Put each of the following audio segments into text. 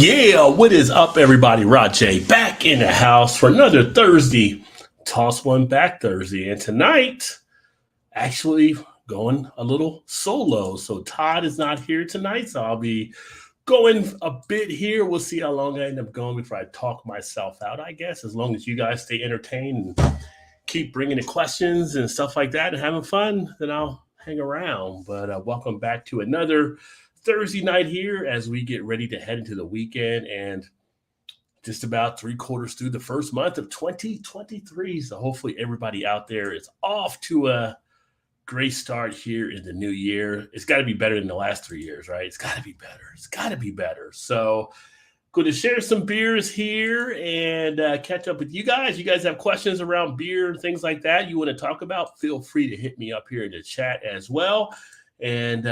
Yeah, what is up, everybody? Rajay back in the house for another Thursday, Toss One Back Thursday. And tonight, actually going a little solo. So Todd is not here tonight, so I'll be going a bit here. We'll see how long I end up going before I talk myself out, I guess, as long as you guys stay entertained and keep bringing the questions and stuff like that and having fun, then I'll hang around. But welcome back to another Thursday night here as we get ready to head into the weekend and just about 3/4 through the first month of 2023. So hopefully everybody out there is off to a great start here in the new year. It's got to be better than the last 3 years, right? It's got to be better. It's got to be better. So going to share some beers here and catch up with you guys. You guys have questions around beer and things like that you want to talk about, feel free to hit me up here in the chat as well. And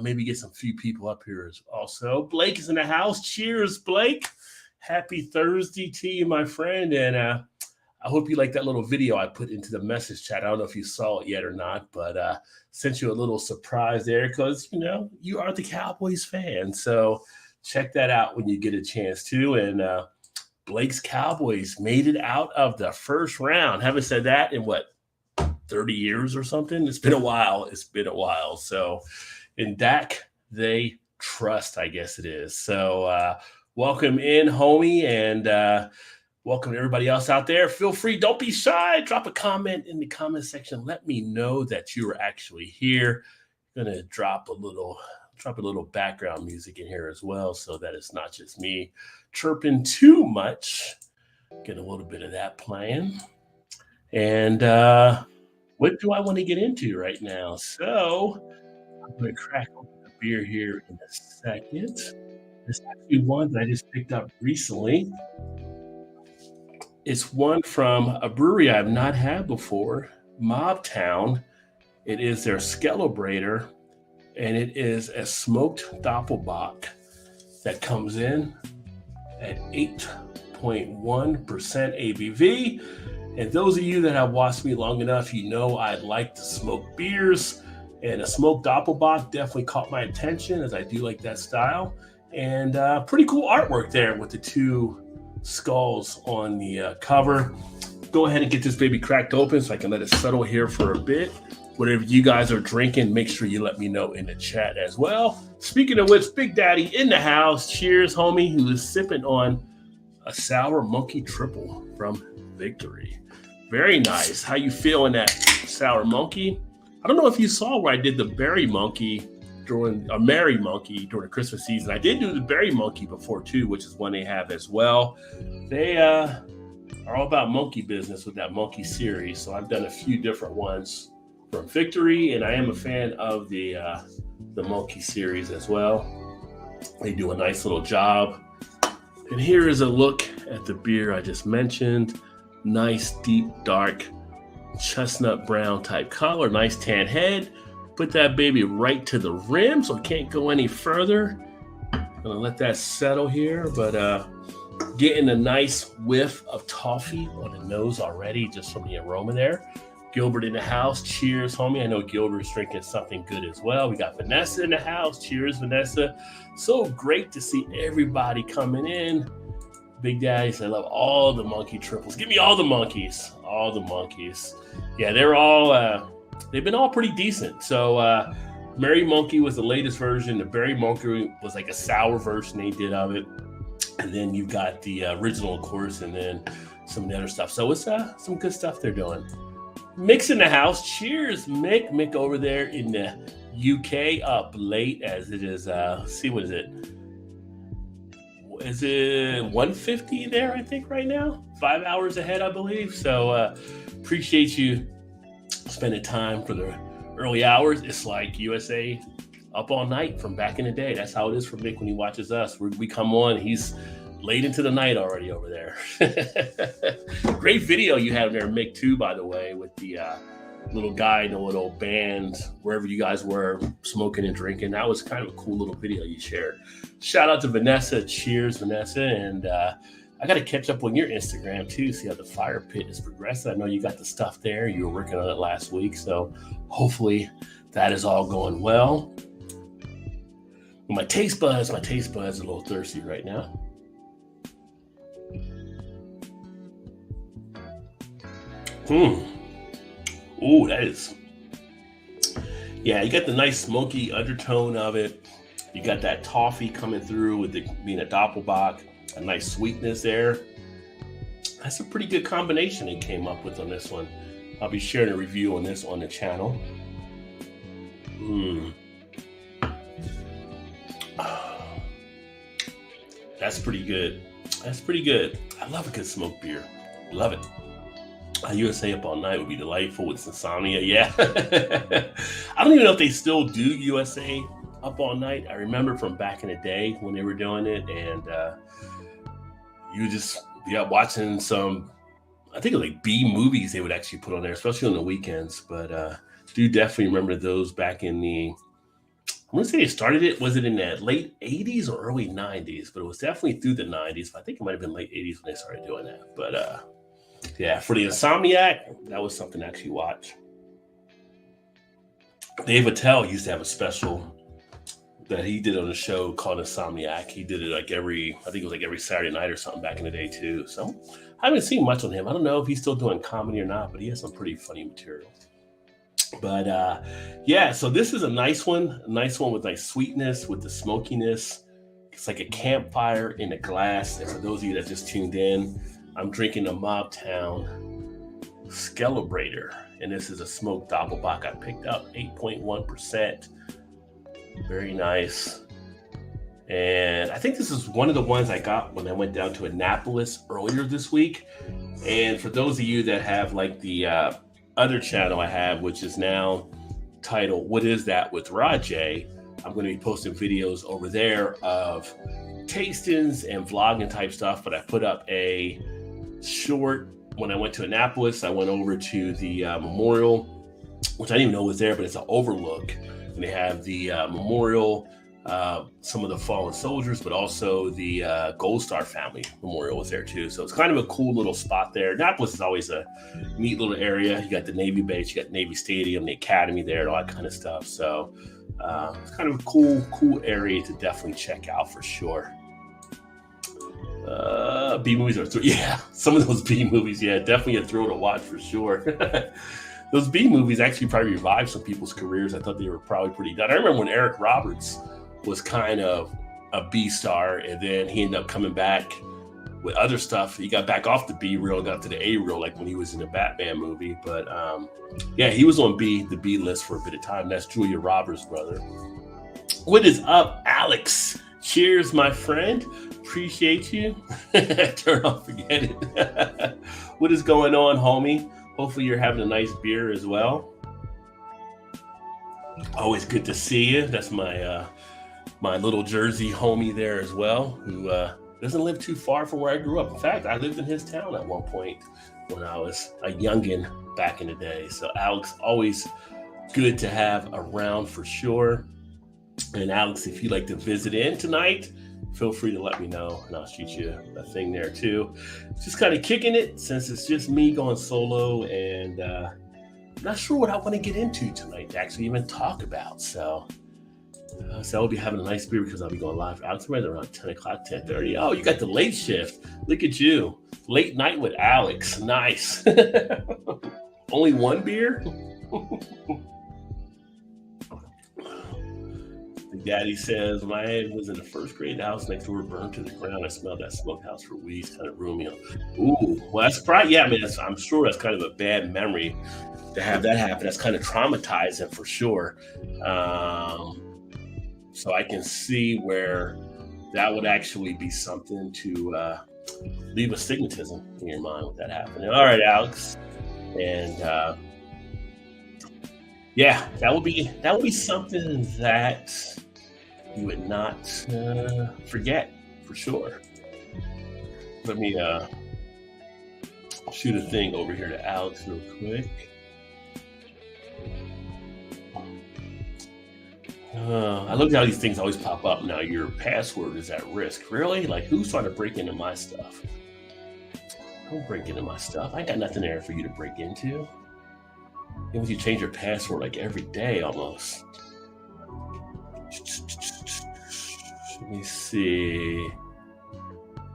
maybe get some few people up here also. Blake is in the house. Cheers, Blake. Happy Thursday to you, my friend. And I hope you like that little video I put into the message chat. I don't know if you saw it yet or not, but sent you a little surprise there because, you know, you are the Cowboys fan. So check that out when you get a chance to. And Blake's Cowboys made it out of the first round. Haven't said that in what, 30 years or something? It's been a while. So in Dak, they trust, I guess it is. So welcome in, homie, and welcome to everybody else out there. Feel free. Don't be shy. Drop a comment in the comment section. Let me know that you are actually here. I'm going to drop a little background music in here as well so that it's not just me chirping too much. Get a little bit of that playing. And what do I want to get into right now? So I'm going to crack open the beer here in a second. There's actually one that I just picked up recently. It's one from a brewery I've not had before, Mobtown. It is their Celebrator, and it is a smoked Doppelbock that comes in at 8.1% ABV. And those of you that have watched me long enough, you know I like to smoke beers, and a smoked Doppelbock definitely caught my attention as I do like that style. And pretty cool artwork there with the two skulls on the cover. Go ahead and get this baby cracked open so I can let it settle here for a bit. Whatever you guys are drinking, make sure you let me know in the chat as well. Speaking of which, Big Daddy in the house. Cheers, homie, who is sipping on a Sour Monkey Triple from Victory. Very nice. How you feeling that Sour Monkey? I don't know if you saw where I did the Berry Monkey during a Merry Monkey during the Christmas season. I did do the Berry Monkey before too, which is one they have as well. They are all about monkey business with that monkey series. So I've done a few different ones from Victory, and I am a fan of the monkey series as well. They do a nice little job. And here is a look at the beer I just mentioned. Nice, deep, dark, chestnut brown type color. Nice tan head. Put that baby right to the rim so it can't go any further. Gonna let that settle here, but getting a nice whiff of toffee on the nose already just from the aroma there. Gilbert in the house. Cheers, homie. I know Gilbert's drinking something good as well. We got Vanessa in the house. Cheers, Vanessa. So great to see everybody coming in. Big Daddies, I love all the monkey triples. Give me all the monkeys. All the monkeys. Yeah, they've been all pretty decent. So Merry Monkey was the latest version. The Berry Monkey was like a sour version they did of it. And then you got the original, of course, and then some of the other stuff. So it's some good stuff they're doing. Mick's in the house. Cheers, Mick. Mick over there in the UK, up late as it is. See, what is it? Is it 1:50 there, I think, right now? 5 hours ahead, I believe. So appreciate you spending time for the early hours. It's like USA up all night from back in the day. That's how it is for Mick when he watches us. We come on, he's late into the night already over there. Great video you have there, Mick, too, by the way, with the little guy in a little band, wherever you guys were, smoking and drinking. That was kind of a cool little video you shared. Shout out to Vanessa. Cheers, Vanessa. And I got to catch up on your Instagram, too, see how the fire pit is progressing. I know you got the stuff there. You were working on it last week, so hopefully that is all going well. My taste buds are a little thirsty right now. Hmm. Ooh, that is. Yeah, you got the nice smoky undertone of it. You got that toffee coming through with it being a doppelbock, a nice sweetness there. That's a pretty good combination they came up with on this one. I'll be sharing a review on this on the channel. Mm. That's pretty good. That's pretty good. I love a good smoked beer. Love it. A USA Up All Night would be delightful with insomnia. Yeah. I don't even know if they still do USA Up All Night. I remember from back in the day when they were doing it, and you just be up watching some, I think it was like B movies they would actually put on there, especially on the weekends. But do definitely remember those back in the, I want to say they started it, was it in the late 80s or early 90s? But it was definitely through the 90s. I think it might have been late 80s when they started doing that. But yeah, for the Insomniac, that was something to actually watch. Dave Attell used to have a special that he did on a show called Insomniac. He did it like I think it was like every Saturday night or something back in the day too. So I haven't seen much on him. I don't know if he's still doing comedy or not, but he has some pretty funny material. But yeah, so this is a nice one with nice sweetness, with the smokiness. It's like a campfire in a glass. And for those of you that just tuned in, I'm drinking a Mobtown Celebrator, and this is a smoked doppelbock I picked up, 8.1%. Very nice. And I think this is one of the ones I got when I went down to Annapolis earlier this week. And for those of you that have like the other channel I have, which is now titled What Is That with Rajay, I'm going to be posting videos over there of tastings and vlogging type stuff. But I put up a short when I went to Annapolis. I went over to the memorial, which I didn't even know was there, but it's an overlook. And they have the memorial, some of the fallen soldiers, but also the Gold Star family memorial was there too. So it's kind of a cool little spot there. Annapolis is always a neat little area. You got the Navy base, you got Navy Stadium, the Academy there, and all that kind of stuff. So it's kind of a cool area to definitely check out for sure. B movies are yeah, some of those B movies, yeah, definitely a thrill to watch for sure. Those B movies actually probably revived some people's careers. I thought they were probably pretty done. I remember when Eric Roberts was kind of a B star, and then he ended up coming back with other stuff. He got back off the B reel and got to the A reel, like when he was in the Batman movie. But yeah, he was on the B list for a bit of time. That's Julia Roberts' brother. What is up, Alex? Cheers, my friend. Appreciate you. Turn off, forget it. What is going on, homie? Hopefully you're having a nice beer as well. Always good to see you. That's my my little Jersey homie there as well, who doesn't live too far from where I grew up. In fact, I lived in his town at one point when I was a youngin' back in the day. So Alex, always good to have around for sure. And Alex, if you'd like to visit in tonight, feel free to let me know and I'll shoot you a thing there too. Just kind of kicking it since it's just me going solo, and not sure what I want to get into tonight to actually even talk about. So I'll be having a nice beer because I'll be going live out right around 10 o'clock, 10:30. Oh, you got the late shift. Look at you. Late night with Alex. Nice. Only one beer? Daddy says, my head was in the first grade. The house next door burned to the ground. I smelled that smokehouse for weeks, kind of roomy. Ooh, well, that's probably, yeah, I mean, I'm sure that's kind of a bad memory to have that happen. That's kind of traumatizing for sure. So I can see where that would actually be something to leave a stigmatism in your mind with that happening. All right, Alex. And yeah, that would be something that you would not forget for sure. Let me shoot a thing over here to Alex real quick. I look at how these things always pop up now. Your password is at risk. Really? Like, who's trying to break into my stuff? Don't break into my stuff. I got nothing there for you to break into. Even if you change your password like every day almost. Let me see.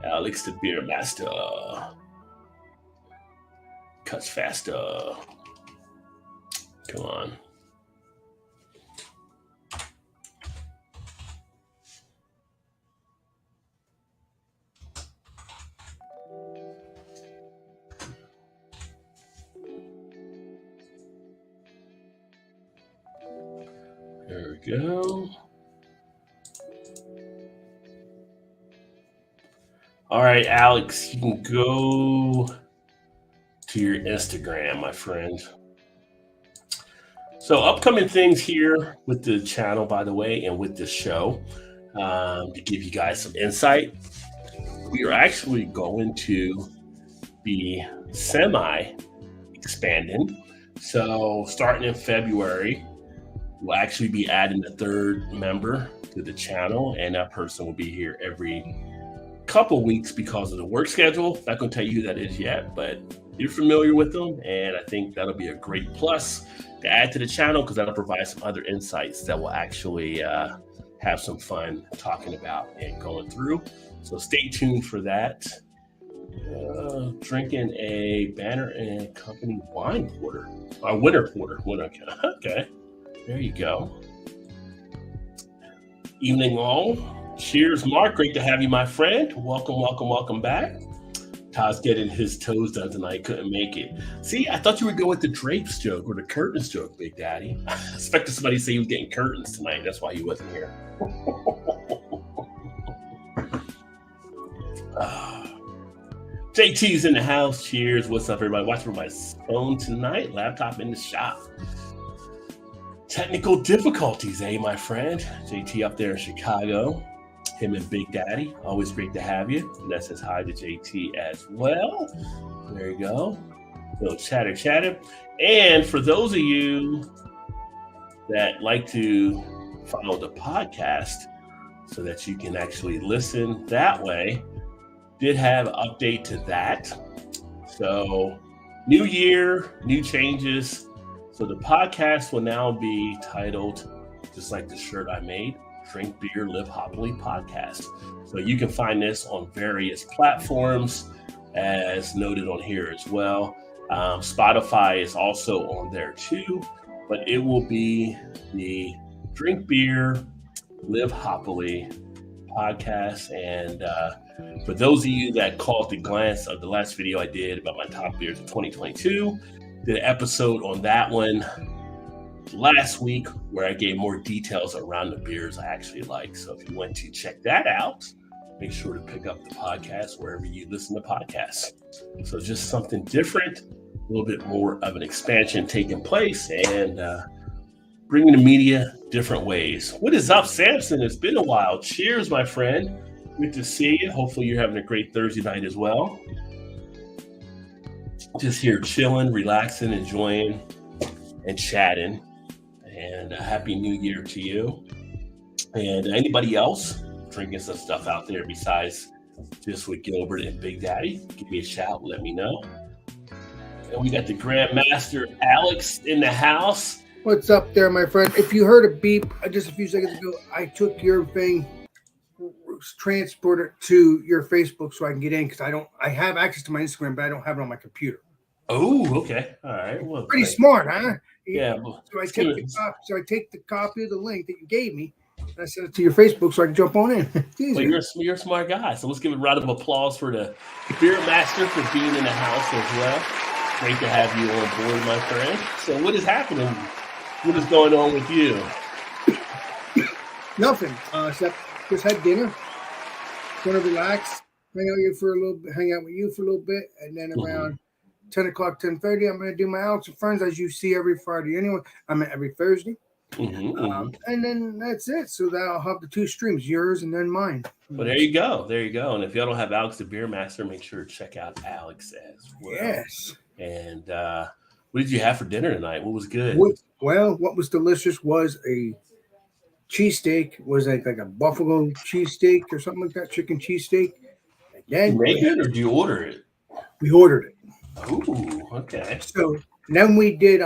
Alex the Beer Master. Cuts faster. Come on. There we go. All right, Alex, you can go to your Instagram, my friend. So, upcoming things here with the channel, by the way, and with this show, to give you guys some insight, we are actually going to be semi expanding. So, starting in February, we'll actually be adding a third member to the channel, and that person will be here every couple weeks because of the work schedule. Not going to tell you who that is yet, but you're familiar with them, and I think that'll be a great plus to add to the channel because that'll provide some other insights that will actually have some fun talking about and going through. So stay tuned for that. Drinking a Banner and Company wine porter, winter porter. Okay, there you go. Evening all. Cheers, Mark. Great to have you, my friend. Welcome back. Todd's getting his toes done tonight. Couldn't make it. See, I thought you would go with the drapes joke or the curtains joke, Big Daddy. I expected somebody to say he was getting curtains tonight. That's why he wasn't here. JT's in the house. Cheers. What's up, everybody? Watching my phone tonight. Laptop in the shop. Technical difficulties, my friend? JT up there in Chicago. Him and Big Daddy. Always great to have you. And that says hi to JT as well. There you go. Little chatter. And for those of you that like to follow the podcast so that you can actually listen that way, did have an update to that. So new year, new changes. So the podcast will now be titled, just like the shirt I made, Drink Beer, Live Happily Podcast. So you can find this on various platforms as noted on here as well. Spotify is also on there too, but it will be the Drink Beer, Live Happily Podcast. And for those of you that caught the glance of the last video I did about my top beers of 2022, did an episode on that one last week where I gave more details around the beers I actually like. So if you want to check that out, make sure to pick up the podcast wherever you listen to podcasts. So just something different, a little bit more of an expansion taking place and bringing the media different ways. What is up, Samson? It's been a while. Cheers, my friend. Good to see you. Hopefully you're having a great Thursday night as well. Just here chilling, relaxing, enjoying, and chatting. And a happy new year to you. And anybody else drinking some stuff out there besides just with Gilbert and Big Daddy, give me a shout, let me know. And we got the Grandmaster Alex in the house. What's up there, my friend? If you heard a beep just a few seconds ago, I took your thing, transported it to your Facebook so I can get in because I have access to my Instagram, but I don't have it on my computer. Oh, okay. All right. Well, pretty smart, huh? Yeah. So I take the copy of the link that you gave me, and I send it to your Facebook so I can jump on in. Well, you're a smart guy. So let's give a round of applause for the Beer Master for being in the house as well. Great to have you on board, my friend. So what is happening? What is going on with you? Nothing. Except just had dinner. Going to relax, hang out with you for a little bit, and then around 10 o'clock, 10:30, I'm going to do my Alex and Friends as you see every Friday anyway. Every Thursday. And then that's it. So that I'll have the two streams, yours and then mine. Well, there you go. And if y'all don't have Alex the Beer Master, make sure to check out Alex as well. Yes. And what did you have for dinner tonight? What was good? What was delicious was a cheesesteak. Was like a buffalo cheesesteak or something like that, chicken cheesesteak. Did you make it or did you order it? We ordered it. Ooh, okay. So then we did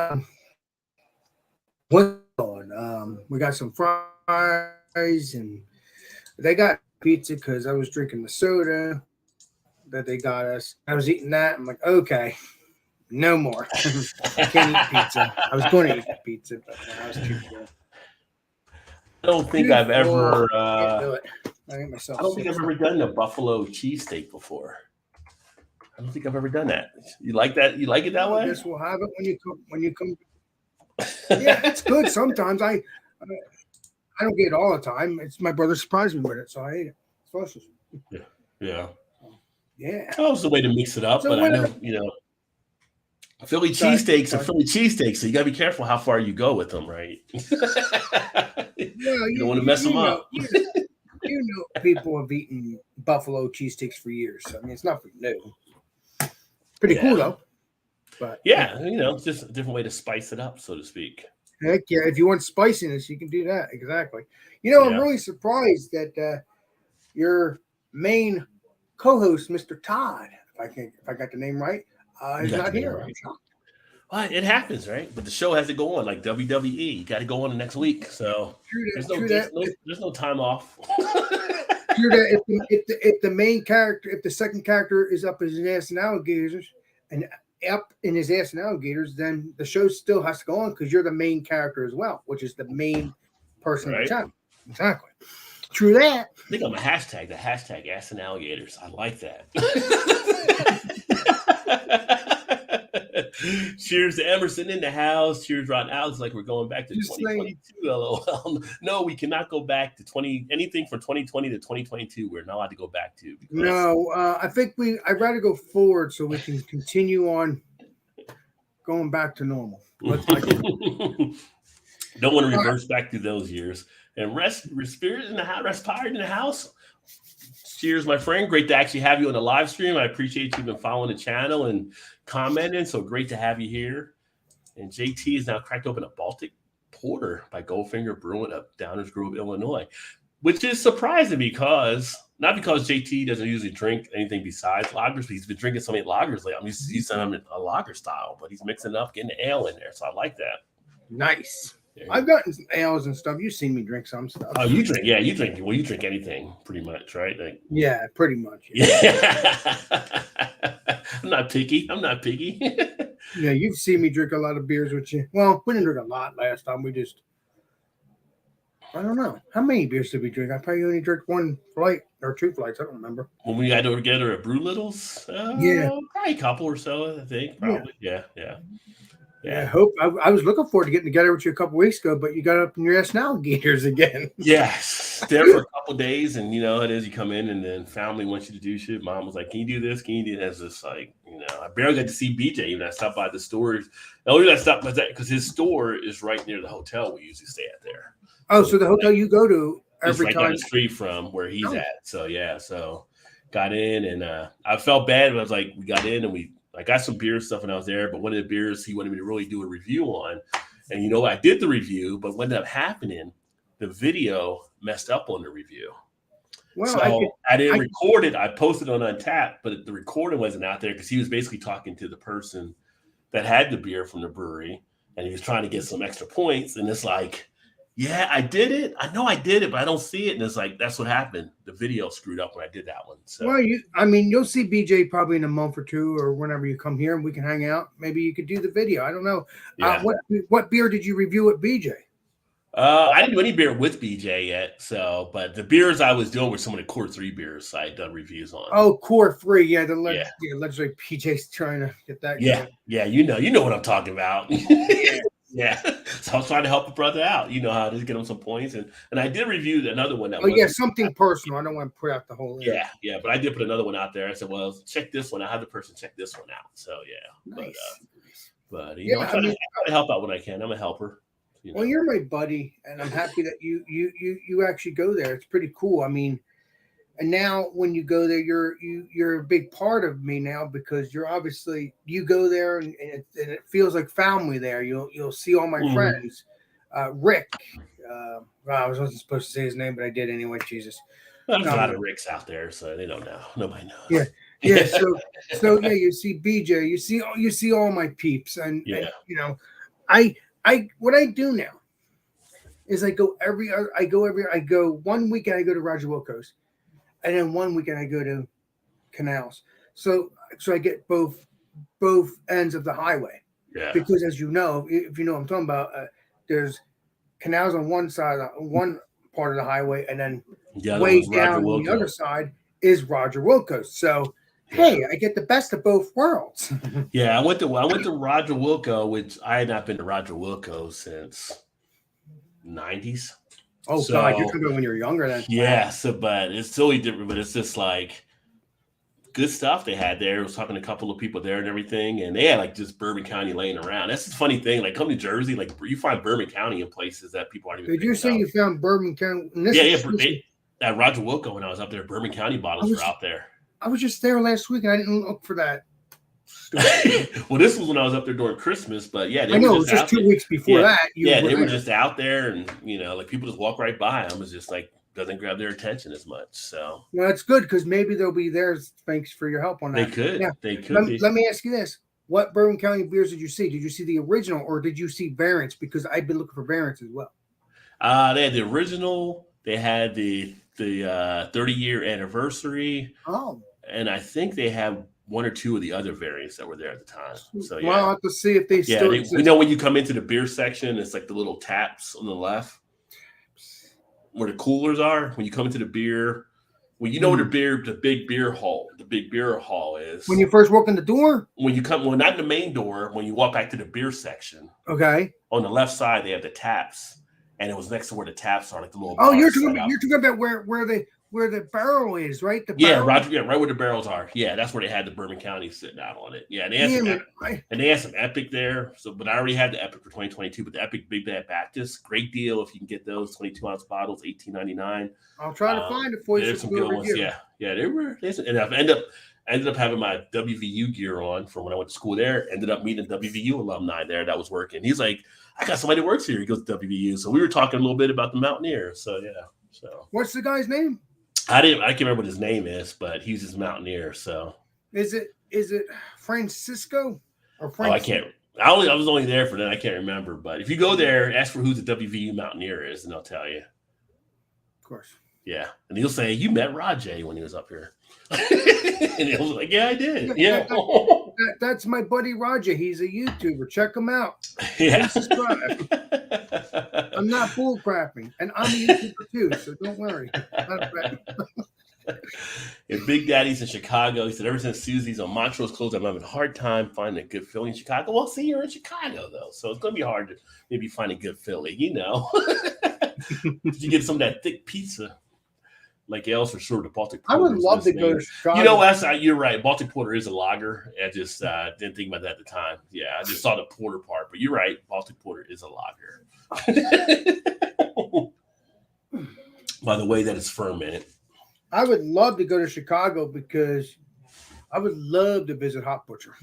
we got some fries and they got pizza because I was drinking the soda that they got us. I was eating that. I'm like, okay, No more. I can't eat pizza. I was going to eat pizza, but I was too full. I don't think I've ever. Can't do it. I get myself I don't sick. think I've ever done a buffalo cheesesteak before. I don't think I've ever done that. You like that? You like it that way? I guess we'll have it when you come. When you come. Yeah, it's good sometimes. I don't get it all the time. It's my brother surprised me with it, so I ate it. It's delicious. Yeah. Yeah. That was the way to mix it up, So but I know, Philly cheesesteaks are Philly cheesesteaks, so you got to be careful how far you go with them, right? You don't want to mess them up. People have eaten buffalo cheesesteaks for years. I mean, it's nothing new. Pretty cool, though. But yeah, it's just a different way to spice it up, so to speak. Heck yeah. If you want spiciness, you can do that. Exactly. I'm really surprised that your main co-host, Mr. Todd, if I got the name right, is not here. Right. Well, it happens, right? But the show has to go on like WWE. You got to go on the next week. So there's no time off. True that. If the main character, if the second character is up his ass in alligators and up in his ass in alligators, then the show still has to go on because you're the main character as well, which is the main person in the channel. Exactly. True that. I think I'm a hashtag. The hashtag ass and alligators. I like that. Cheers to Emerson in the house. Cheers, Ron Alex. Like we're going back to 2022. LOL. No, we cannot go back to anything from 2020 to 2022. We're not allowed to go back to. No, I think I'd rather go forward so we can continue on going back to normal. Don't want to reverse back to those years. And rest spirit in the house, rest pirate in the house. Cheers, my friend. Great to actually have you on the live stream. I appreciate you've been following the channel and commenting. So great to have you here. And JT has now cracked open a Baltic Porter by Goldfinger Brewing of Downers Grove, Illinois, which is surprising not because JT doesn't usually drink anything besides lagers, but he's been drinking so many lagers lately. I mean, he's done a lager style, but he's mixing up, getting the ale in there. So I like that. Nice. I've gotten some ales and stuff. You've seen me drink some stuff. Oh, you drink? Yeah, you drink. Well, you drink anything, pretty much, right? Yeah, pretty much. Yeah. I'm not picky. Yeah, you've seen me drink a lot of beers with you. Well, we didn't drink a lot last time. I don't know. How many beers did we drink? I probably only drank one flight or two flights. I don't remember. When we got together at Brew Littles? Probably a couple or so, I think. Probably. Yeah. I hope. I was looking forward to getting together with you a couple weeks ago, but you got up in your ass now alligators again. Yes. There for a couple of days, and it is. You come in, and then family wants you to do shit. Mom was like, "Can you do this? Can you do that?" It's just like, I barely got to see BJ. Even I stopped by the stores. The only reason I stopped by that because his store is right near the hotel we usually stay at there. Oh, so the hotel you go to every right time down the street from where he's at. So so got in, and I felt bad, but I was like, we got in, and I got some beer stuff when I was there, but one of the beers he wanted me to really do a review on. And I did the review, but what ended up happening, the video messed up on the review. Well, so I didn't record it. I posted it on Untapped, but the recording wasn't out there because he was basically talking to the person that had the beer from the brewery, and he was trying to get some extra points. And it's like, yeah, I did it. I know I did it, but I don't see it. And it's like, that's what happened. The video screwed up when I did that one. So, well, you'll see BJ probably in a month or two or whenever you come here and we can hang out. Maybe you could do the video. I don't know. Yeah. What beer did you review at BJ? I didn't do any beer with BJ yet. But the beers I was doing were some of the Core 3 beers I had done reviews on. Oh, Core 3. Yeah. Legendary BJ's trying to get that. Yeah. Going. Yeah. You know what I'm talking about. Yeah, so I was trying to help a brother out. You know how to get him some points, and I did review another one. Something personal. I don't want to put out the whole. Yeah, but I did put another one out there. I said, well, check this one. I had the person check this one out. So nice. But I try to help out when I can. I'm a helper. Well, you're my buddy, and I'm happy that you actually go there. It's pretty cool. I mean. And now when you go there, you're a big part of me now because you go there and it feels like family there. You'll see all my friends. Rick, I wasn't supposed to say his name, but I did anyway. Jesus, there's a lot of Ricks out there, so they don't know. Nobody knows. Yeah. So you see BJ, you see all my peeps, and I what I do now is I go 1 weekend I go to Roger Wilco's. And then 1 weekend I go to Canals. So I get both both ends of the highway. Yeah. Because as you know, if you know what I'm talking about, there's canals on one side, one part of the highway, and then The other way one's Roger down on the other Wilco. side is Roger Wilco's. So, Yeah. hey, I get the best of both worlds. Yeah, I went to Roger Wilco, which I had not been to Roger Wilco since '90s. Oh So, God, you're talking about when you were younger then. Yeah, so but it's totally different. But it's just like good stuff they had there. I was talking to a couple of people there and everything, and they had like just Bourbon County laying around. That's the funny thing. Like come to Jersey, like you find Bourbon County in places that people aren't even. Did you say you found Bourbon County? At Roger Wilco when I was up there, Bourbon County bottles were out there. I was just there last week and I didn't look for that. Well, this was when I was up there during Christmas, but yeah, I know it was just 2 weeks before that. They were just out there, and like people just walk right by them. It's just like doesn't grab their attention as much. So well, that's good because maybe they'll be there. Thanks for your help on that. They could. Let me ask you this: what Bourbon County beers did you see? Did you see the original or did you see variants? Because I've been looking for variants as well. They had the original. They had the 30-year anniversary. Oh, and I think they have one or two of the other variants that were there at the time. So yeah, well, I'll have to see if they still exist. We know when you come into the beer section, it's like the little taps on the left where the coolers are. When you come into the beer, where the big beer hall is. When you first walk in the door? When you come, well, not in the main door, when you walk back to the beer section. Okay. On the left side, they have the taps. And it was next to where the taps are, like the little. Oh, you're talking about where the barrel is, right? Right where the barrels are. Yeah, that's where they had the Bourbon County sitting out on it. Yeah, and they had some Epic there. So, but I already had the Epic for 2022. But the Epic Big Bad Baptist, great deal if you can get those 22-ounce bottles, $18.99. I'll try to find it for you. There's some good ones. Yeah, they were. And I've ended up having my WVU gear on from when I went to school there. Ended up meeting a WVU alumni there that was working. He's like, I got somebody that works here. He goes to WVU. So we were talking a little bit about the Mountaineers. So yeah. So what's the guy's name? I can't remember what his name is, but he's his Mountaineer. So is it Francisco or Frank? Oh, I can't. I was only there for that. I can't remember. But if you go there, ask for who the WVU Mountaineer is, and they'll tell you. Of course. Yeah, and he'll say you met Rajay when he was up here, and he'll be like, "Yeah, I did." Yeah, that's my buddy Roger. He's a YouTuber. Check him out. Yeah, subscribe. I'm not bull crapping, and I'm a YouTuber too, so don't worry. And Big Daddy's in Chicago. He said, ever since Susie's on Montrose closed, I'm having a hard time finding a good Philly in Chicago. Well, see, you're in Chicago though, so it's gonna be hard to maybe find a good Philly. You get some of that thick pizza. Like else for sure, the Baltic Porter. I would love to go to Chicago. You're right. Baltic Porter is a lager. I just didn't think about that at the time. Yeah, I just saw the porter part, but you're right. Baltic Porter is a lager. By the way that it's fermented. I would love to go to Chicago because I would love to visit Hot Butcher.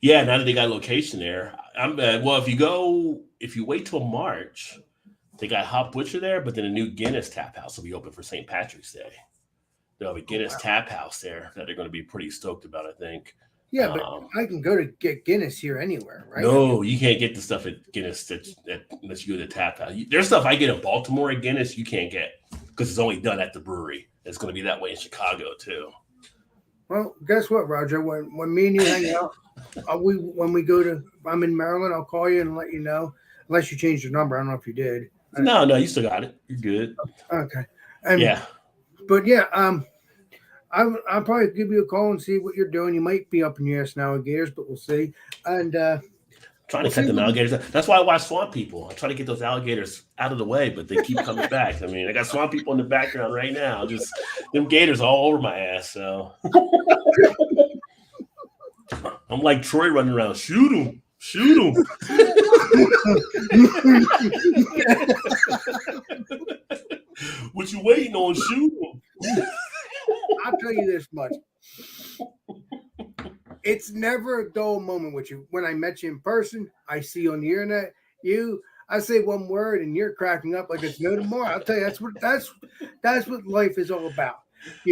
Yeah, now that they got a location there. If you wait till March. They got Hot Butcher there, but then a new Guinness tap house will be open for St. Patrick's Day. They'll have a Guinness tap house there that they're going to be pretty stoked about, I think. Yeah, but I can go to get Guinness here anywhere, right? No, you can't get the stuff at Guinness unless you go to the tap house. There's stuff I get in Baltimore at Guinness you can't get because it's only done at the brewery. It's going to be that way in Chicago, too. Well, guess what, Roger? When me and you hang out, when we go to – I'm in Maryland, I'll call you and let you know. Unless you changed your number. I don't know if you did. No, you still got it. You're good. Okay. But yeah, I'll probably give you a call and see what you're doing. You might be up in your ass now, alligators, but we'll see. And trying to cut them alligators. That's why I watch Swamp People. I try to get those alligators out of the way, but they keep coming back. I mean, I got Swamp People in the background right now. Just them gators all over my ass. So I'm like Troy running around. Shoot him. What you waiting on? Shoot him. I'll tell you this much. It's never a dull moment with you. When I met you in person, I see you on the internet. I say one word and you're cracking up like it's no tomorrow. I'll tell you that's what life is all about.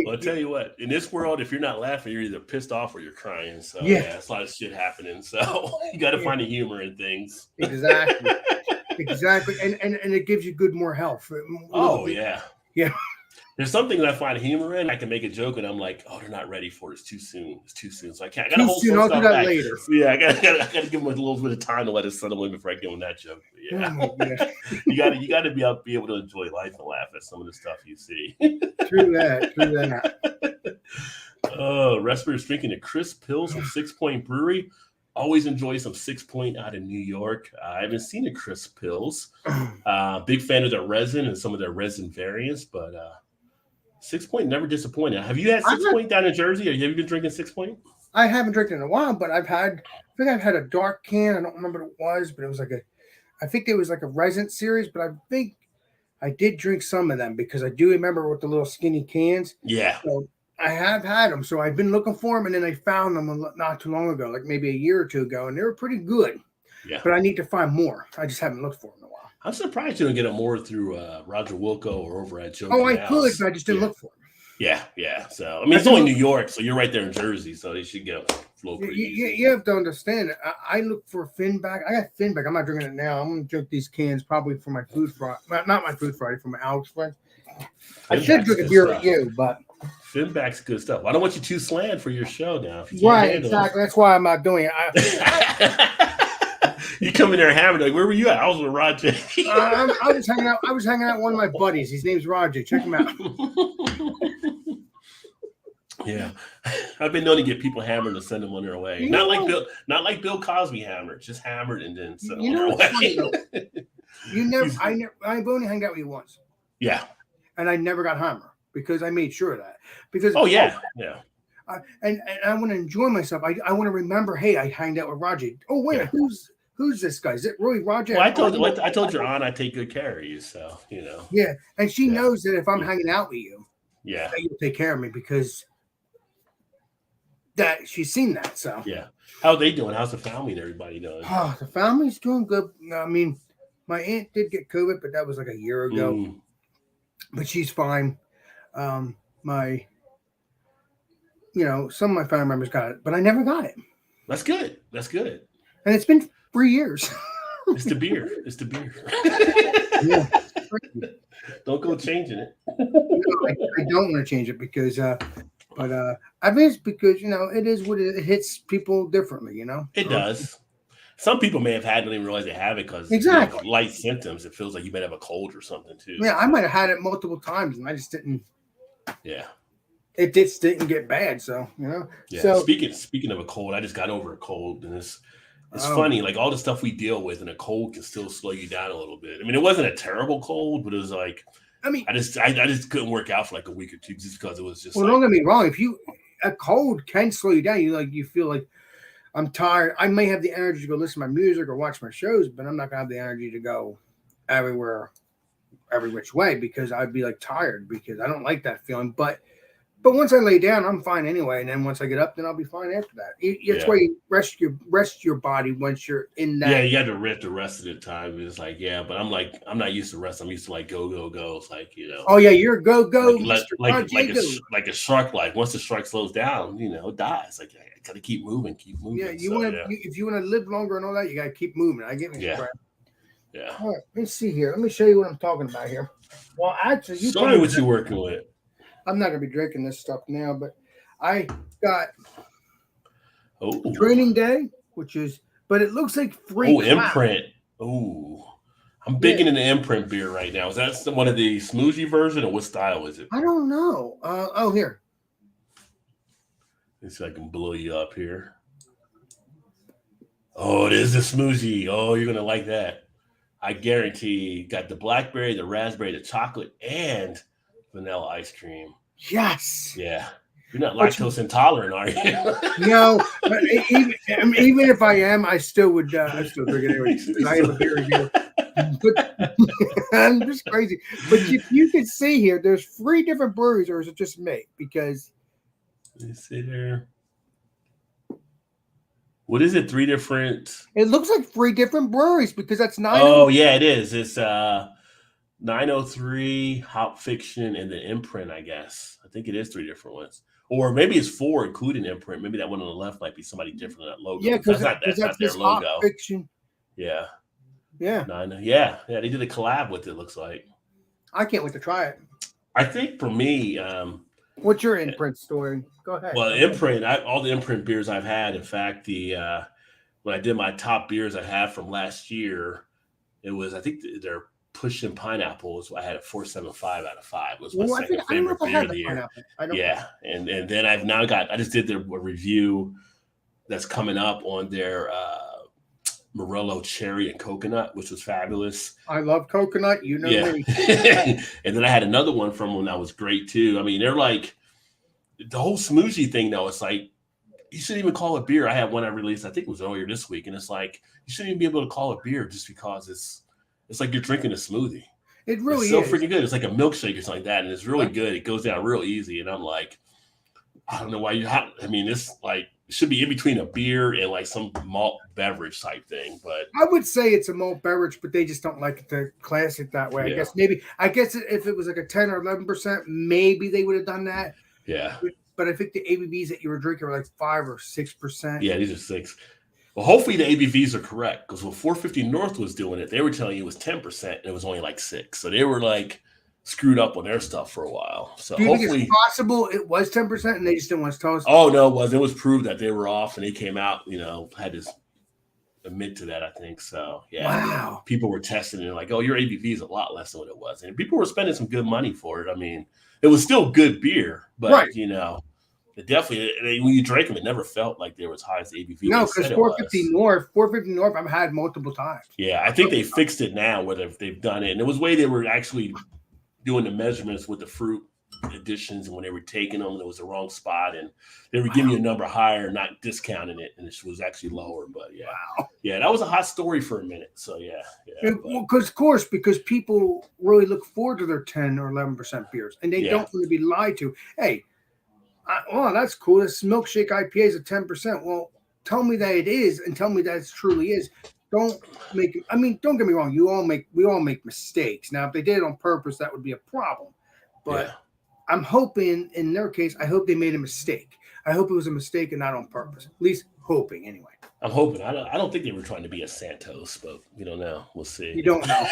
I'll tell you what, in this world, if you're not laughing, you're either pissed off or you're crying. So yeah, it's a lot of shit happening. So you got to find the humor in things. Exactly. And it gives you more health. Oh yeah. There's something that I find humor in. I can make a joke, and I'm like, "Oh, they're not ready for it. It's too soon. It's too soon." So I can't. I gotta Too hold soon. some I'll do stuff that back. later. So yeah, I gotta give them a little bit of time to let it settle in before I give them that joke. But Oh yeah, my God. you gotta be able to enjoy life and laugh at some of the stuff you see. True that. True that. Oh, Respirator's drinking the crisp pills from 6 Point Brewery. Always enjoy some 6 Point out of New York. I haven't seen the crisp pills. Big fan of their resin and some of their resin variants, but 6 Point never disappointed. Have you had 6 Point down in Jersey? Or have you been drinking 6 Point? I haven't drank it in a while, but I think I've had a dark can. I don't remember what it was, but it was I think it was like a resin series, but I think I did drink some of them because I do remember with the little skinny cans. Yeah. So I have had them. So I've been looking for them, and then I found them not too long ago, like maybe a year or two ago, and they were pretty good. Yeah. But I need to find more. I just haven't looked for them in a while. I'm surprised you don't get them more through Roger Wilco or over at Joe. Oh, I could, but I just didn't look for them. Yeah. So I mean, it's only New York, so you're right there in Jersey, so they should get flow pretty easy. You have to understand it. I look for Finback. I got Finback. I'm not drinking it now. I'm gonna drink these cans probably for my food Friday. Not my food Friday, for my Alex friends. I should drink a beer with you, but Finback's good stuff. I don't want you too slammed for your show now. Right, exactly. That's why I'm not doing it. You come in there hammered, like, where were you at? I was with Roger. I was hanging out. I was hanging out with one of my buddies. His name's Roger. Check him out. Yeah, I've been known to get people hammered and send them on their way. Not like Bill Cosby hammered, just hammered and then send them on their way. I've only hung out with you once. Yeah, and I never got hammered because I made sure of that. Because yeah. And I want to enjoy myself. I want to remember. Hey, I hanged out with Roger. Oh wait, who's this guy? Is it really Roger? Well, I told your aunt I take good care of you, so you know. Yeah, and she knows that if I'm hanging out with you, that you'll take care of me because that she's seen that. So yeah, how are they doing? How's the family and everybody doing? Oh, the family's doing good. I mean, my aunt did get COVID, but that was like a year ago. But she's fine. Some of my family members got it, but I never got it. That's good. And it's been 3 years. It's the beer. Yeah. Don't go changing it. I don't want to change it because, I mean, it's because, it is what it hits people differently, It does. Some people may have had, don't even realize they have it because light symptoms. It feels like you might have a cold or something too. Yeah, I might have had it multiple times and I just didn't. Yeah. It just didn't get bad, so Yeah. So, speaking of a cold, I just got over a cold, and it's funny. Like all the stuff we deal with, and a cold can still slow you down a little bit. I mean, it wasn't a terrible cold, but it was like, I mean, I just couldn't work out for like a week or two just because it was just. Well, don't get me wrong. A cold can slow you down. You feel like I'm tired. I may have the energy to go listen to my music or watch my shows, but I'm not gonna have the energy to go everywhere, every which way because I'd be like tired because I don't like that feeling. But once I lay down, I'm fine anyway. And then once I get up, then I'll be fine after that. That's why you rest your body once you're in that. Yeah, you got to rest the rest of the time. It's like, but I'm not used to rest. I'm used to like go. It's like, Oh yeah, you're go. Like a shark. Like once the shark slows down, it dies. Like I got to keep moving. Yeah, if you want to live longer and all that, you got to keep moving. I get me. Yeah. All right, let me see here. Let me show you what I'm talking about here. Well, actually, show me what you're working with. I'm not gonna be drinking this stuff now, but I got Training Day, but it looks like free. Imprint. Oh, I'm big into the Imprint beer right now. Is that one of the smoothie version, or what style is it? I don't know. Here. Let's see if I can blow you up here. Oh, it is the smoothie. Oh, you're gonna like that. I guarantee. Got the blackberry, the raspberry, the chocolate, and vanilla ice cream. Yes. Yeah. You're not lactose intolerant, are you? No. Even if I am, I still would. I still drink it anyway. I have a beer here. But I'm just crazy. But if you can see here, there's 3 different breweries, or is it just me? Because let me see here. What is it? 3 different? It looks like 3 different breweries because that's 9. Oh yeah, it is. It's 903, Hop Fiction, and the Imprint, I guess. I think it is 3 different ones. Or maybe it's 4, including Imprint. Maybe that one on the left might be somebody different than that logo. Yeah, because that's not their logo. Hop Fiction. Yeah. Yeah. Yeah, they did a collab with it, looks like. I can't wait to try it. I think for me, What's your imprint story? Go ahead. well, imprint, all the imprint beers I've had. In fact, when I did my top beers I had from last year, it was, I think they're pushing pineapple. I had a 4.75 out of 5. It was my I second don't know favorite if I beer had of the the year. pineapple. I don't. Yeah, and then I just did a review that's coming up on their Morello cherry and coconut, which was fabulous. I love coconut. You know Yeah, me. and then I had another one from them that was great too. I mean, they're like the whole smoothie thing though. It's like you shouldn't even call it beer. I had one I released, I think it was earlier this week, and it's like you shouldn't even be able to call it beer just because it's like you're drinking a smoothie. It really It's so is. freaking good. It's like a milkshake or something like that, and it's really good. It goes down real easy, and I'm like, I don't know why you have. I mean, it's like it should be in between a beer and like some malt beverage type thing. But I would say it's a malt beverage, but they just don't like it to class it that way. Yeah. I guess if it was like a 10 or 11%, maybe they would have done that. yeah, But I think the ABVs that you were drinking were like 5 or 6%. yeah, these are 6. Well, hopefully the ABVs are correct because when 450 North was doing it, they were telling you it was 10% and it was only like 6. So they were like screwed up on their stuff for a while. So Do you hopefully, think it's possible it was 10% and they just didn't want to tell us? oh no, it was proved that they were off and they came out, had to admit to that, I think. So yeah, Wow. people were testing and like, oh, your ABV is a lot less than what it was. And people were spending some good money for it. I mean, it was still good beer, but Right. it definitely, when you drank them, it never felt like they were as high as the ABV. No, because 450 North, I've had multiple times. Yeah, I think they fixed it now where they've done it. And it was way they were actually doing the measurements with the fruit additions, and when they were taking them, it was the wrong spot, and they were giving you a number higher, not discounting it, and it was actually lower. But yeah, that was a hot story for a minute. So because people really look forward to their 10 or 11% beers, and they don't want to be lied to. Hey, that's cool. This milkshake IPA is a 10%. Well, tell me that it is, and tell me that it truly is. Don't get me wrong. We all make mistakes. Now, if they did it on purpose, that would be a problem. But I'm hoping in their case, I hope they made a mistake. I hope it was a mistake and not on purpose. At least hoping, anyway. I'm hoping. I don't think they were trying to be a Santos, but we don't know. We'll see. You don't know.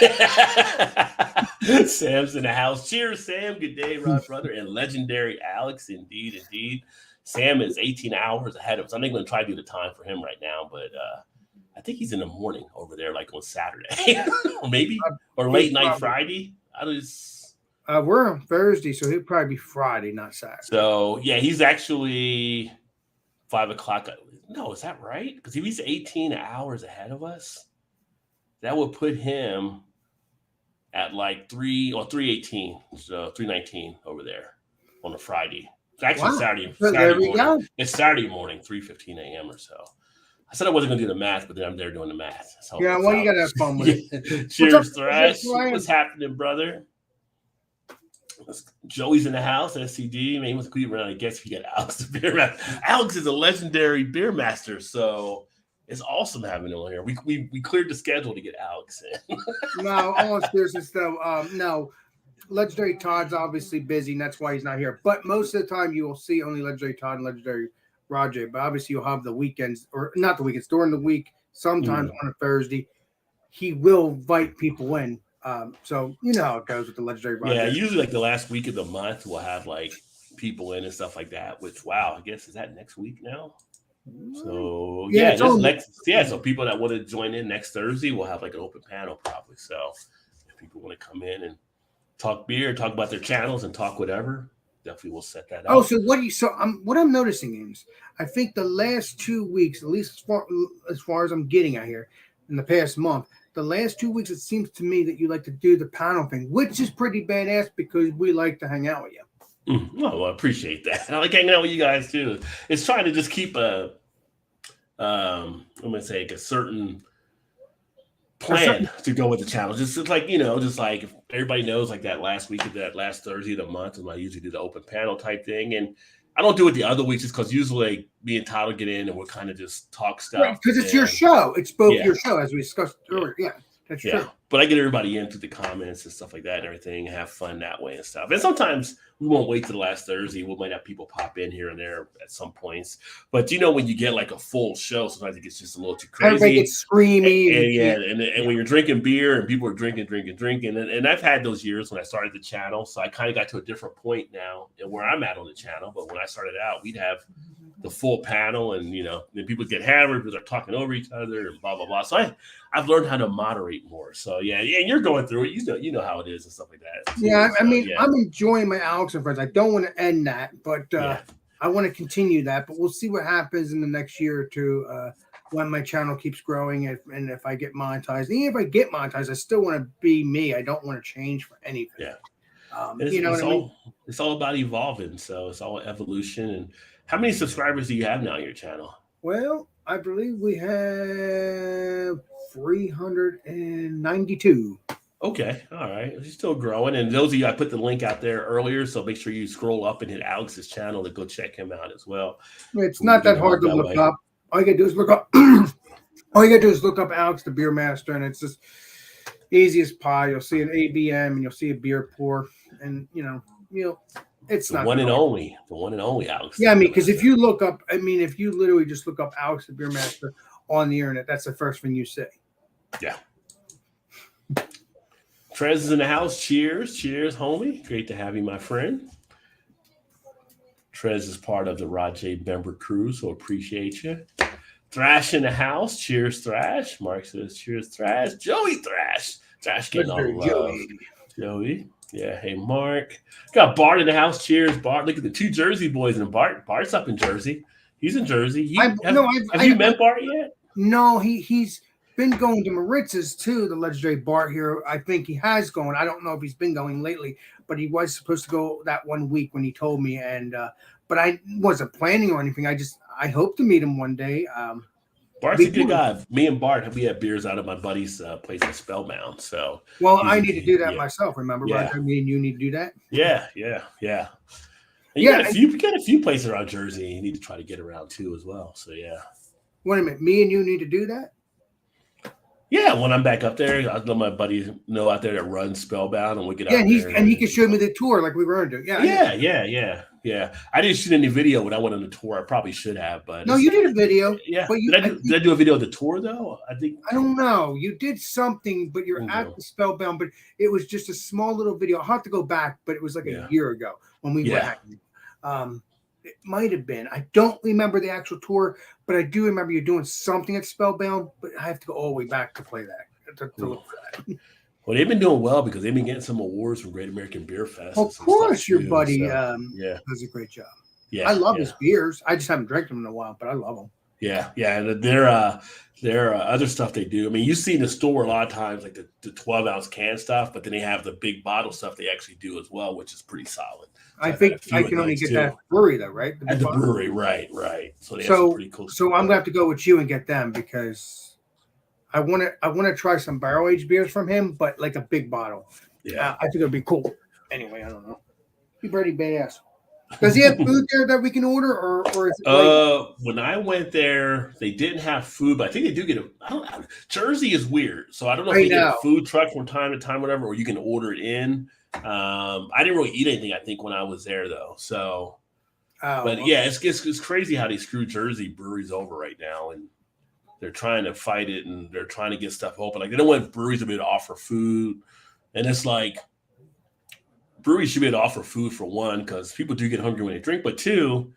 Sam's in the house. Cheers, Sam. Good day, Rod brother, and legendary Alex. Indeed. Sam is 18 hours ahead of us. I'm not going to try to do the time for him right now, but I think he's in the morning over there, like on Saturday, or maybe, or late night Friday. We're on Thursday, so he'll probably be Friday, not Saturday. So yeah, he's actually 5 o'clock. No, is that right? Because if he's 18 hours ahead of us, that would put him at like 3:18, so 3:19 over there on a Friday. It's actually Saturday morning. It's Saturday morning, 3:15 a.m. or so. I said I wasn't going to do the math, but then I'm there doing the math. So you got to have fun with it. Cheers, Thrash. What's happening, brother? Joey's in the house. SCD. Man, he must be around. I guess if you got Alex, the beer master. Alex is a legendary beer master, so it's awesome having him on here. We cleared the schedule to get Alex in. No, all seriousness though. No, legendary Todd's obviously busy, and that's why he's not here. But most of the time, you will see only legendary Todd and legendary Roger. But obviously, you'll have the weekends, or not the weekends, during the week. Sometimes on a Thursday, he will invite people in. So you know how it goes with the legendary Roger. Yeah, usually like the last week of the month, we'll have like people in and stuff like that. Which I guess is that next week now. So so people that want to join in next Thursday, we'll have like an open panel probably. So if people want to come in and talk beer, talk about their channels, and talk whatever, definitely we'll set that up. Oh, so what I'm noticing is, I think the last 2 weeks, at least as far as I'm getting out here in the past month, the last 2 weeks, it seems to me that you like to do the panel thing, which is pretty badass because we like to hang out with you. Well, I appreciate that. I like hanging out with you guys too. It's trying to just keep a certain plan to go with the challenge. Just like, just like if everybody knows, like that last week of that last Thursday of the month, and I usually do the open panel type thing. And I don't do it the other weeks just because usually me and Todd will get in and we'll kind of just talk stuff. Because it's your show. It's both your show, as we discussed earlier. Yeah. That's Yeah, true. but I get everybody in through the comments and stuff like that and everything, and have fun that way and stuff. And sometimes we won't wait till the last Thursday. We might have people pop in here and there at some points. But when you get like a full show, sometimes it gets just a little too Everybody crazy. gets screamy. And Yeah. and when you're drinking beer and people are drinking, and I've had those years when I started the channel, so I kind of got to a different point now and where I'm at on the channel. But when I started out, we'd have the full panel, and then people get hammered because they're talking over each other and blah blah blah. So I've learned how to moderate more. So yeah, and you're going through it. You know how it is and stuff like that. Too. Yeah, I So, mean, I'm enjoying my Alex and Friends. I don't want to end that, but I want to continue that. But we'll see what happens in the next year or two when my channel keeps growing and if I get monetized. And even if I get monetized, I still want to be me. I don't want to change for anything. Yeah. You know what I mean? It's all about evolving. So it's all evolution. And how many subscribers do you have now on your channel? Well, I believe we have 392. Okay, all right. You're still growing. And those of you, I put the link out there earlier, so make sure you scroll up and hit Alex's channel to go check him out as well. It's not that hard to look up. All you gotta do is look up. All you gotta do is look up Alex the Beer Master, and it's just easy as pie. You'll see an ABM and you'll see a beer pour, and it's the not one and only Alex. Yeah, I mean, because if you look up, if you literally just look up Alex the Beer Master on the internet, that's the first thing you see. Yeah. Trez is in the house. Cheers, homie. Great to have you, my friend. Trez is part of the Rajay member crew, so appreciate you. Thrash in the house. Cheers, Thrash. Mark says, cheers, Thrash. Joey Thrash. Thrash getting all the love. Joey. Yeah, hey, Mark. Got Bart in the house. Cheers, Bart. Look at the two Jersey boys and Bart. Bart's up in Jersey. He's in Jersey. Have you met Bart yet? No, he's been going to Maritz's too, the legendary Bart here. I think he has gone. I don't know if he's been going lately, but he was supposed to go that 1 week when he told me. And but I wasn't planning or anything. I hope to meet him one day. Bart's a good guy. Me and Bart, we had beers out of my buddy's place at Spellbound. So I need to do that myself. Remember, Roger? Me and you need to do that. Yeah. And you got a few places around Jersey you need to try to get around too as well. So yeah. Wait a minute, me and you need to do that? Yeah, when I'm back up there, I'll let my buddies know out there that runs Spellbound, and we get out there. And he can show me the tour like we were going to do. Yeah. I didn't shoot any video when I went on the tour. I probably should have, but no, you did a video. Yeah, but did I do a video of the tour though? I don't know. You did something, but you're at the Spellbound. But it was just a small little video. I'll have to go back, but it was like a year ago when we were hacking. It might have been. I don't remember the actual tour, but I do remember you doing something at Spellbound. But I have to go all the way back to play that. To look for that. Well, they've been doing well because they've been getting some awards from Great American Beer Fest. Of course, your buddy does a great job. Yeah, I love his beers. I just haven't drank them in a while, but I love them. Yeah, and their other stuff they do. I mean, you see in the store a lot of times like the 12-ounce can stuff, but then they have the big bottle stuff they actually do as well, which is pretty solid. So I think I can only get that at the brewery though, right? At the brewery, right. So they have some pretty cool stuff. So I'm gonna have to go with you and get them because I want to try some barrel aged beers from him, but like a big bottle. Yeah, I think it'd be cool. Anyway, I don't know. He's pretty badass. Does he have food there that we can order, or is it when I went there, they didn't have food, but I think they do get I don't know. Jersey is weird, so I don't know if they get a food truck from time to time, whatever, or you can order it in. I didn't really eat anything, I think, when I was there though. So, it's crazy how they screw Jersey breweries over right now, and they're trying to fight it, and they're trying to get stuff open. Like they don't want breweries to be able to offer food, and it's like. Breweries should be able to offer food for one, because people do get hungry when they drink, but two,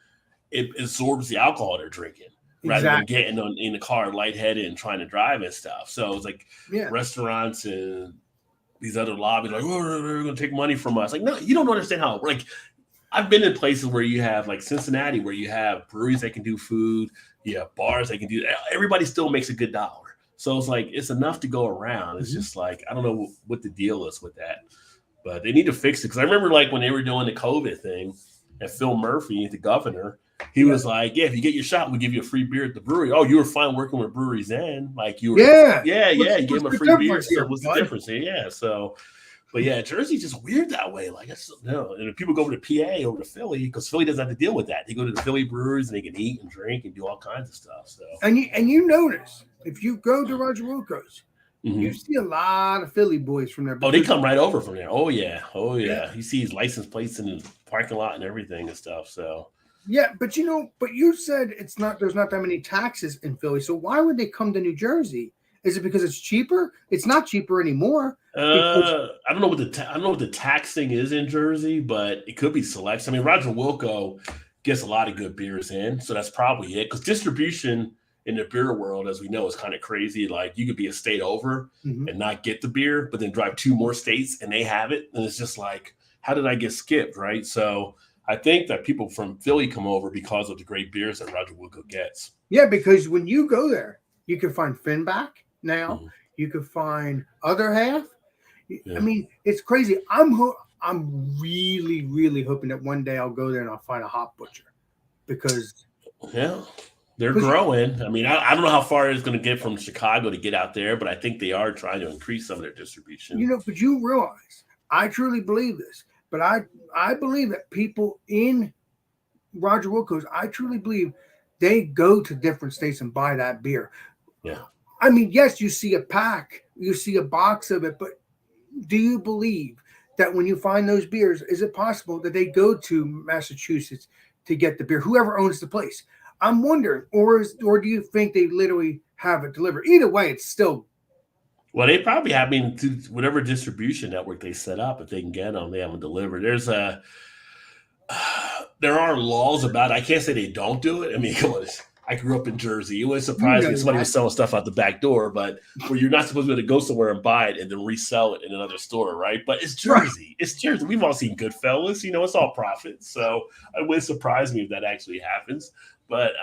it absorbs the alcohol they're drinking rather than getting in the car lightheaded and trying to drive and stuff. So it's like restaurants and these other lobbies like, oh, they're going to take money from us. Like, no, you don't understand how. Like, I've been in places where you have like Cincinnati, where you have breweries that can do food, you have bars that can do. Everybody still makes a good dollar. So it's like it's enough to go around. It's just like I don't know what the deal is with that. But they need to fix it because I remember like when they were doing the COVID thing, and Phil Murphy, the governor, he was like, "Yeah, if you get your shot, we'll give you a free beer at the brewery." Oh, you were fine working with breweries then, like you were. You gave them a free beer. So what's the difference? Yeah, so, but yeah, Jersey's just weird that way. Like and if people go over to PA, over to Philly, because Philly doesn't have to deal with that. They go to the Philly breweries and they can eat and drink and do all kinds of stuff. So and you notice if you go to Roger Wilco's, Mm-hmm. You see a lot of Philly boys from there. Oh, they come right over from there. Oh yeah. Yeah. You see his license plates in the parking lot and everything and stuff. So Yeah, but you said it's not. There's not that many taxes in Philly, so why would they come to New Jersey? Is it because it's cheaper? It's not cheaper anymore. Because I don't know what I don't know what the taxing is in Jersey, but it could be select. I mean, Roger Wilco gets a lot of good beers in, so that's probably it. Because distribution in the beer world, as we know, is kind of crazy. Like you could be a state over and not get the beer, but then drive 2 more states and they have it, and it's just like, how did I get skipped, right? So I think that people from Philly come over because of the great beers that Roger Wilco gets. yeah, because when you go there, you can find Finback now. Mhm. You can find Other Half. I Yeah. mean, it's crazy. I'm really, really hoping that one day I'll go there and I'll find a hop butcher because Yeah. They're 'cause growing. I mean, I don't know how far it's going to get from Chicago to get out there, but I think they are trying to increase some of their distribution. but you realize I truly believe this, but I believe that people in Roger Wilco's, I truly believe they go to different states and buy that beer. Yeah. I mean, yes, you see a pack, you see a box of it, but do you believe that when you find those beers, is it possible that they go to Massachusetts to get the beer? Whoever owns the place, I'm wondering, or do you think they literally have it delivered? Either way, it's still. Well, they probably have, I mean, to whatever distribution network they set up, if they can get them, they have them delivered. There are laws about it. I can't say they don't do it. I mean, come on, I grew up in Jersey. It would surprise me if somebody was selling stuff out the back door, but where you're not supposed to be able to go somewhere and buy it and then resell it in another store, right? But it's Jersey. Right. It's Jersey. We've all seen Goodfellas. It's all profit. So it wouldn't surprise me if that actually happens. But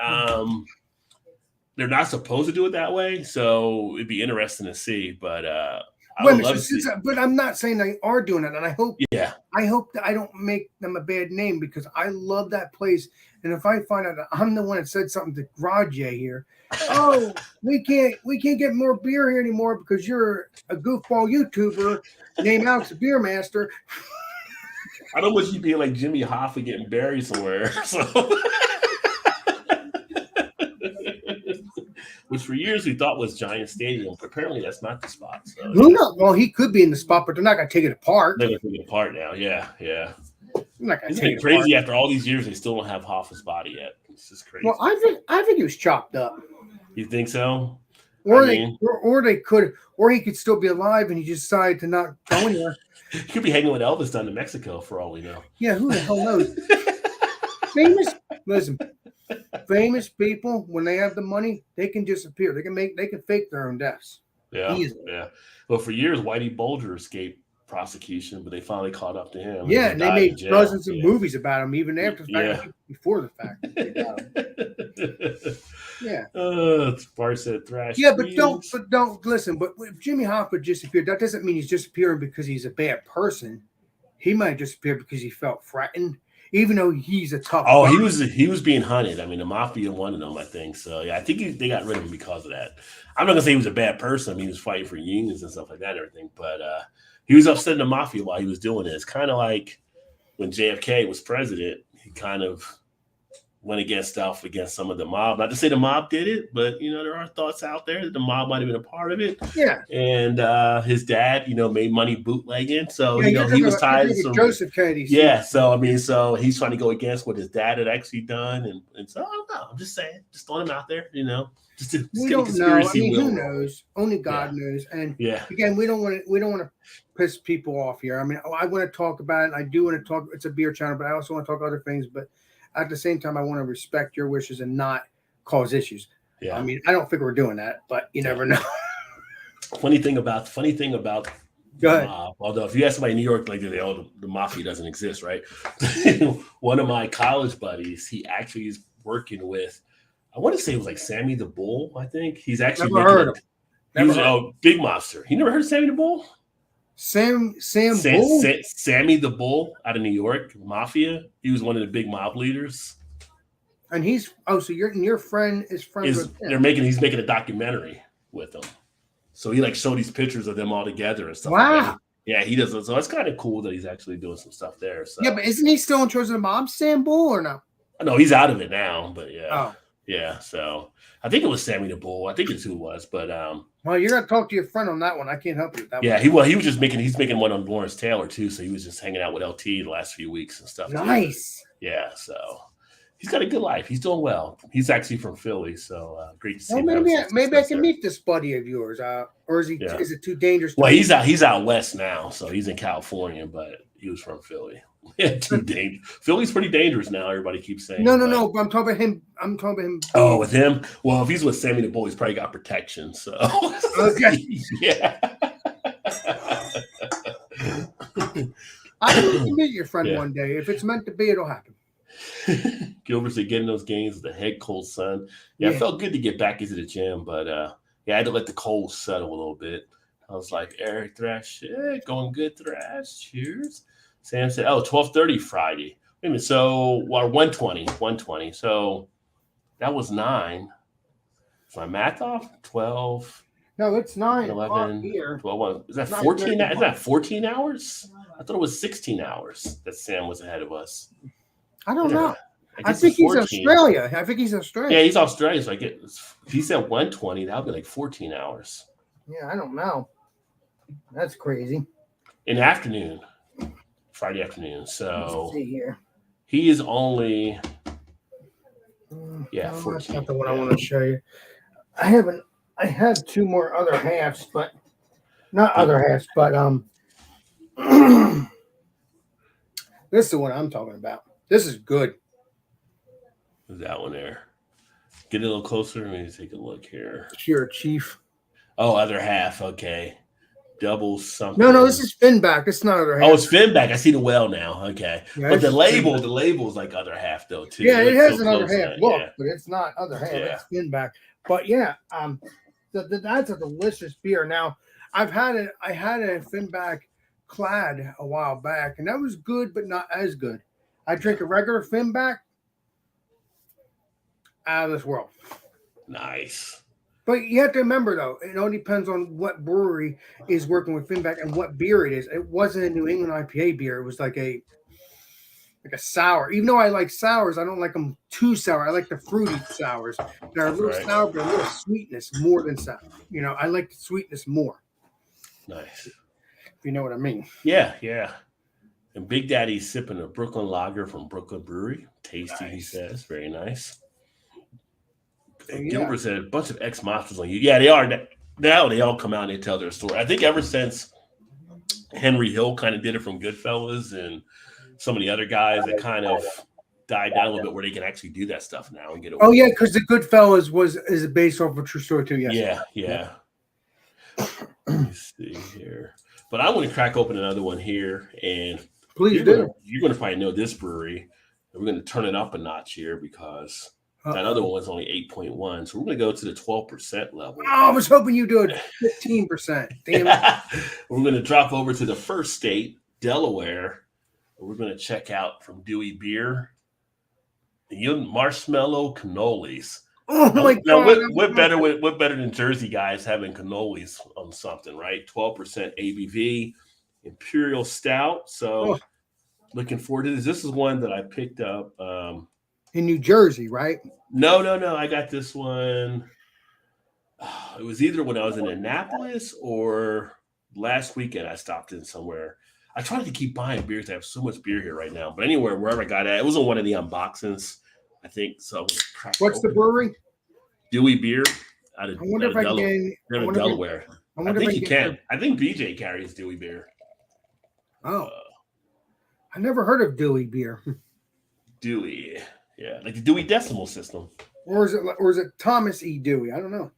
they're not supposed to do it that way. So it'd be interesting to see. But I would love to see. But I'm not saying they are doing it. And I hope that I don't make them a bad name because I love that place. And if I find out that I'm the one that said something to Graje here, oh, we can't get more beer here anymore because you're a goofball YouTuber named Alex the Beer Master. I don't want you being like Jimmy Hoffa getting buried somewhere. So. Which for years we thought was Giant Stadium, but apparently that's not the spot. So who knows? Well, he could be in the spot, but they're not going to take it apart. They're going to take it apart now. Yeah. It's crazy. After all these years, they still don't have Hoffa's body yet. It's just crazy. Well, I think he was chopped up. You think so? Or they could, or he could still be alive, and he just decided to not go anywhere. He could be hanging with Elvis down to Mexico for all we know. Yeah, who the hell knows? Famous people, when they have the money, they can disappear. They can fake their own deaths. Yeah, yeah. Well, for years, Whitey Bulger escaped prosecution, but they finally caught up to him. Yeah, and they made dozens of movies about him, even after the fact, before the fact. Yeah. Bart said thrash. Yeah, but don't listen. But if Jimmy Hoffa disappeared, that doesn't mean he's disappearing because he's a bad person. He might disappear because he felt threatened. Even though he's a tough guy. he was being hunted. I mean, the mafia wanted him, I think. So, yeah, I think they got rid of him because of that. I'm not going to say he was a bad person. I mean, he was fighting for unions and stuff like that and everything. But he was upsetting the mafia while he was doing it. It's kind of like when JFK was president, he kind of went against some of the mob. Not to say the mob did it, but, there are thoughts out there that the mob might have been a part of it. Yeah. And his dad, made money bootlegging. So, he was tied to some. Joseph Kennedy. Yeah. So, so he's trying to go against what his dad had actually done. And so, I don't know. I'm just saying, just throwing him out there, we don't know. I mean, who knows? Only God knows. And again, we don't want to piss people off here. I mean, I want to talk about it. I do want to talk. It's a beer channel, but I also want to talk other things. But at the same time, I want to respect your wishes and not cause issues. Yeah. I mean, I don't think we're doing that, but you never know. Funny thing about Go ahead. Although if you ask somebody in New York, like the mafia doesn't exist, right? One of my college buddies, he actually is working with, I want to say it was like Sammy the Bull. I think he's actually never heard of him. He was a big mobster. You never heard of Sammy the Bull? Sam Bull? Sammy the Bull out of New York, mafia. He was one of the big mob leaders. And so your friend is friends with him. He's making a documentary with them. So he showed these pictures of them all together and stuff. Wow. Like that. Yeah, he does. So it's kind of cool that he's actually doing some stuff there. So yeah, but isn't he still in charge of the mob, Sam Bull, or no? No, he's out of it now. But yeah. Oh. Yeah, so I think it was Sammy the Bull. I think it's who it was, but Well, you're gonna talk to your friend on that one. I can't help you with that yeah, one. he was just he's making one on Lawrence Taylor too, so he was just hanging out with LT the last few weeks and stuff. Nice. Too. Yeah, so he's got a good life. He's doing well. He's actually from Philly, so great to see Well, him. maybe I can meet this buddy of yours. Or is he? Yeah. Is it too dangerous? Well, he's out west now, so he's in California, but he was from Philly. Yeah, too dangerous. Philly's pretty dangerous now. Everybody keeps saying. No. But I'm talking about him. I'm talking about him. Oh, with him? Well, if he's with Sammy the Bull, he's probably got protection. So Okay. Yeah. I can meet your friend one day. If it's meant to be, it'll happen. Gilbert's getting those games with the head cold sun. Yeah, it felt good to get back into the gym, but I had to let the cold settle a little bit. I was like, Eric Thrash, going good, Thrash. Cheers. Sam said, 12:30 Friday. Wait a minute. So, 120. So, that was 9. Is my math off? 12. No, it's 9. 11 here. 12. Is that 14? Is that 14 hours? I thought it was 16 hours that Sam was ahead of us. I don't know. I think he's Australia. Yeah, he's Australian. So he said 120. That would be like 14 hours. Yeah, I don't know. That's crazy. In the afternoon, Friday afternoon. So let's see here. He is only 14. That's not the one I want to show you. I had 2 more other halves, but not other halves, but this is the one I'm talking about. This is good. That one there. Get a little closer. Let me take a look here. Sure, Chief. Oh, other half. Okay. Double something. No, this is Finback. It's not other half. Oh, it's Finback. I see the well now. Okay. Yeah, but the label is like other half though too. Yeah, it has another half look, but it's not other half. Yeah. It's Finback. But yeah, that's a delicious beer. Now, I had a Finback Clad a while back, and that was good, but not as good. I drink a regular Finback, out of this world. Nice. But you have to remember, though, it all depends on what brewery is working with Finback and what beer it is. It wasn't a New England IPA beer. It was like a sour. Even though I like sours, I don't like them too sour. I like the fruity sours. They're a little sour, but a little sweetness more than sour. You know, I like the sweetness more. Nice. If you know what I mean. Yeah. And Big Daddy's sipping a Brooklyn Lager from Brooklyn Brewery. Tasty, nice. He says. Very nice. Gilbert said a bunch of ex-mobsters on you. Yeah, they are. Now they all come out and they tell their story. I think ever since Henry Hill kind of did it from Goodfellas and some of the other guys that kind of died down a little bit where they can actually do that stuff now and get away. Oh, yeah, because the Goodfellas is based off of a true story, too. Yes. Yeah. Let me see here. But I want to crack open another one here. And please do. You're going to probably know this brewery. And we're going to turn it up a notch here because that other one's only 8.1. So we're going to go to the 12% level. Oh, I was hoping you do it 15%. Damn it. We're going to drop over to the first state, Delaware. We're going to check out from Dewey Beer, the marshmallow cannolis. Oh my God! What better than Jersey guys having cannolis on something, right? 12% ABV, Imperial Stout. So looking forward to this. This is one that I picked up in New Jersey, right? No. I got this one. It was either when I was in Annapolis or last weekend. I stopped in somewhere. I tried to keep buying beers. I have so much beer here right now. But anywhere, wherever I got it was on one of the unboxings, I think. So what's the brewery? Dewey Beer out of Delaware. I think you can. I think BJ carries Dewey Beer. Oh. I never heard of Dewey Beer. Dewey. Yeah, like the Dewey Decimal System. Or is it Thomas E. Dewey? I don't know.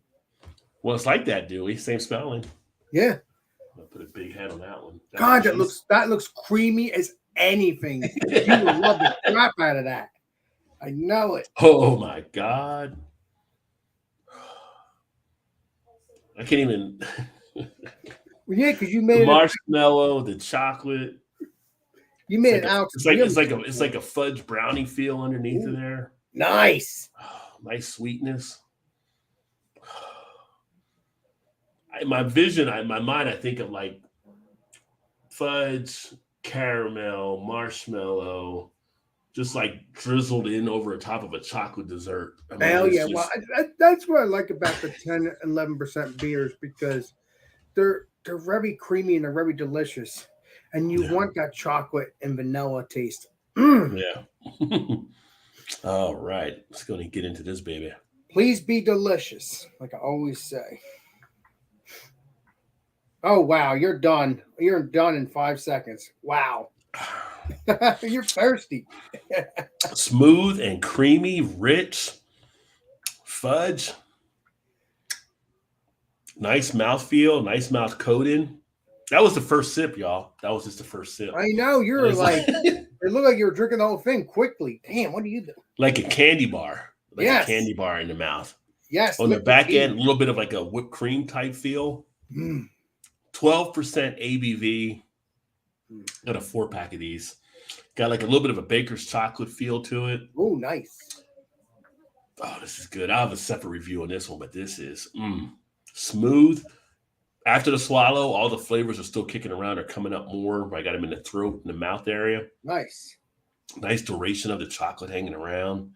Well, it's like that, Dewey. Same spelling. Yeah. I'll put a big head on that one. God, that looks creamy as anything. You would love the crap out of that. I know it. Oh my God. I can't even. Yeah, because you made the marshmallow, the chocolate. You made it out. It's like a fudge brownie feel underneath of there. Nice. Nice sweetness. In my mind, I think of like fudge, caramel, marshmallow, just like drizzled in over the top of a chocolate dessert. I mean, Hell it's yeah! Well, just that's what I like about the 10-11% beers because they're very creamy and they're very delicious, and you yeah, want that chocolate and vanilla taste. Mm. yeah. All right, let's go and get into this baby. Please be delicious, like I always say. Oh wow, you're done. You're done in 5 seconds. Wow, you're thirsty. Smooth and creamy, rich fudge, nice mouthfeel, nice mouth coating. That was the first sip, y'all. That was just the first sip. I know you're It's like. like, It looked like you were drinking the whole thing quickly. Damn, what do you do? like a candy bar, like a Yes, candy bar in the mouth. yes. On the Liquid back tea. end, a little bit of like a whipped cream type feel. Mm. 12% ABV. Mm. Got a 4-pack of these. Got like a little bit of a baker's chocolate feel to it. Oh, nice. Oh, this is good. I have a separate review on this one, but this is smooth. After the swallow, all the flavors are still kicking around or coming up more. I got them in the throat and the mouth area. Nice. Nice duration of the chocolate hanging around.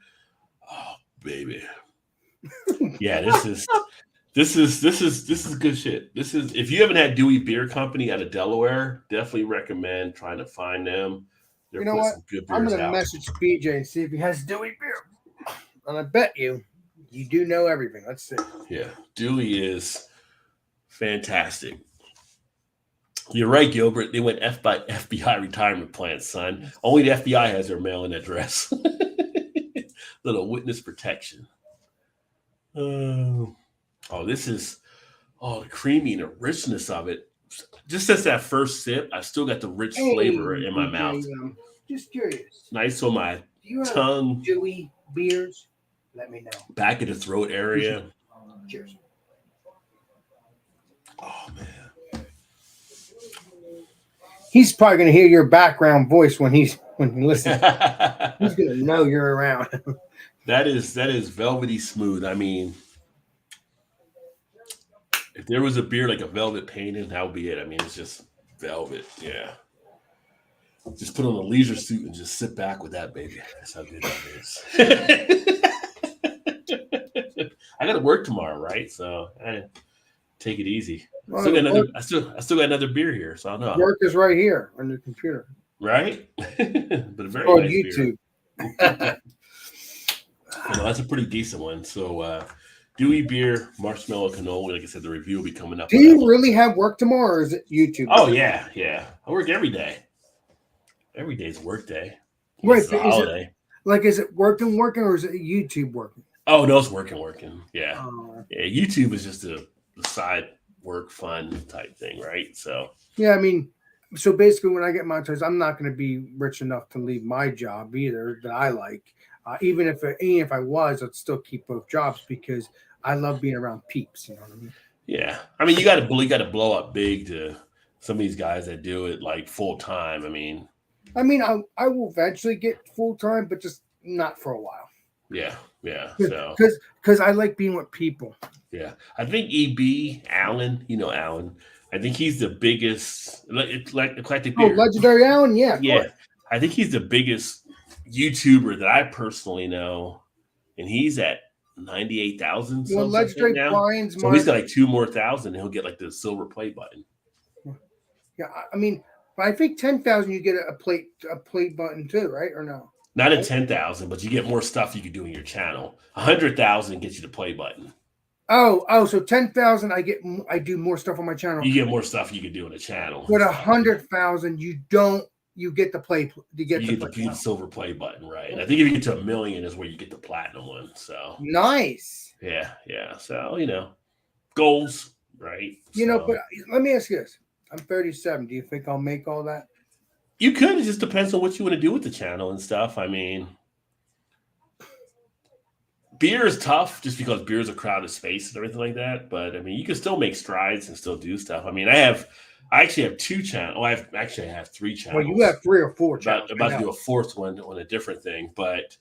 Oh, baby. Yeah, this is good shit. This is, if you haven't had Dewey Beer Company out of Delaware, definitely recommend trying to find them. They're You know putting what? some good I'm beers gonna out. message BJ and see if he has Dewey beer. And I bet you do know everything. Let's see. Yeah, Dewey is fantastic. You're right, Gilbert. They went FBI retirement plan, son. Only the FBI has their mailing address. Little witness protection. This is the creamy and the richness of it. Just as that first sip, I still got the rich flavor in my mouth. Just curious. Nice on my Do you have tongue, Dewey beers? Let me know. back of the throat area. Cheers. Oh man. He's probably gonna hear your background voice when he listens. He's gonna know you're around. That is velvety smooth. I mean, if there was a beer like a velvet painting, that would be it. I mean, it's just velvet. Yeah. Just put on a leisure suit and just sit back with that, baby. That's how good that is. I got to work tomorrow, right? So I take it easy. I still got another beer here, so I don't know. Work is right here on the computer, right? But a very on nice YouTube. Beer. That's a pretty decent one. So Dewey Beer, Marshmallow Cannoli. Like I said, the review will be coming up. Do you really have work tomorrow, or is it YouTube? Oh yeah. I work every day. Every day's work day. Wait, it's a holiday. Is it working, or is it YouTube working? Oh no, it's working. Yeah. Yeah. YouTube is just a side work fun type thing, right? So yeah, I mean, so basically, when I get monetized, I'm not going to be rich enough to leave my job either that I like. Even if I was, I'd still keep both jobs because I love being around peeps. You know what I mean? Yeah, I mean, you got to blow up big to some of these guys that do it like full time. I mean, I will eventually get full time, but just not for a while. Yeah. So because I like being with people. Yeah, I think EB Allen. You know Allen. I think he's the biggest. It's like eclectic beer. Legendary Allen. Yeah. I think he's the biggest YouTuber that I personally know, and he's at 98,000. Well, Legendary Brian's so he's got like 2 more thousand, and he'll get like the silver play button. Yeah, I mean, I think 10,000 you get a play button too, right? Or no? Not at 10,000, but you get more stuff you can do in your channel. 100,000 gets you the play button. Oh, so 10,000 I do more stuff on my channel. You get more stuff you can do in a channel. But 100,000 you get the play. You get the silver play button, right? And I think if you get to 1 million is where you get the platinum one. So nice. Yeah. So goals, right? But let me ask you this: I'm 37. Do you think I'll make all that? You could. It just depends on what you want to do with the channel and stuff. I mean, beer is tough just because beer is a crowded space and everything like that. But I mean, you can still make strides and still do stuff. I mean, I actually have 2 channels. I have 3 channels. Well, you have 3 or 4 channels. About to do a 4th one on a different thing. But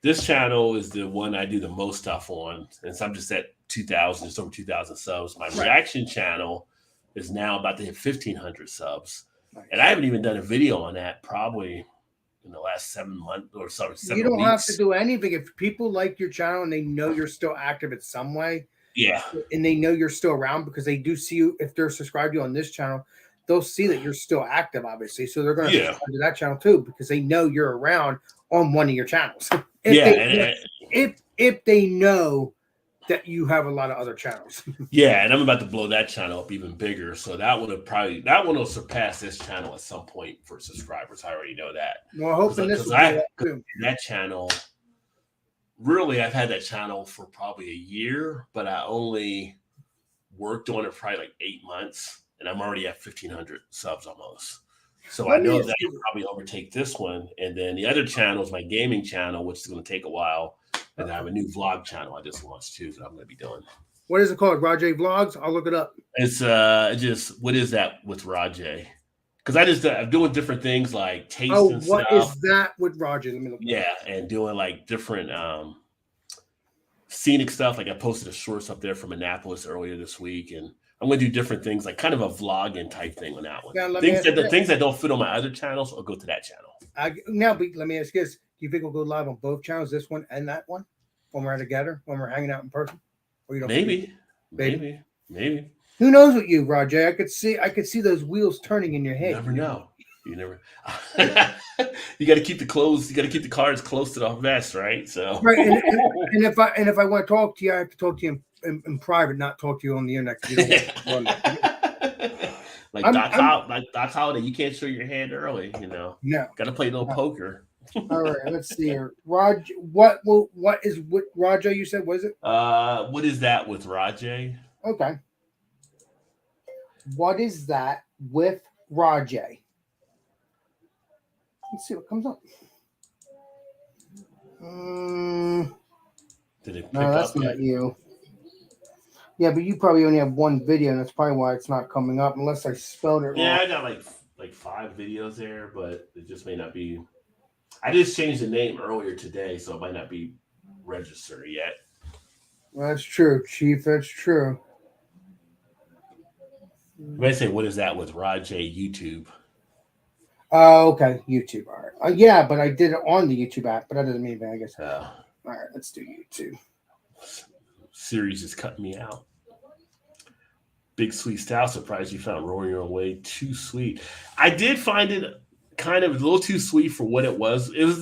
this channel is the one I do the most stuff on. And so I'm just at 2,000, just over 2,000 subs. My reaction channel is now about to hit 1,500 subs. Nice. And I haven't even done a video on that probably in the last 7 months or sorry, You 7 don't have to weeks. do anything. If people like your channel and they know you're still active in some way, Yeah. and they know you're still around because they do see you, if they're subscribed to you on this channel, they'll see that you're still active, obviously. So they're going to Yeah. subscribe to that channel too because they know you're around on one of your channels. Yeah. If they know that you have a lot of other channels. Yeah, and I'm about to blow that channel up even bigger. So that one will surpass this channel at some point for subscribers. I already know that. Well, hoping this will I blow up too. that channel, really, I've had that channel for probably a year, but I only worked on it probably like 8 months, and I'm already at 1,500 subs almost. So I Let me know ask that you, will probably overtake this one, and then the other channel is my gaming channel, which is going to take a while. And I have a new vlog channel I just launched too that I'm going to be doing. what is it called? Rajay Vlogs? I'll look it up. It's just what is that with Rajay? Because I'm doing different things like Oh, tasting what is stuff. that with Rajay? Let me look. Yeah, and doing like different scenic stuff. Like I posted a shorts up there from Annapolis earlier this week, and I'm going to do different things, like kind of a vlogging type thing on that one. Now, let me Things ask that you the things that don't fit on my other channels, I'll go to that channel. let me ask you this: do you think we'll go live on both channels, this one and that one, when we're together, when we're hanging out in person? Or you don't? Maybe. Who knows with you, Rajay? I could see those wheels turning in your You head. never know. You never. You got to keep the clothes. You got to keep the cards close to the vest, right? So Right, and if I want to talk to you, I have to talk to you in private, not talk to you on the internet. You don't like Doc Holiday, you can't show your hand early. No. Got to play a little poker. All right, let's see here. What is what Rajay? You said was it? What is that with Rajay? Okay. What is that with Rajay? Let's see what comes up. Did it pick No, that's up not yet? you. Yeah, but you probably only have one video, and that's probably why it's not coming up, unless I spelled it wrong. Yeah, I got like 5 videos there, but it just may not be. I just changed the name earlier today, so it might not be registered yet. That's true, Chief. That's true. You might say, "What is that with Rajay YouTube?" Oh, okay. YouTube. All right. Yeah, but I did it on the YouTube app, but that doesn't mean anything, I guess. All right, let's do YouTube. Series is cutting me out. Big Sweet Style, surprised you found Rolling Your Own Way too sweet. I did find it kind of a little too sweet for what it was. It was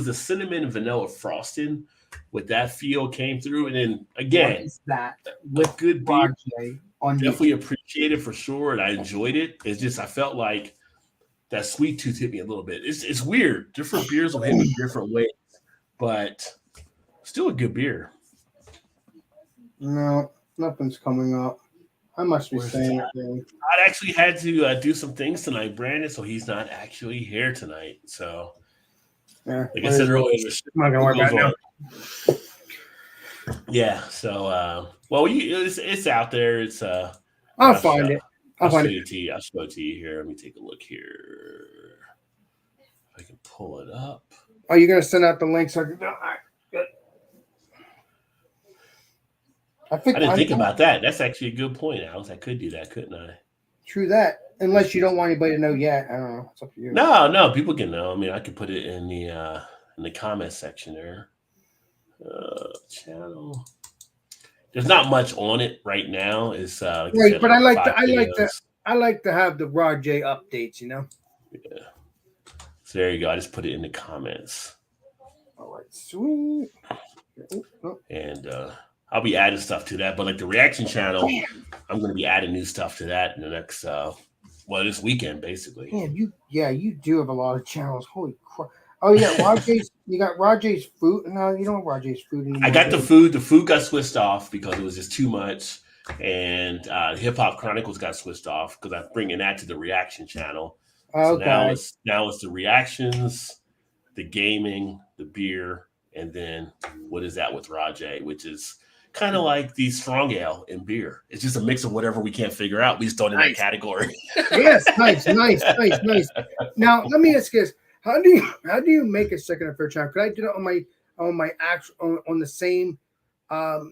the cinnamon and vanilla frosting with that feel came through. And then again, what is that with good beer, on definitely YouTube? appreciate it for sure. And I enjoyed it. It's just I felt like that sweet tooth hit me a little bit. It's weird. Different beers will hit me different ways, but still a good beer. No, nothing's coming up. I must be saying it wrong. I actually had to do some things tonight, Brandon, so he's not actually here tonight. So, Yeah, like I said earlier, I'm not gonna worry about it now. Yeah. So, well, it's out there. It's I'll find it. I'll show it to you. I'll show it to you here. Let me take a look here. If I can pull it up. Are you gonna send out the link so I can? I didn't think about that. That's actually a good point, Alex. I could do that, couldn't I? True that. Unless you don't want anybody to know yet. I don't know. It's up to you. No, people can know. I mean, I could put it in the comment section there. Channel. There's not much on it right now. It's like right, said, but like I like to have the Rajay updates. You know. Yeah. So there you go. I just put it in the comments. All right, sweet. And I'll be adding stuff to that. But like the reaction channel, I'm going to be adding new stuff to that in the next, this weekend, basically. Man, you do have a lot of channels. Holy crap! Oh yeah, you got Rajay's food. No, you don't have Rajay's food anymore. I got the food. The food got switched off because it was just too much. And Hip Hop Chronicles got switched off because I'm bringing that to the reaction channel. Okay. So now it's the reactions, the gaming, the beer, and then what is that with Rajay, which is kind of like the strong ale and beer. It's just a mix of whatever we can't figure out. We just throw it in that category. Yes, nice. Now let me ask you this: How do you make a second or third channel? Could I do it on my actual on the same Gmail,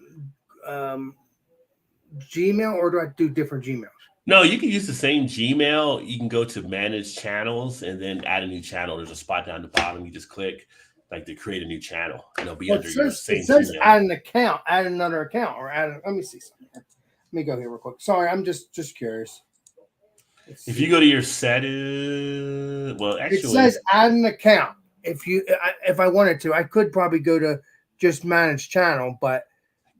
or do I do different Gmails? No, you can use the same Gmail. You can go to manage channels and then add a new channel. There's a spot down the bottom. You just click like to create a new channel, and it'll be Well, under your it same says Gmail. add an account, add another account, or add. Let me see something. Let me go here real quick. Sorry, I'm just curious. If you go to your settings, well, It actually, says add an account. If I wanted to, I could probably go to just manage channel, but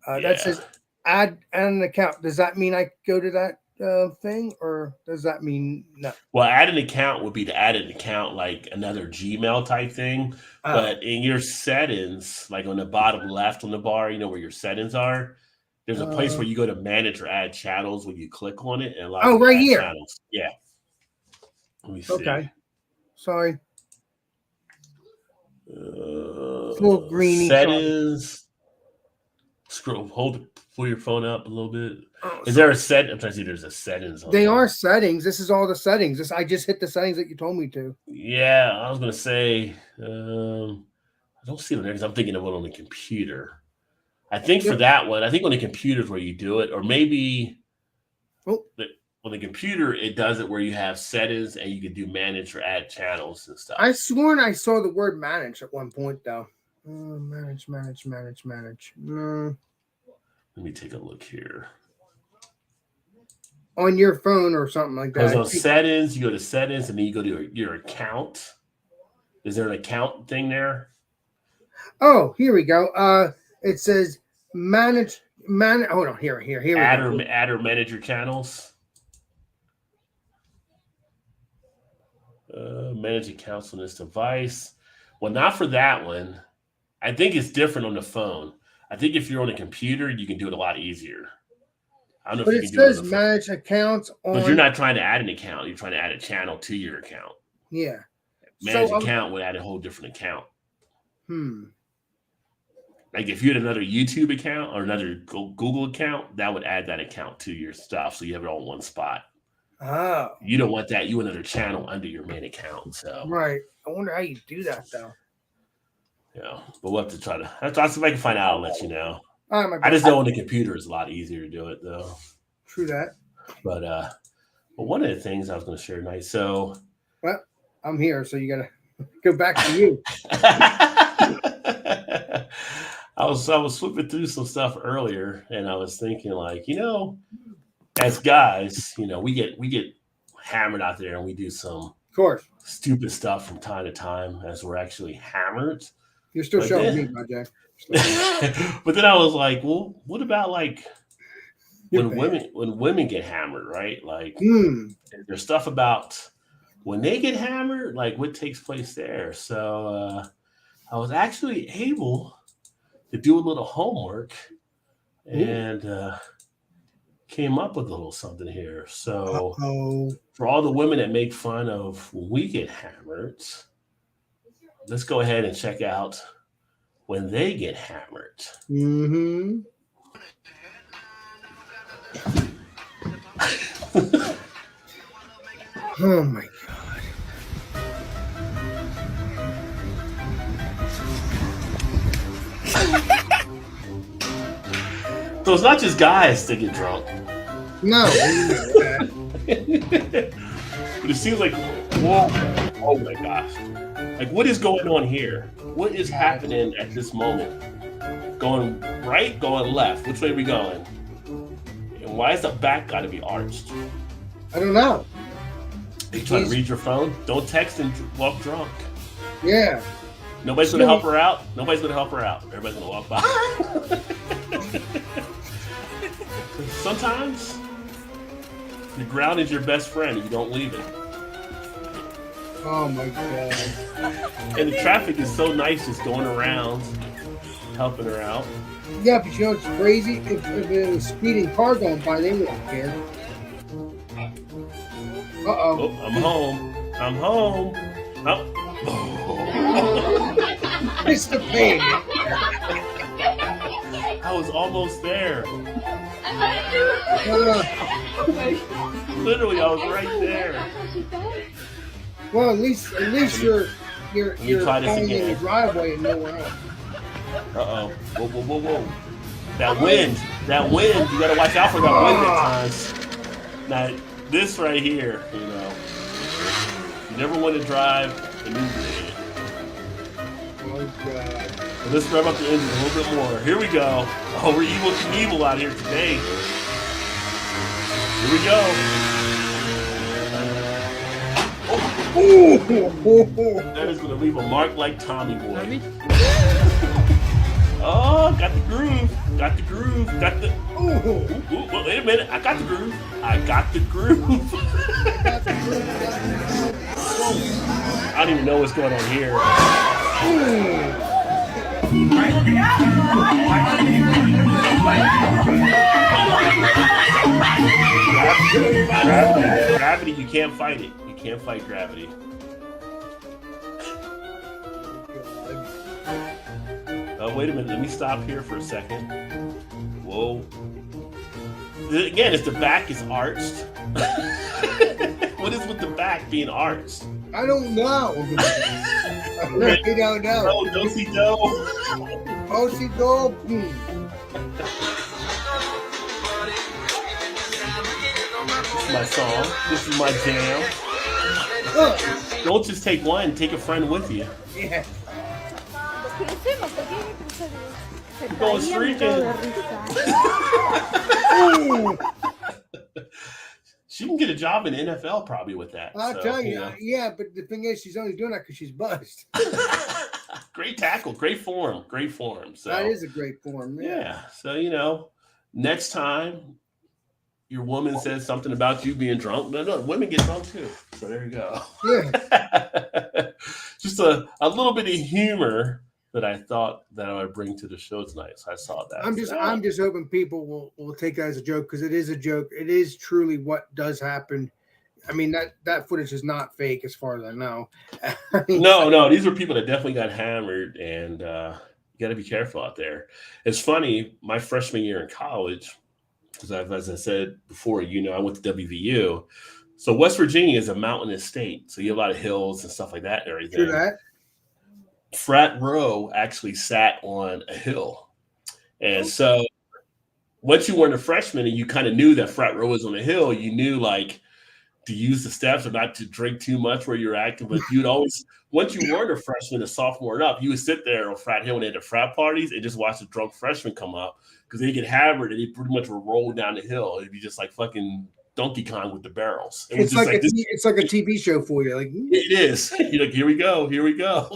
that yeah. says add an account. Does that mean I go to that thing, or does that mean no? Well, add an account would be to add an account like another Gmail type thing. Oh. But in your settings, like on the bottom left on the bar, you know where your settings are. There's a place where you go to manage or add channels when you click on it and allows you to right add here. channels. Yeah. Let me see. Okay. Sorry. Little greeny. Settings. Pull your phone up a little bit. Oh, Is there a set? I'm trying to see. There's a settings. On they there. are settings. This is all the settings. I just hit the settings that you told me to. Yeah, I was gonna say. I don't see it on there because I'm thinking of it on the computer. I think for that one, I think on the computer is where you do it, or maybe on the computer it does it where you have settings and you can do manage or add channels and stuff. I sworn I saw the word manage at one point though. Manage. No. Let me take a look here. On your phone or something like that. Because on settings, you go to settings and then you go to your account. Is there an account thing there? Oh, here we go. It says manage. Hold on, here we go. Add or manage your channels. Manage accounts on this device. Well, not for that one. I think it's different on the phone. I think if you're on a computer, you can do it a lot easier. I don't know but if you it can do it says manage accounts on. But you're not trying to add an account. You're trying to add a channel to your account. Yeah. Manage account would add a whole different account. Like if you had another YouTube account or another Google account, that would add that account to your stuff. So you have it all in one spot. Oh. You don't want that. You want another channel under your main account. So right. I wonder how you do that though. Yeah, but we'll have to try to. I'll see if I can find out. I'll let you know. I just know on the computer is a lot easier to do it though. True that. But one of the things I was going to share tonight. So, well, I'm here, so you got to go back to you. I was flipping through some stuff earlier, and I was thinking, like, as guys, we get hammered out there, and we do some, of course, stupid stuff from time to time as we're actually hammered. You're still showing me, my Jack. But then I was like, well, what about like when women get hammered, right? Like, there's stuff about when they get hammered, like what takes place there. So I was actually able to do a little homework and came up with a little something here. So for all the women that make fun of when we get hammered, let's go ahead and check out when they get hammered. Mm-hmm. Oh my God. So it's not just guys that get drunk. No. But it seems like, whoa, oh my gosh. Like, what is going on here? What is happening at this moment? Going right, going left. Which way are we going? And why is the back got to be arched? I don't know. Are you trying to read your phone? Don't text and walk drunk. Yeah. Nobody's going to help her out. Nobody's going to help her out. Everybody's going to walk by. Sometimes the ground is your best friend and you don't leave it. Oh my God. And the traffic is so nice just going around, helping her out. Yeah, but you know what's crazy? If it was a speeding car going by, they wouldn't care. Uh-oh. Oh, I'm home. Oh. It's the pain. I was almost there. Literally, I was right there. Well, at least you're falling in the driveway and nowhere else. Uh-oh. Whoa. That wind. You gotta watch out for that wind at times. Now, this right here, you never want to drive inebriated. Oh God. So let's rev up the engine a little bit more. Here we go. Oh, we're evil out here today. Here we go. That is going to leave a mark like Tommy Boy. Oh, got the groove. Got the groove. Got the. Wait a minute. I got the groove. I got the groove. I don't even know what's going on here. Gravity, you can't fight it. You can't fight gravity. Oh, wait a minute. Let me stop here for a second. Whoa. Again, if the back is arched. What is with the back being arched? I don't know. I really don't know. Oh, do-si-do. Do-si-do. This is my song. This is my jam. Don't just take one. Take a friend with you. Yeah. Going streaking. She can get a job in the NFL probably with that. I'll tell you. Yeah, but the thing is, she's only doing that because she's buzzed. Great tackle, great form. So that is a great form. Yeah. So next time your woman says something about you being drunk, no, women get drunk too. So there you go. Yeah. Just a little bit of humor that I thought that I would bring to the show tonight. So I saw that. I'm just hoping people will take that as a joke, because it is a joke. It is truly what does happen. I mean, that footage is not fake as far as I know. No, these were people that definitely got hammered, and you got to be careful out there. It's funny, my freshman year in college, because as I said before, I went to WVU. So West Virginia is a mountainous state, so you have a lot of hills and stuff like that and everything. True that. Frat Row actually sat on a hill. And so once you weren't a freshman and you kind of knew that Frat Row was on a hill, you knew like to use the steps or not to drink too much where you're active. But you'd always, once you weren't a freshman, a sophomore and up, you would sit there on Frat Hill when they had the frat parties and just watch the drunk freshmen come up, because they get hammered and they pretty much would roll down the hill. It'd be just like fucking Donkey Kong with the barrels. It's like a TV show for you. Like it is. You're like, here we go.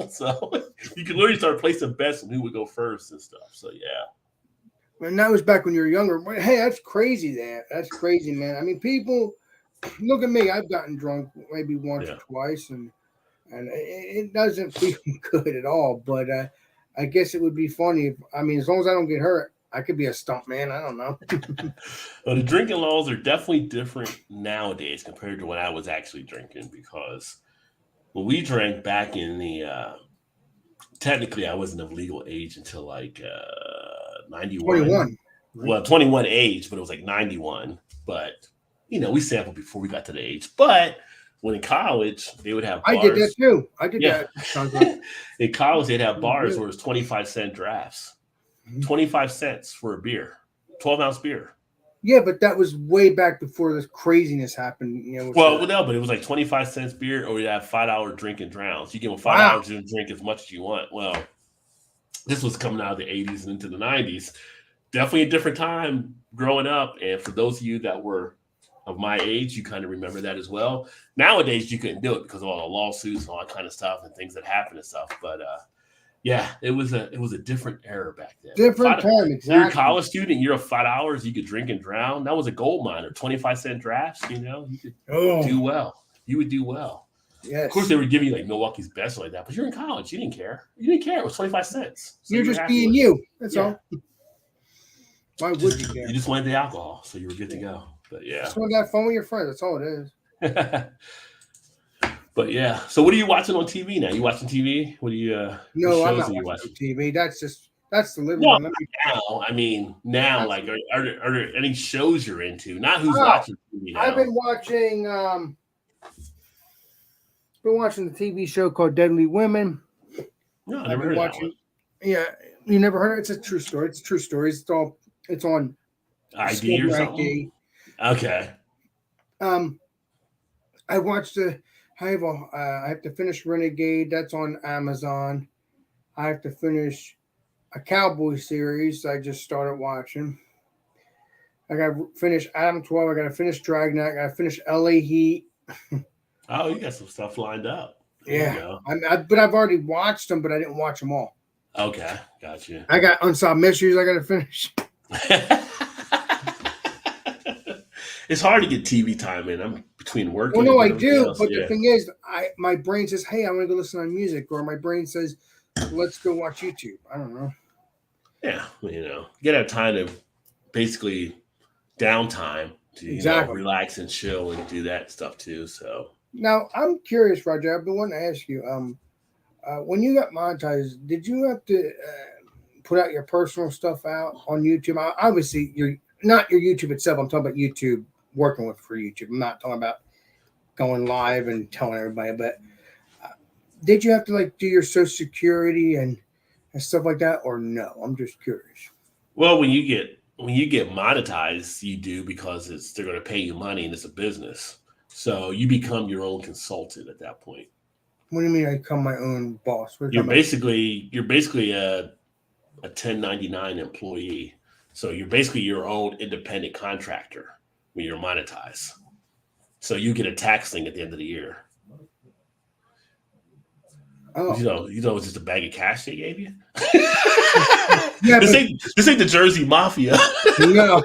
So you can literally start placing bets on who would go first and stuff. So yeah. And that was back when you were younger. Hey, that's crazy. That's crazy, man. I mean, people look at me. I've gotten drunk maybe once or twice, and it doesn't feel good at all. But I guess it would be funny. As long as I don't get hurt, I could be a stunt man. I don't know. Well, the drinking laws are definitely different nowadays compared to when I was actually drinking, because when we drank back in the technically I wasn't of legal age until like 91. 21. Well, 21 age, but it was like 91. But we sampled before we got to the age. But when in college, they would have bars. I did that too. That. In college, they'd have bars where it was 25-cent drafts. 25 cents for a beer, 12-ounce beer. Yeah, but that was way back before this craziness happened. But it was like 25 cents beer, or you have $5 drink and drowns. You give them $5 to drink as much as you want. Well, this was coming out of the 80s and into the 90s. Definitely a different time growing up. And for those of you that were of my age, you kind of remember that as well. Nowadays, you couldn't do it because of all the lawsuits and all that kind of stuff and things that happen and stuff. But yeah, it was a different era back then. Different time, exactly. You're a college student, you're $5, you could drink and drown. That was a gold miner. 25-cent drafts, you could do well. You would do well. Yes. Of course, they were giving you like Milwaukee's Best like that, but you're in college. You didn't care. It was 25 cents. So you're just being you. That's all. Why would you care? You just wanted the alcohol, so you were good to go. But yeah. Just want to have fun with your friends. That's all it is. But yeah, so what are you watching on TV now? You watching TV? What are you? No, I'm not watching TV. That's the living room. Now, like, are there any shows you're into? Not who's watching TV now. I've been watching. The TV show called Deadly Women. No, I never heard of that one. Yeah, you never heard it? It's a true story. It's a true story. It's on ID or something. ID. Okay. I watched I have to finish Renegade. That's on Amazon. I have to finish a cowboy series I just started watching. I got to finish Adam 12. I got to finish Dragnet. I got to finish LA Heat. Oh, you got some stuff lined up. There you Yeah, go. but I've already watched them, but I didn't watch them all. Okay, got you. I got Unsolved Mysteries I got to finish. It's hard to get TV time in. I'm between Well, working no, and I doing everything do, else. but the Yeah, thing is, my brain says, "Hey, I want to go listen to music," or my brain says, "Let's go watch YouTube." I don't know. yeah. You gotta have time to basically downtime to Exactly. relax and chill and do that stuff too. So Now, I'm curious, Roger. I've been wanting to ask you. When you got monetized, did you have to put out your personal stuff out on YouTube? Obviously, you're not your YouTube itself. I'm talking about YouTube working with for YouTube. I'm not talking about going live and telling everybody. But did you have to like do your Social Security and stuff like that, or no? I'm just curious. well, when you get monetized, you do because they're going to pay you money and it's a business. So you become your own consultant at that point. What do you mean I become my own boss? What are you You're talking about? basically a 1099 employee. So you're basically your own independent contractor when you're monetized. So you get a tax thing at the end of the year. Oh, It's just a bag of cash they gave you. yeah, this but ain't the Jersey Mafia. no.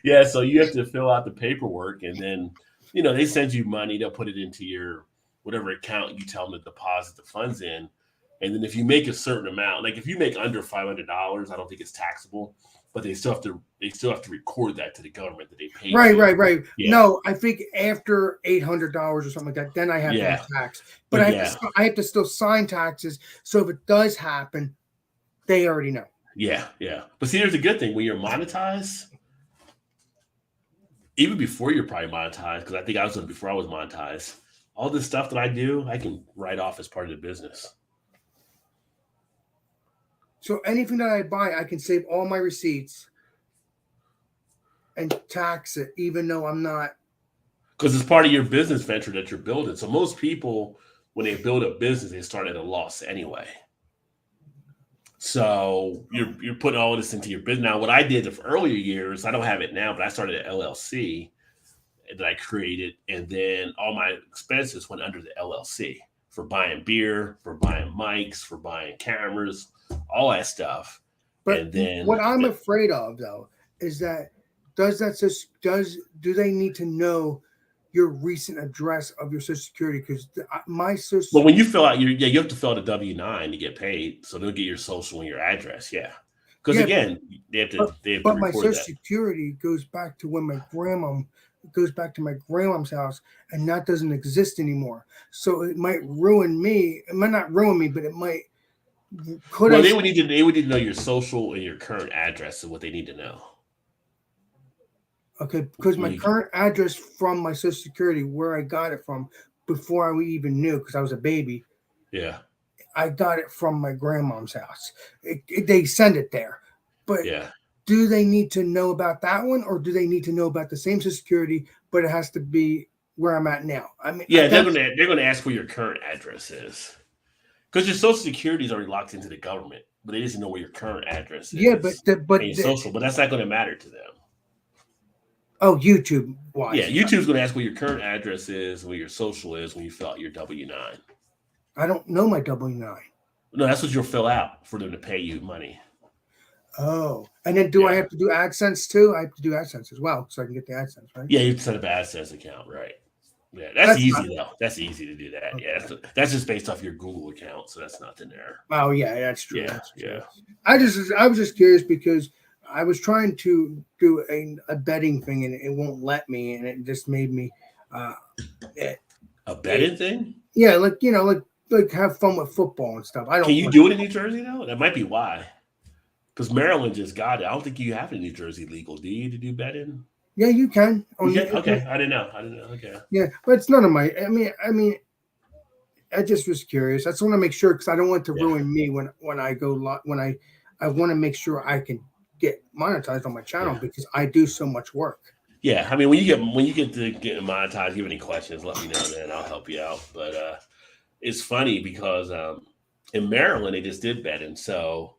Yeah, so you have to fill out the paperwork, and then they send you money. They'll put it into your whatever account you tell them to deposit the funds in, and then if you make a certain amount, like if you make under $500, I don't think it's taxable, but they still have to record that to the government that they paid Right, you. right, right. Yeah, No, I think after $800 or something like that, then I have to be yeah, taxed. But but yeah, I have to still sign taxes. So if it does happen, they already know. yeah, yeah. But see, there's a good thing when you're monetized. Even before you're probably monetized, because I think I was doing it before I was monetized. All this stuff that I do, I can write off as part of the business. So anything that I buy, I can save all my receipts and tax it, even though I'm not. Because it's part of your business venture that you're building. So most people, when they build a business, they start at a loss anyway. So you're putting all of this into your business. Now, what I did the earlier years, I don't have it now, but I started an LLC that I created, and then all my expenses went under the LLC for buying beer, for buying mics, for buying cameras, all that stuff. But And then what I'm afraid of, though, is that do they need to know your recent address of your Social Security? Because my but Social when you fill out you have to fill out a W-9 to get paid, so they'll get your social and your address. Yeah, because yeah, again, they have to but they have to but my record Social that. Security goes back to when my grandma goes back to my grandma's house, and that doesn't exist anymore. So it might ruin me. It might not ruin me, but it might. Could Well, I? they would need to know your social and your current address is what they need to know. Okay, because my When you, current address from my Social Security, where I got it from before I even knew, because I was a baby, yeah, I got it from my grandmom's house. They send it there, but yeah, do they need to know about that one, or do they need to know about the same Social Security, but it has to be where I'm at now? I mean, yeah. They're that's gonna they're gonna ask where your current address is because your social security is already locked into the government, but they just know where your current address yeah, is and your the social. But that's not going to matter to them. oh, YouTube Yeah, wise, YouTube's going to ask where your current address is, where your social is when you fill out your W-9. I don't know my W-9. No, that's what you'll fill out for them to pay you money. Oh, and then do I Yeah. have to do AdSense too? I have to do AdSense as well, so I can get the AdSense, right? Yeah, you can set up an AdSense account, right? Yeah, that's That's not easy though. That's easy to do that. Yeah, okay. that's just based off your Google account, so that's nothing there. Oh yeah, that's true. Yeah, That's true. yeah. I was just curious because I was trying to do a betting thing and it won't let me, and it just made me, uh, it, A it betting thing? yeah, like like have fun with football and stuff. I Can don't you like. do it in New Jersey though? That might be why. Because Maryland just got it. I don't think you have it in New Jersey legal. Do you to do betting? Yeah, you can You on can? Okay, I didn't know. I didn't know. Okay. yeah, but it's none of my. I mean, I just was curious. I just want to make sure because I don't want to Yeah. ruin me when I go when I want to make sure I can get monetized on my channel because I do so much work. Yeah, I mean, when you get to getting monetized, if you have any questions, let me know, then I'll help you out. But it's funny because in Maryland they just did betting, so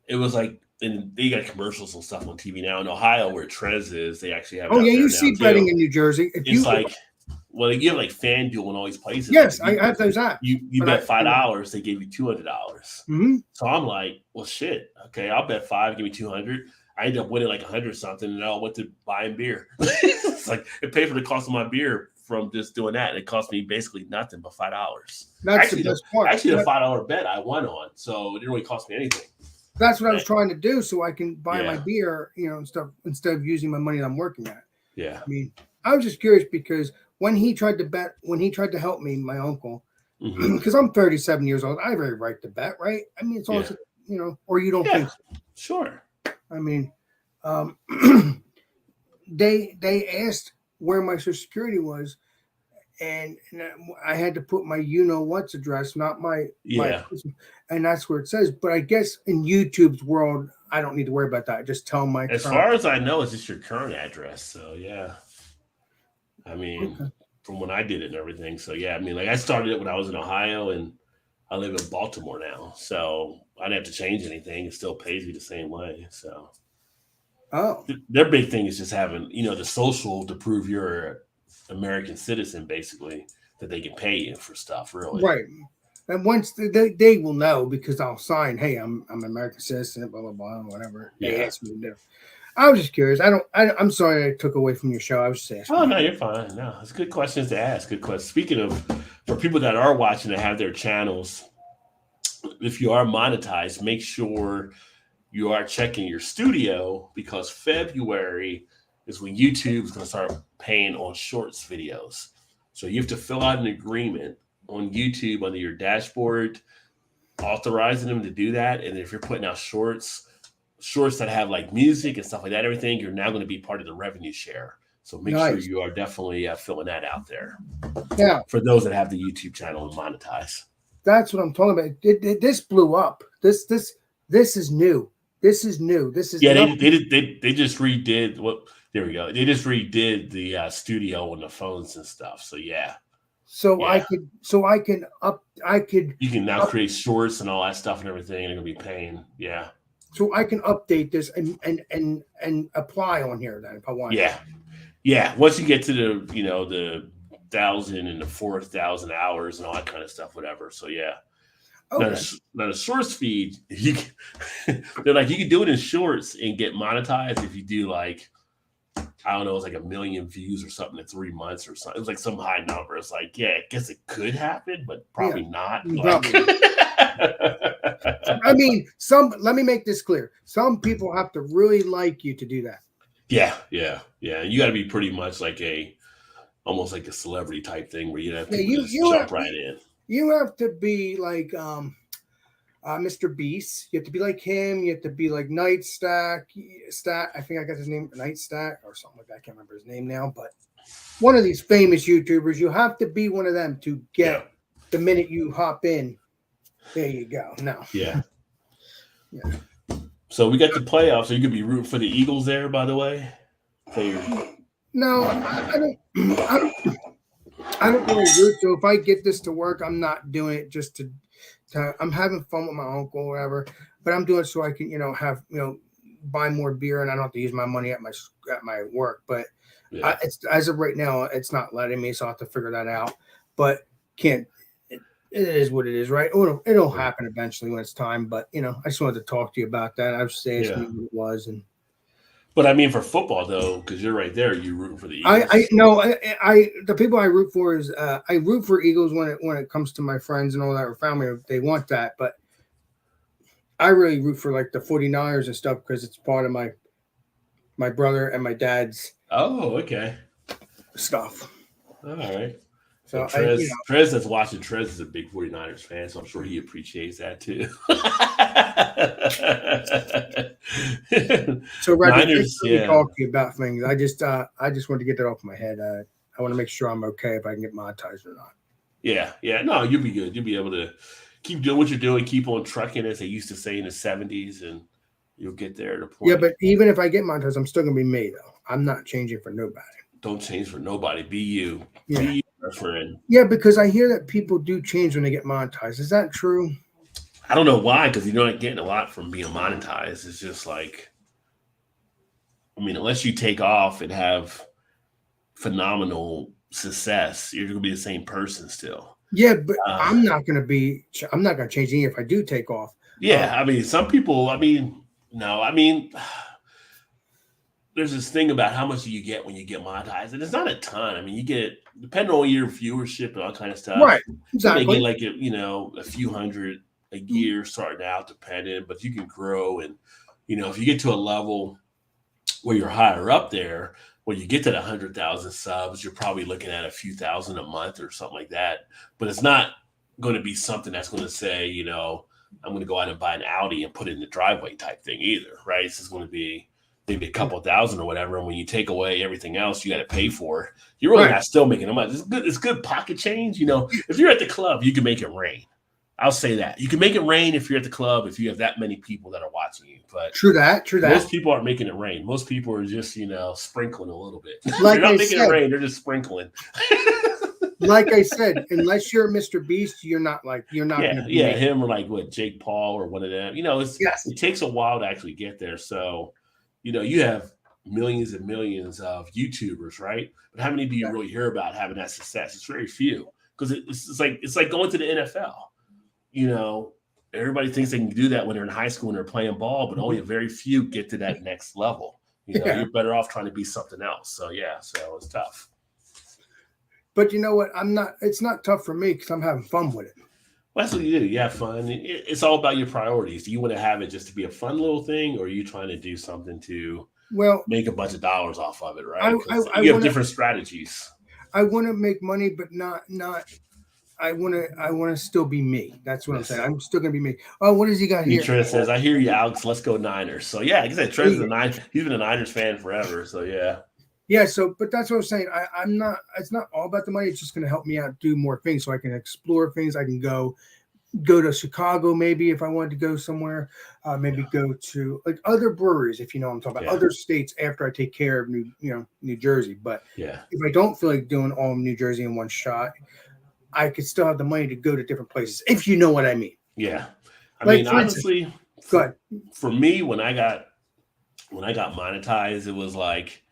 it was like, and they got commercials and stuff on TV now. In Ohio, where Trez is, they actually have it Oh out yeah, there you now see betting too. in New Jersey. If It's you like, well, they give like FanDuel and all these places. Like yes, if I have those apps. you But bet $5, they give you $200. Mm-hmm. So I'm like, well, shit. Okay, I'll bet five, give me 200. I ended up winning like 100 something, and I went to buying beer. It's like it paid for the cost of my beer from just doing that. And it cost me basically nothing but $5. That's the best part. Actually, the $5 bet I won on, so it didn't really cost me anything. That's what I was trying to do, so I can buy my Yeah. beer, and stuff instead of using my money that I'm working at. Yeah. I mean, I was just curious because when he tried to help me, my uncle, because I'm 37 years old, I have every right to bet, right? I mean, it's also, or you don't think so? Sure. I mean, they asked where my Social Security was, and I had to put my what's address, not my and that's where it says. But I guess in YouTube's world, I don't need to worry about that. Just tell my as far as I know, it's just your current address. So yeah, I mean, from when I did it and everything. So yeah, I mean, like I started it when I was in Ohio, and I live in Baltimore now, so I didn't have to change anything. It still pays me the same way. So their big thing is just having the social to prove you're an American citizen, basically, that they can pay you for stuff, really. Right. And once they will know because I'll sign, hey, I'm an American citizen, blah blah blah, whatever they ask me to do. I was just curious. I'm sorry I took away from your show. I was just asking. Oh no, you're fine. No, it's good questions to ask. Good questions. Speaking of, for people that are watching that have their channels, if you are monetized, make sure you are checking your studio, because February is when YouTube is going to start paying on shorts videos. So you have to fill out an agreement on YouTube under your dashboard, authorizing them to do that. And if you're putting out shorts that have like music and stuff like that, everything, you're now going to be part of the revenue share. So make sure you are definitely filling that out there. Yeah. For those that have the YouTube channel and monetize. That's what I'm talking about. This blew up. This is new. This is new. This is they just redid what. There we go. They just redid the studio and the phones and stuff. So yeah. So I can You can now create shorts and all that stuff and everything, and it'll be paying. Yeah. So I can update this and apply on here then if I want. Yeah. Yeah. Once you get to the 1,000 and the 4,000 hours and all that kind of stuff, whatever. So yeah. Okay. Now the shorts feed, they're like, you can do it in shorts and get monetized if you do like, I don't know, it's like 1 million views or something in 3 months or something. It was like some high number. It's like, yeah, I guess it could happen, but probably not. Probably. I mean, let me make this clear. Some people have to really like you to do that. Yeah. You got to be pretty much like almost like a celebrity type thing where you have people just jump right in. You have to be like Mr. Beast. You have to be like him. You have to be like Nightstack. I think I got his name, Nightstack or something like that. I can't remember his name now, but one of these famous YouTubers. You have to be one of them to get the minute you hop in. There you go. No. Yeah. So we got the playoffs. So you could be rooting for the Eagles there, by the way. No, I don't really root. So if I get this to work, I'm not doing it just to I'm having fun with my uncle or whatever. But I'm doing it so I can, have buy more beer and I don't have to use my money at my work. But it's as of right now, it's not letting me, so I have to figure that out. But can't. It is what it is, right? It'll happen eventually when it's time. But I just wanted to talk to you about that. I was just asking you what it was, But I mean, for football though, because you're right there, you root for the Eagles. The people I root for is I root for Eagles when it comes to my friends and all that or family. If they want that, but I really root for like the 49ers and stuff because it's part of my brother and my dad's. Oh, okay. Stuff. All right. So Trez that's watching, Trez is a big 49ers fan, so I'm sure he appreciates that too. So Roger, talk to you about things. I just want to get that off my head. I want to make sure I'm okay if I can get monetized or not. Yeah. No, you'll be good. You'll be able to keep doing what you're doing, keep on trucking, as they used to say in the 70s, and You'll get there to the Yeah, point. but even if I get monetized, I'm still gonna be me though. I'm not changing for nobody. Don't change for nobody. Be you. Yeah. Be you, my friend. Yeah, because I hear that people do change when they get monetized. Is that true? I don't know why, because you're not getting a lot from being monetized. It's just like, I mean, unless you take off and have phenomenal success, you're gonna be the same person still. Yeah, but Uh, I'm not gonna be. I'm not gonna change anything if I do take off. yeah, I mean, some people. I mean, no, I mean, there's this thing about how much you get when you get monetized, and it's not a ton. I mean, you get depending on your viewership and all kind of stuff. Right. You may get Exactly. like a few hundred a year starting out, depending, but you can grow. And if you get to a level where you're higher up there, when you get to the 100,000 subs, you're probably looking at a few thousand a month or something like that. But it's not going to be something that's going to say, I'm going to go out and buy an Audi and put it in the driveway type thing either, right? This is going to be maybe a couple thousand or whatever. And when you take away everything else you got to pay for, you're really Right. not still making money. It's good pocket change. If you're at the club, you can make it rain. I'll say that. You can make it rain if you're at the club, if you have that many people that are watching you. But True that. most people aren't making it rain. Most people are just, sprinkling a little bit. Like They're not I making said, it rain. They're just sprinkling. like I said, unless you're Mr. Beast, you're not going to be me. Him or like what Jake Paul or one of them. Yes. It takes a while to actually get there. So, you have millions and millions of YouTubers, right? But how many do you really hear about having that success? It's very few because it's like going to the NFL. Everybody thinks they can do that when they're in high school and they're playing ball, but only a very few get to that next level. You're better off trying to be something else. So so it's tough. But you know what? It's not tough for me because I'm having fun with it. Well, that's what you do. You have fun. It's all about your priorities. Do you want to have it just to be a fun little thing, or are you trying to do something to make a bunch of dollars off of it, right? You have different strategies. I want to make money, but not. I want to still be me. That's what I'm saying. I'm still gonna be me. Oh, what has he got here? Trent says, "I hear you, Alex. Let's go Niners." So yeah, like I said, Trent's he's been a Niners fan forever. So yeah. Yeah. So, but that's what I'm saying. I'm not. It's not all about the money. It's just gonna help me out do more things, so I can explore things. I can go to Chicago maybe if I wanted to go somewhere. Maybe go to like other breweries if you know what I'm talking about. Other states after I take care of New Jersey. But if I don't feel like doing all of New Jersey in one shot, I could still have the money to go to different places, if you know what I mean. Yeah. I mean, honestly, for me, when I got monetized, it was like,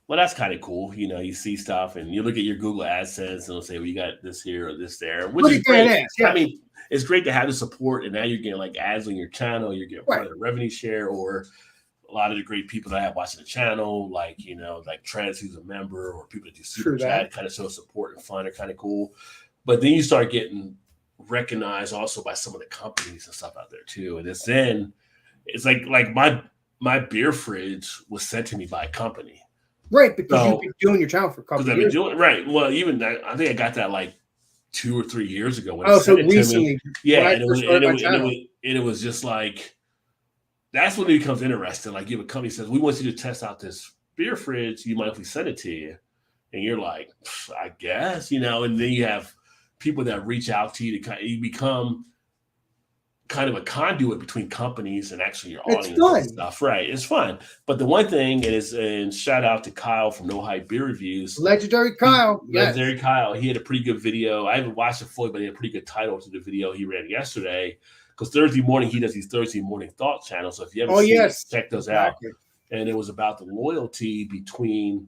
well, that's kind of cool. You see stuff and you look at your Google AdSense and it'll say, well, you got this here or this there, which is great. I mean, it's great to have the support, and now you're getting like ads on your channel. You're getting part of the revenue share, or a lot of the great people that I have watching the channel, like like Trent, who's a member, or people that do super chat, kind of show support and fun are kind of cool. But then you start getting recognized also by some of the companies and stuff out there too. And it's like my beer fridge was sent to me by a company. Right, because you've been doing your channel for a couple of years. Right. Well, even that, I think I got that like 2 or 3 years ago when so recently. To me. Yeah, and it was just like, that's when it becomes interesting. Like, if a company says, we want you to test out this beer fridge, you mind if we send it to you? And you're like, I guess, and then you have people that reach out to you you become kind of a conduit between companies and actually your audience and stuff. Right. It's fun. But the one thing is, and shout out to Kyle from No Hype Beer Reviews. Legendary Kyle. Legendary Kyle. He had a pretty good video. I haven't watched it fully, but he had a pretty good title to the video he ran yesterday. Because Thursday morning, he does these Thursday morning thought channels. So if you haven't seen it, check those out. And it was about the loyalty between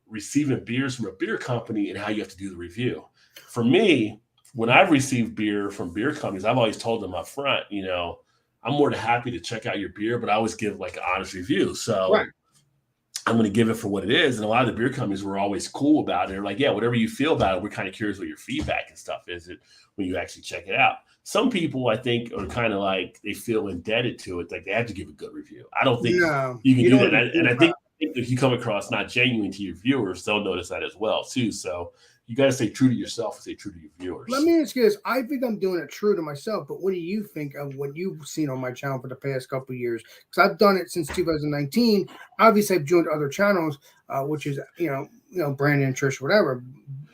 receiving beers from a beer company and how you have to do the review. For me, when I've received beer from beer companies, I've always told them up front, I'm more than happy to check out your beer, but I always give like an honest review. So I'm going to give it for what it is. And a lot of the beer companies were always cool about it. They're like, yeah, whatever you feel about it, we're kind of curious what your feedback and stuff is when you actually check it out. Some people, I think, are kind of like, they feel indebted to it. Like they have to give a good review. I don't think you can do that. And I think if you come across not genuine to your viewers, they'll notice that as well too. So you got to stay true to yourself and stay true to your viewers. Let me ask you this. I think I'm doing it true to myself, but what do you think of what you've seen on my channel for the past couple of years? Because I've done it since 2019. Obviously, I've joined other channels, which is, Brandon and Trish, whatever.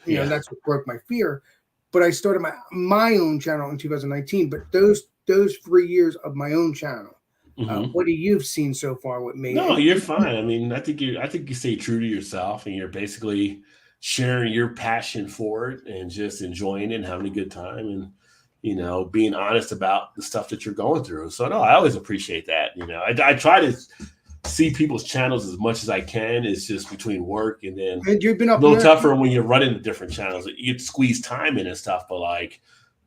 That's what broke my fear. But I started my own channel in 2019. But those 3 years of my own channel, Hmm. What have you seen so far with me? No, you're fine. I mean, I think you stay true to yourself, and you're basically sharing your passion for it and just enjoying it and having a good time, and being honest about the stuff that you're going through. So no, I always appreciate that. I try to see people's channels as much as I can. It's just between work and then And you've been a up little there. tougher when you're running the different channels. You get to squeeze time in and stuff, but like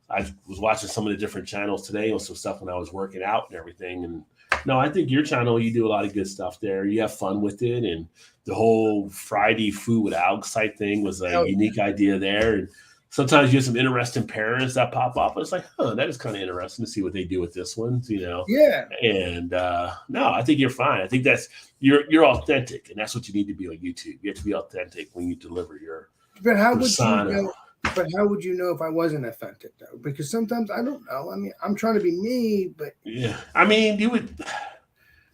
I was watching some of the different channels today on some stuff when I was working out and everything. And no, I think your channel, you do a lot of good stuff there. You have fun with it. And the whole Friday food with Alex type thing was a Hell yeah. unique idea there. And sometimes you have some interesting parents that pop up. It's like, that is kind of interesting to see what they do with this one. Yeah. And no, I think you're fine. I think you're authentic, and that's what you need to be on YouTube. You have to be authentic when you deliver your But how would you persona. know? But how would you know if I wasn't authentic though? Because sometimes I don't know. I mean, I'm trying to be me, but Yeah, I mean, you would.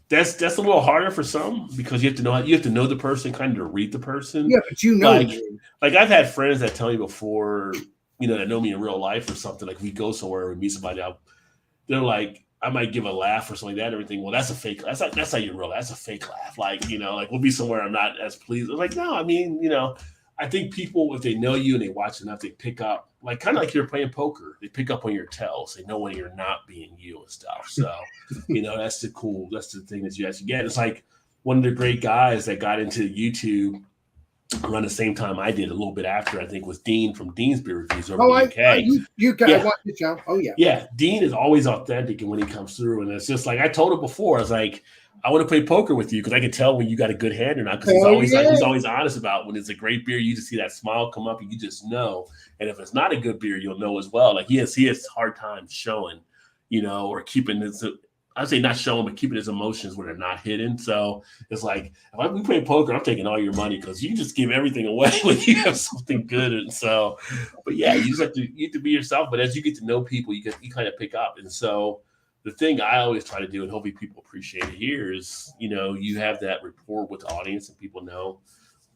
That's a little harder for some because you have to know the person, kind of to read the person. yeah, but you know Like me. like I've had friends that tell me before, that know me in real life or something. Like we go somewhere, we meet somebody, they're like, I might give a laugh or something like that. Everything. Well, that's a fake. That's how you're real. That's a fake laugh. Like we'll be somewhere I'm not as pleased. I'm like, no, I mean, I think people, if they know you and they watch enough, they pick up, like kind of like you're playing poker. They pick up on your tells. They know when you're not being you and stuff. So, that's the thing that you actually get. It's like one of the great guys that got into YouTube around the same time I did, a little bit after, I think, was Dean from Dean's Beer Reviews over Oh, in the UK. you guys Yeah, watch the show? Oh yeah. yeah, Dean is always authentic, and when he comes through, and it's just like I told him before, I was like, I want to play poker with you because I can tell when you got a good hand or not. Because Hell he's yeah. always honest about when it's a great beer. You just see that smile come up, and you just know. And if it's not a good beer, you'll know as well. Like he has hard time showing, or keeping his. I'd say not showing, but keeping his emotions where they're not hidden. So it's like if we play poker, I'm taking all your money because you just give everything away when you have something good. And so, but yeah, you have to be yourself. But as you get to know people, you kind of pick up. And so the thing I always try to do, and hopefully people appreciate it here, is you have that rapport with the audience, and people know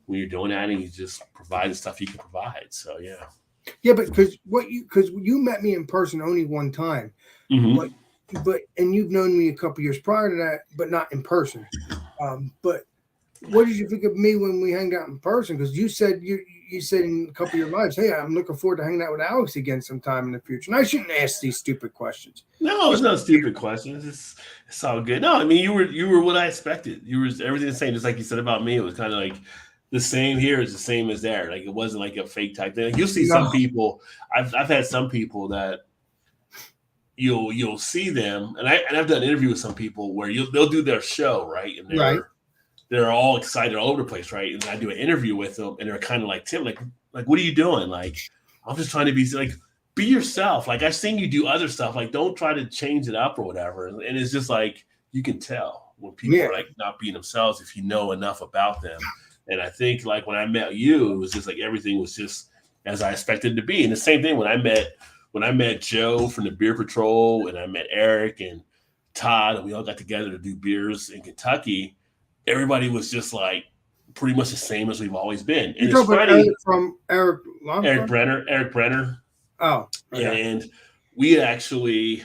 when you're doing that, and you just provide the stuff you can provide. So yeah. Yeah, but because you met me in person only one time, Hmm. but and you've known me a couple years prior to that, but not in person. But what did you think of me when we hanged out in person? Because you said in a couple of your lives, hey, I'm looking forward to hanging out with Alex again sometime in the future. And I shouldn't ask these stupid questions. No, it's not stupid questions. It's all good. No, I mean you were what I expected. You were everything the same, just like you said about me. It was kind of like the same here is the same as there. Like it wasn't like a fake type thing. Like, you'll see some No, people. I've had some people that you'll see them, and I've done an interview with some people where they'll do their show right, and right? they're all excited all over the place, right? And I do an interview with them, and they're kind of like, Tim, like what are you doing? Like I'm just trying to be yourself. Like I've seen you do other stuff. Like don't try to change it up or whatever. And it's just like you can tell when people Yeah, are like not being themselves if you know enough about them. And I think like when I met you, it was just like everything was just as I expected it to be. And the same thing when I met Joe from the Beer Patrol, and I met Eric and Todd, and we all got together to do beers in Kentucky. Everybody was just like pretty much the same as we've always been. you're And it's talking about Eric funny, from Eric Eric Longford. Brenner, Eric Brenner, Oh, okay, and we had actually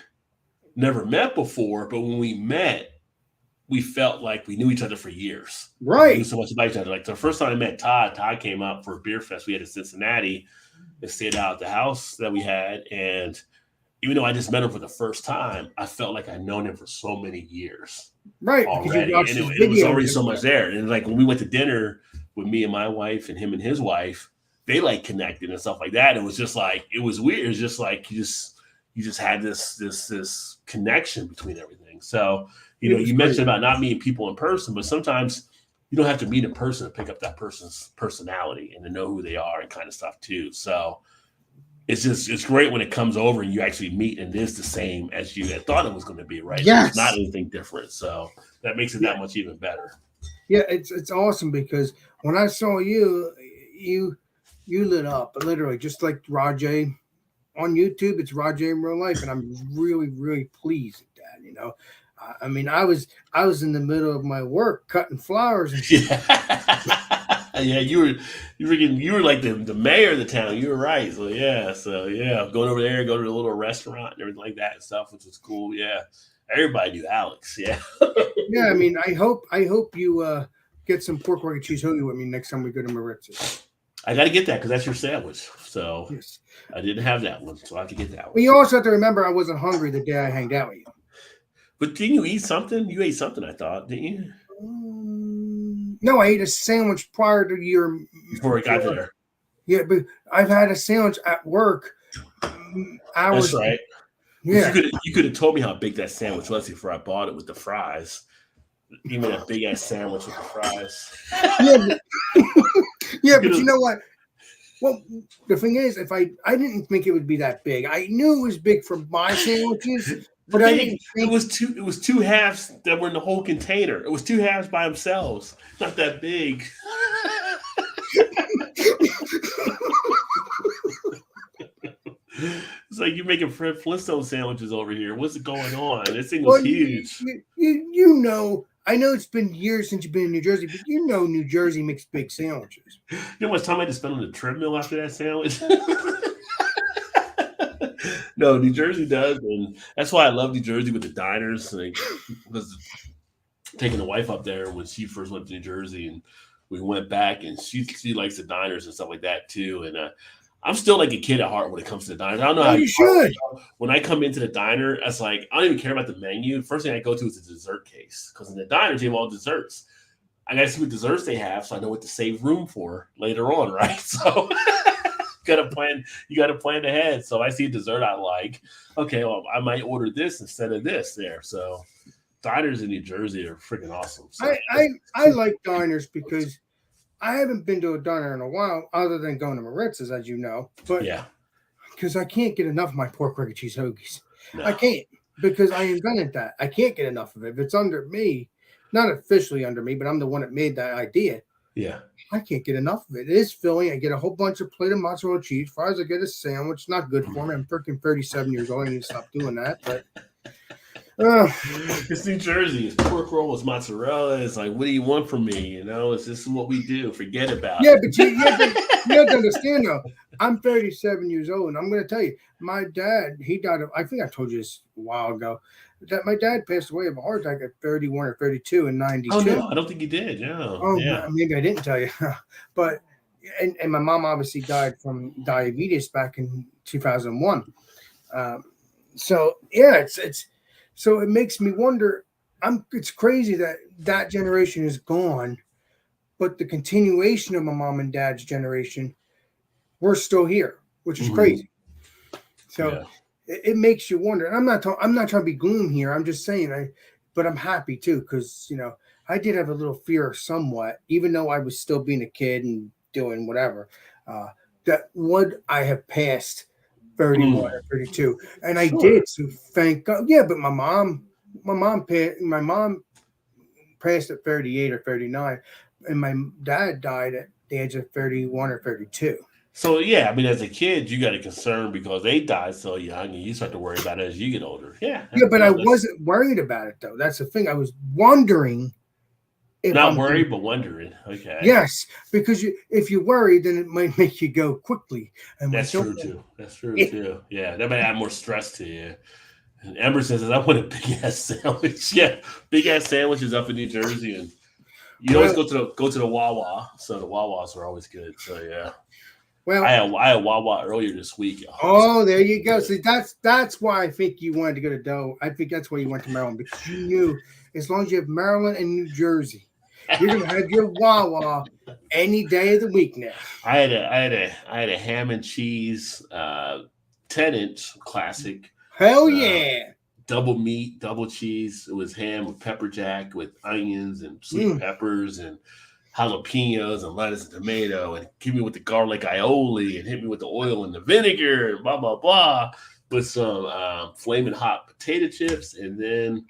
never met before, but when we met, we felt like we knew each other for years. Like we knew right. so much about each other. Like the first time I met Todd came out for a beer fest we had in Cincinnati and stayed out at the house that we had. And even though I just met him for the first time, I felt like I'd known him for so many years Right, because you already. watched And his it was videos already and so much stuff. there. And like when we went to dinner with me and my wife and him and his wife, they like connected and stuff like that. It was just like it was weird. It was just like you just had this connection between everything. So, It was you great. mentioned about not meeting people in person, but sometimes you don't have to meet in person to pick up that person's personality and to know who they are and kind of stuff too. So it's great when it comes over and you actually meet and it is the same as you had thought it was going to be, right? So it's not Yes. anything different. So that makes it Yeah, that much even better. yeah. It's awesome because when I saw you you lit up literally just like Rajay on YouTube. It's Rajay in real life, and I'm really really pleased at that. I mean, I was in the middle of my work cutting flowers and shit. Yeah. Yeah, you were like the mayor of the town. You were right. So yeah, going over there, go to a little restaurant and everything like that and stuff, which was cool. Yeah. Everybody knew Alex. Yeah. Yeah, I mean, I hope you get some pork rock and cheese hoagie with me next time we go to Maritz's. I got to get that because that's your sandwich. So Yes. I didn't have that one, so I have to get that But one. you also have to remember I wasn't hungry the day I hanged out with you. But didn't you eat something? You ate something, I thought, didn't you? No, I ate a sandwich prior to your. Before I got there. Yeah, but I've had a sandwich at work That's hours. right. Yeah. You could have told me how big that sandwich was before I bought it with the fries. You made a big ass sandwich with the fries. Yeah, yeah, but you know what? Well, the thing is, if I didn't think it would be that big. I knew it was big for my sandwiches, but I didn't think it was two halves that were in the whole container. It was two halves by themselves, not that big. It's like you're making Fred Flintstone sandwiches over here. What's going on? This thing was huge. You know, I know it's been years since you've been in New Jersey, but you know New Jersey makes big sandwiches. You know how much time I had to spend on the treadmill after that sandwich? No, New Jersey does, and that's why I love New Jersey with the diners. Like, because taking the wife up there when she first went to New Jersey, and we went back, and she likes the diners and stuff like that too. And I'm still like a kid at heart when it comes to the diners. I don't know Oh, how you should. When I come into the diner, it's like I don't even care about the menu. First thing I go to is the dessert case because in the diners they have all desserts. I gotta see what desserts they have so I know what to save room for later on, right? So you gotta plan ahead. So if I see a dessert I like, okay, well I might order this instead of this there. So diners in New Jersey are freaking awesome. So, I like diners because I haven't been to a diner in a while, other than going to Maritz's, as you know. But yeah, because I can't get enough of my pork rock and cheese hoagies. no. I can't because I invented that. I can't get enough of it. If it's under me, not officially under me, but I'm the one that made that idea. Yeah. I can't get enough of it. It is filling. I get a whole bunch of plate of mozzarella cheese fries. I get a sandwich. Not good for me. I'm freaking 37 years old. I need to stop doing that. But it's New Jersey. It's pork roll. It's mozzarella. It's like, what do you want from me? You know, it's this is what we do. Forget about yeah, it. but you have to understand though. I'm 37 years old, and I'm going to tell you, my dad, he died of. I think I told you this a while ago. That my dad passed away of a heart attack at 31 or 32 in 92. Oh no, I don't think you did. Yeah. Oh, yeah. maybe I didn't tell you, but and my mom obviously died from diabetes back in 2001. So yeah, it's so it makes me wonder. It's crazy that generation is gone, but the continuation of my mom and dad's generation, we're still here, which is crazy. So it makes you wonder. And I'm not trying to be gloom here. I'm just saying but I'm happy too because I did have a little fear somewhat, even though I was still being a kid and doing whatever. That would I have passed 31 or 32, and I did. So thank God. Yeah, but my mom passed at 38 or 39, and my dad died at the age of 31 or 32. So yeah, I mean, as a kid, you got a concern because they died so young, and you start to worry about it as you get older. Yeah. Yeah, but I wasn't worried about it though. That's the thing. I was wondering. Not worried, but wondering. Okay. Yes, because if you worry, then it might make you go quickly. And that's true too. That's true too. Yeah, that might add more stress to you. And Emerson says, "I want a big ass sandwich." Yeah, big ass sandwiches up in New Jersey, and you always go to the Wawa. So the Wawas are always good. So yeah. Well, I had Wawa earlier this week. Oh, there you go. See, that's why I think you wanted to go to Doe. I think that's why you went to Maryland because you knew as long as you have Maryland and New Jersey, you're gonna have your Wawa any day of the week now. I had a ham and cheese 10-inch classic. Hell yeah. Double meat, double cheese. It was ham with pepper jack with onions and sweet peppers and jalapenos and lettuce and tomato, and give me with the garlic aioli and hit me with the oil and the vinegar and blah blah blah with some flaming hot potato chips, and then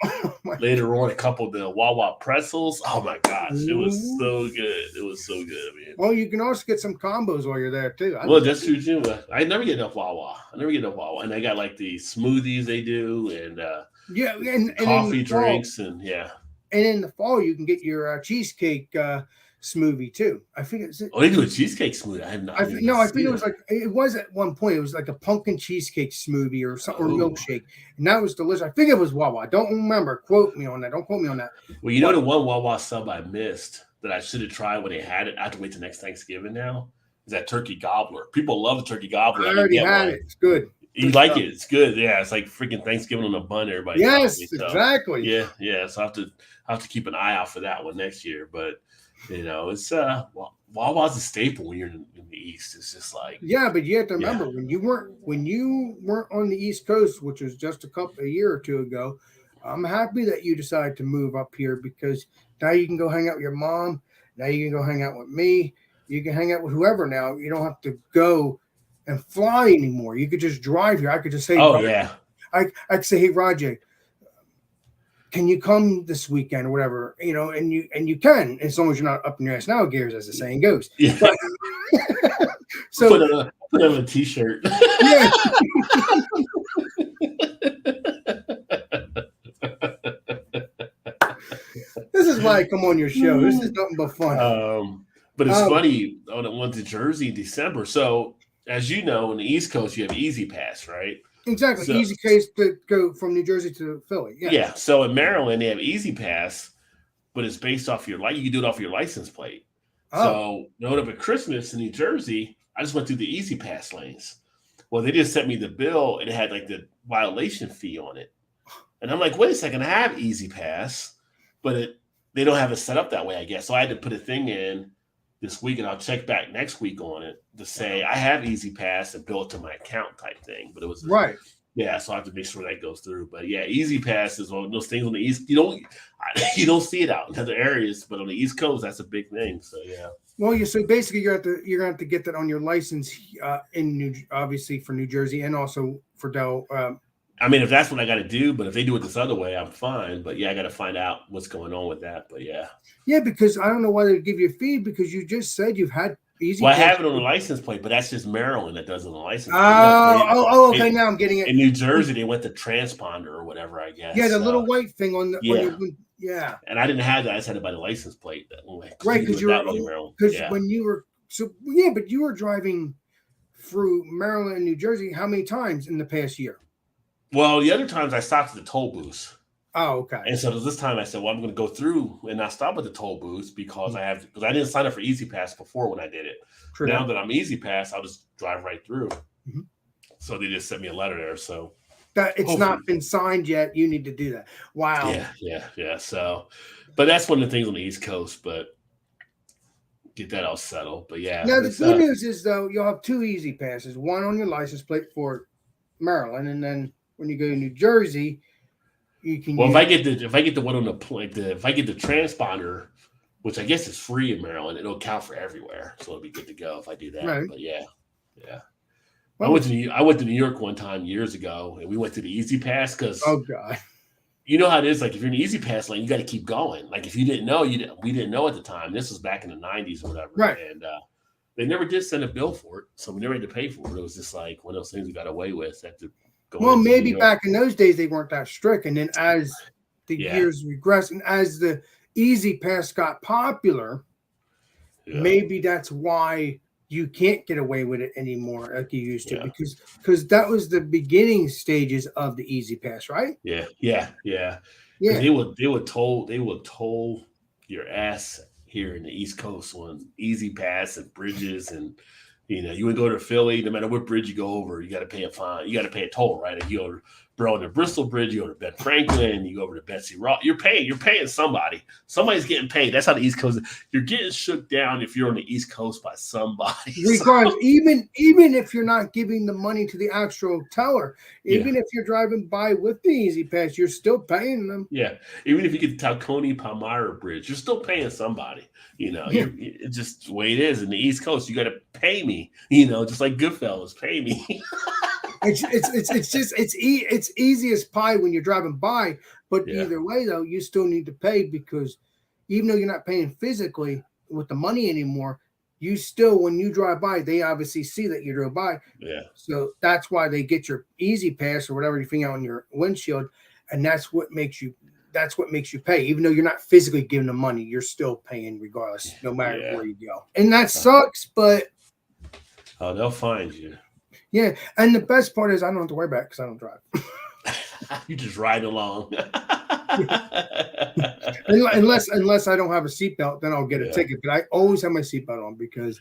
later on a couple of the Wawa pretzels. Oh my gosh, it was so good. It was so good. I mean, well, you can also get some combos while you're there too. Well, that's true too. I never get enough Wawa. And I got like the smoothies they do, and and coffee drinks, and yeah. And in the fall, you can get your cheesecake smoothie too. I think it's. Oh, they do a cheesecake smoothie. I have not. No, I think it was like it was at one point. It was like a pumpkin cheesecake smoothie or something, or milkshake, and that was delicious. I think it was Wawa. I don't remember. Quote me on that. Don't quote me on that. Well, you know the one Wawa sub I missed that I should have tried when they had it. I have to wait till next Thanksgiving now. Is that turkey gobbler? People love the turkey gobbler. I already had it. It's good. You like it? It's good. Yeah, it's like freaking Thanksgiving on a bun. Everybody. Yes, me, so, exactly. Yeah. So I have to keep an eye out for that one next year. But it's Wawa's a staple when you're in the East. It's just like but you have to remember when you weren't on the East Coast, which was just a year or two ago. I'm happy that you decided to move up here because now you can go hang out with your mom. Now you can go hang out with me. You can hang out with whoever now. You don't have to go and fly anymore. You could just drive here. I could just say, I could say, hey, Roger, can you come this weekend or whatever? And you can, as long as you're not up in your ass now, gears, as the saying goes. Yeah. But, so put on a t-shirt. Yeah. This is why I come on your show. This is nothing but fun. But it's funny. I went to Jersey in December. So, as you know, on the East Coast, you have Easy Pass, right? Exactly. So, easy case to go from New Jersey to Philly. Yeah. So in Maryland, they have Easy Pass, but it's based off your you can do it off your license plate. So, up at Christmas in New Jersey, I just went through the Easy Pass lanes. Well, they just sent me the bill, and it had like the violation fee on it. And I'm like, wait a second, I have Easy Pass, but they don't have it set up that way, I guess. So I had to put a thing in this week, and I'll check back next week on it to say I have Easy Pass and bill it to my account type thing. But it was right. Yeah, so I have to make sure that goes through. But yeah, Easy Pass is one of those things on the East. You don't see it out in other areas, but on the East Coast, that's a big thing. So yeah. Well, so basically you're gonna have to get that on your license obviously for New Jersey and also for Del. I mean, if that's what I got to do, but if they do it this other way, I'm fine. But yeah, I got to find out what's going on with that. But yeah. Yeah, because I don't know why they give you a fee because you just said you've had Easy. Well, I have it on the license plate, but that's just Maryland that does it on the license plate. Okay. Now I'm getting it. In New Jersey, they went to transponder or whatever, I guess. Yeah, the little white thing on the. Yeah. And I didn't have that. I just had it by the license plate. Right, because when you were but you were driving through Maryland and New Jersey how many times in the past year? Well, the other times I stopped at the toll booths. Oh, okay. And so this time I said, well, I'm going to go through and not stop at the toll booths because I didn't sign up for Easy Pass before when I did it. True. Now that I'm Easy Pass, I'll just drive right through. Mm-hmm. So they just sent me a letter there. So that it's not been signed yet. You need to do that. Wow. Yeah. So, but that's one of the things on the East Coast, but get that all settled. But yeah. Now the good news is though, you'll have two Easy Passes, one on your license plate for Maryland, and then when you go to New Jersey, you can. Well, if I get the one on the plate, if I get the transponder, which I guess is free in Maryland, it'll count for everywhere, so it'll be good to go if I do that. Right. But yeah. Well, I went to New York one time years ago, and we went to the Easy Pass because you know how it is. Like if you're in the Easy Pass lane, you got to keep going. Like if you didn't know, we didn't know at the time. This was back in the '90s or whatever, right? And they never did send a bill for it, so we never had to pay for it. It was just like one of those things we got away with. Well, maybe back in those days they weren't that strict, and then as the years regressed and as the Easy Pass got popular, maybe that's why you can't get away with it anymore like you used to, because that was the beginning stages of the Easy Pass, right? Yeah. They would toll your ass here in the East Coast on Easy Pass and bridges and. You would go to Philly, no matter what bridge you go over, you got to pay a fine. You got to pay a toll, right? If you go to the Bristol Bridge, you go to Ben Franklin, you go over to Betsy Ross. You're paying somebody. Somebody's getting paid. That's how the East Coast. You're getting shook down if you're on the East Coast by somebody. Regardless, even if you're not giving the money to the actual teller, even if you're driving by with the Easy Pass, you're still paying them. Yeah, even if you get the Talcone Palmyra Bridge, you're still paying somebody. It's just the way it is in the East Coast. You got to pay me. Just like Goodfellas, pay me. It's easy as pie when you're driving by, but either way though, you still need to pay because even though you're not paying physically with the money anymore, you still when you drive by, they obviously see that you drove by. Yeah. So that's why they get your Easy Pass or whatever you think on your windshield, and that's what makes you that's what makes you pay. Even though you're not physically giving them money, you're still paying regardless, no matter where you go. And that sucks, but they'll find you. Yeah, and the best part is I don't have to worry about it because I don't drive. You just ride along. unless I don't have a seatbelt, then I'll get a ticket. But I always have my seatbelt on because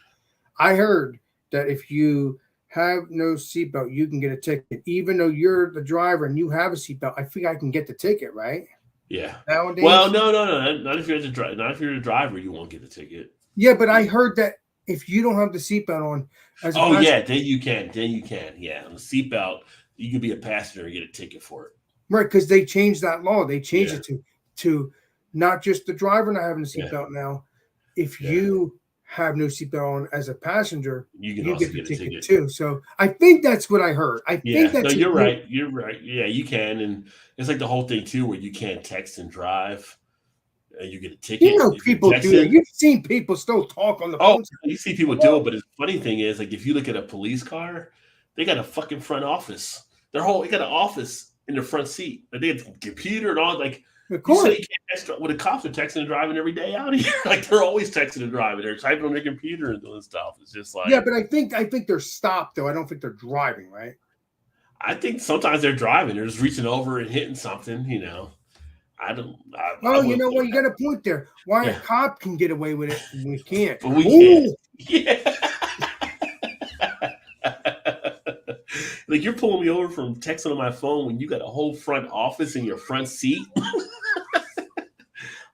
I heard that if you have no seatbelt, you can get a ticket, even though you're the driver and you have a seatbelt. I think I can get the ticket, right? Yeah. Nowadays. Well, no. Not if you're the driver, you won't get the ticket. Yeah, but I heard that if you don't have the seatbelt on, then you can. Yeah, on the seatbelt, you can be a passenger and get a ticket for it. Right, because they changed that law. They changed it to not just the driver not having a seatbelt now. If you have no seatbelt on as a passenger, you get the ticket too. So I think that's what I heard. I think that's you're right. You're right. Yeah, you can, and it's like the whole thing too, where you can't text and drive. You get a ticket. You know, people do that. You've seen people still talk on the phone. Oh, you see people do it, but the funny thing is, like, if you look at a police car, they got a fucking front office. They got an office in the front seat. Like, they got a computer and all. Like, of course, you can't well, the cops are texting and driving every day out here. Like, they're always texting and driving. They're typing on their computer and doing stuff. It's just like, but I think they're stopped though. I don't think they're driving, right? I think sometimes they're driving. They're just reaching over and hitting something. You know. You know what? You got a point there. Why a cop can get away with it and we can't? But we can't. Yeah. Like, you're pulling me over from texting on my phone when you got a whole front office in your front seat.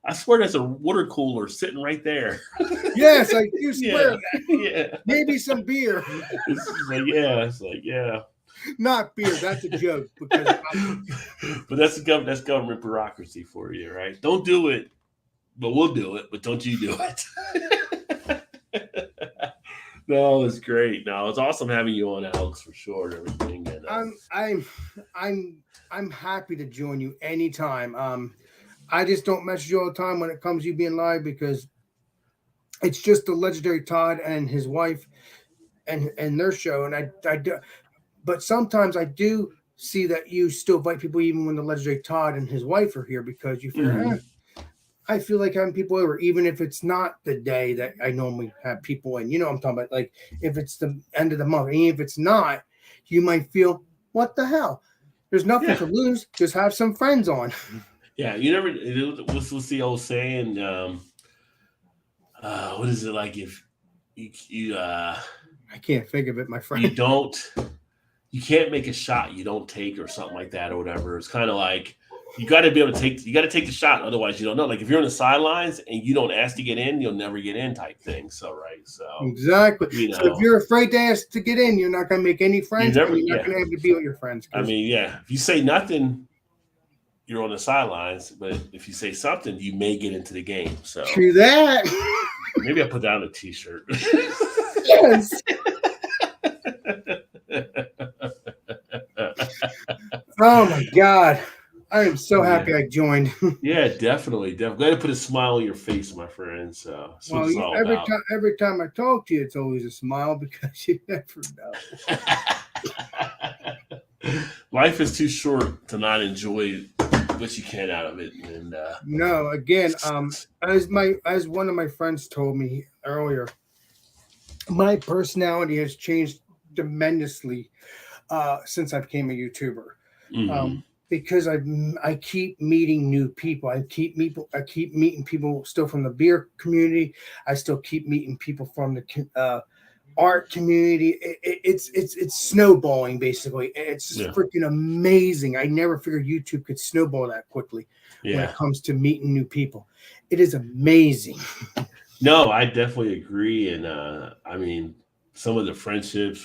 I swear there's a water cooler sitting right there. Yes, I do swear that. Yeah. Maybe some beer. It's like, Not beer. That's a joke. But that's government bureaucracy for you, right? Don't do it, but we'll do it. But don't you do it? No, it's great. No, it's awesome having you on, Alex, for sure. And everything. And, I'm happy to join you anytime. I just don't message you all the time when it comes to you being live because it's just the legendary Todd and his wife and their show, and I do. But sometimes I do see that you still invite people even when the legendary Todd and his wife are here because you feel, I feel like having people over, even if it's not the day that I normally have people in. You know what I'm talking about? Like if it's the end of the month, and if it's not, you might feel, what the hell? There's nothing to lose. Just have some friends on. Yeah, you never. What's the old saying? What is it like if you I can't think of it, my friend. You can't make a shot you don't take or something like that or whatever. It's kind of like you got to be able to take the shot. Otherwise, you don't know. Like if you're on the sidelines and you don't ask to get in, you'll never get in type thing. So, right. So exactly. So if you're afraid to ask to get in, you're not going to make any friends. You're not going to have to be with your friends. I mean, if you say nothing, you're on the sidelines. But if you say something, you may get into the game. So true that. Maybe I'll put that on a t-shirt. Yes. Oh my God. I am so happy I joined. Yeah, definitely. Glad to put a smile on your face, my friend. So every time I talk to you, it's always a smile because you never know. Life is too short to not enjoy what you can out of it. And no, again, as one of my friends told me earlier, my personality has changed tremendously since I became a YouTuber. Mm-hmm. Because I keep meeting new people. I keep meeting people still from the beer community. I still keep meeting people from the art community. It's snowballing basically. It's freaking amazing. I never figured YouTube could snowball that quickly when it comes to meeting new people. It is amazing. No, I definitely agree. And I mean, some of the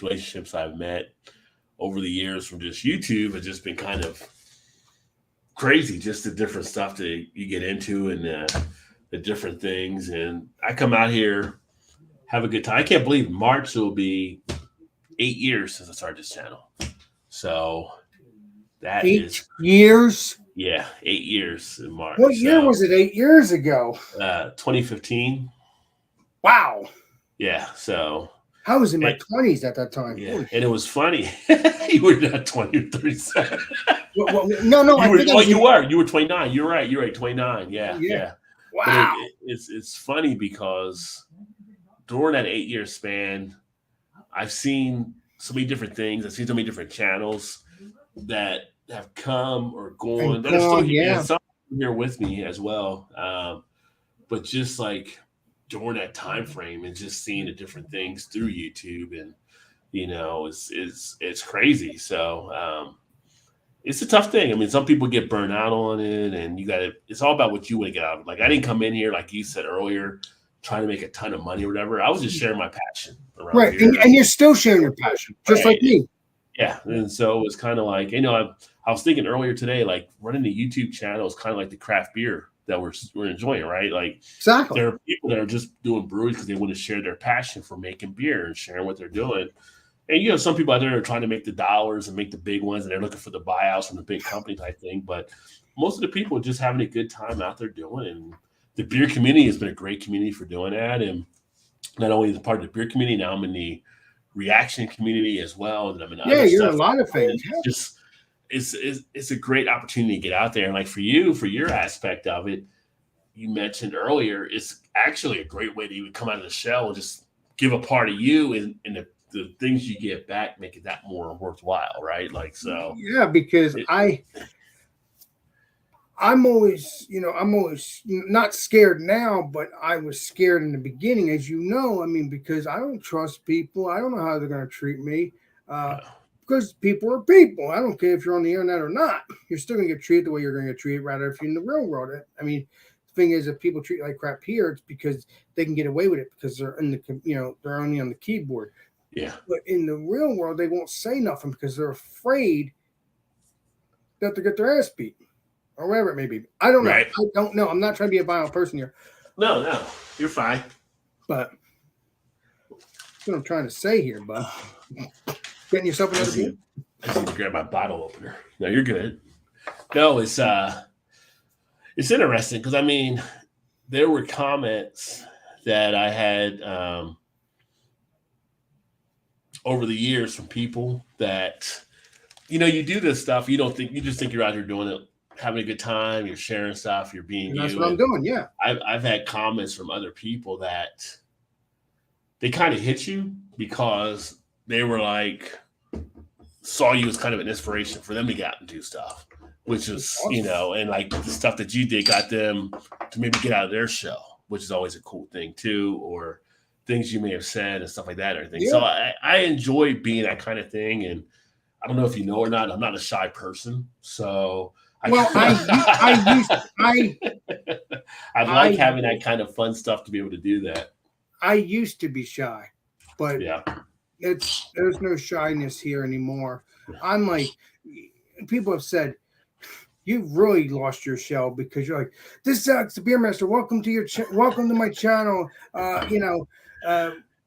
relationships I've met over the years from just YouTube have just been kind of crazy, just the different stuff that you get into and the different things. And I come out here, have a good time. I can't believe March will be 8 years since I started this channel. So that 8 years? Yeah, 8 years in March. What year was it 8 years ago? 2015. Wow. Yeah, so I was in my 20s at that time. Yeah, and it was funny. You were not 20 or 37. No, You were 29. You're right. 29. Yeah. Wow. But it's funny because during that 8-year span, I've seen so many different things. I've seen so many different channels that have come or gone that are still here. Yeah. And some here with me as well. But just like during that time frame and just seeing the different things through YouTube and it's crazy. So it's a tough thing. I mean, some people get burnt out on it, and it's all about what you want to get out of it. Like I didn't come in here, like you said earlier, trying to make a ton of money or whatever. I was just sharing my passion around right. here. And you're still sharing your passion, just like me. Yeah. And so it was kind of like, I was thinking earlier today, like running the YouTube channel is kind of like the craft beer that we're enjoying, right? Like exactly. There are people that are just doing breweries because they want to share their passion for making beer and sharing what they're doing. And some people out there are trying to make the dollars and make the big ones, and they're looking for the buyouts from the big company type thing. But most of the people are just having a good time out there doing it. And the beer community has been a great community for doing that. And not only is part of the beer community, now I'm in the reaction community as well. And I'm in other you're stuff. A lot of things. It's a great opportunity to get out there. And like for your aspect of it, you mentioned earlier, it's actually a great way to even come out of the shell and just give a part of you and the things you get back make it that more worthwhile, right? Like so. Yeah, because I'm always not scared now, but I was scared in the beginning, as you know. I mean, because I don't trust people. I don't know how they're going to treat me. Because people are people. I don't care if you're on the internet or not. You're still going to get treated the way you're going to get treated, rather if you're in the real world. I mean, the thing is, if people treat you like crap here, it's because they can get away with it because they're they're only on the keyboard. Yeah. But in the real world, they won't say nothing because they're afraid that they get their ass beat or whatever it may be. I don't know. Right. I don't know. I'm not trying to be a violent person here. No, you're fine. But that's what I'm trying to say here, bud. Getting yourself another beer? I need to grab my bottle opener. No, you're good. No, it's interesting because I mean, there were comments that I had over the years from people that you do this stuff, you just think you're out here doing it, having a good time, you're sharing stuff, you're being and that's what I'm doing. Yeah, I've had comments from other people that they kind of hit you because they were like saw you as kind of an inspiration for them to get out and do stuff, which is awesome. And like the stuff that you did got them to maybe get out of their shell, which is always a cool thing too, or things you may have said and stuff like that or anything. Yeah. So I enjoy being that kind of thing. And I don't know if you know or not, I'm not a shy person. So I like having that kind of fun stuff to be able to do that. I used to be shy, but yeah, there's no shyness here anymore. I'm like, people have said, you've really lost your shell because you're like, this sucks, the Beer Master. Welcome to my channel.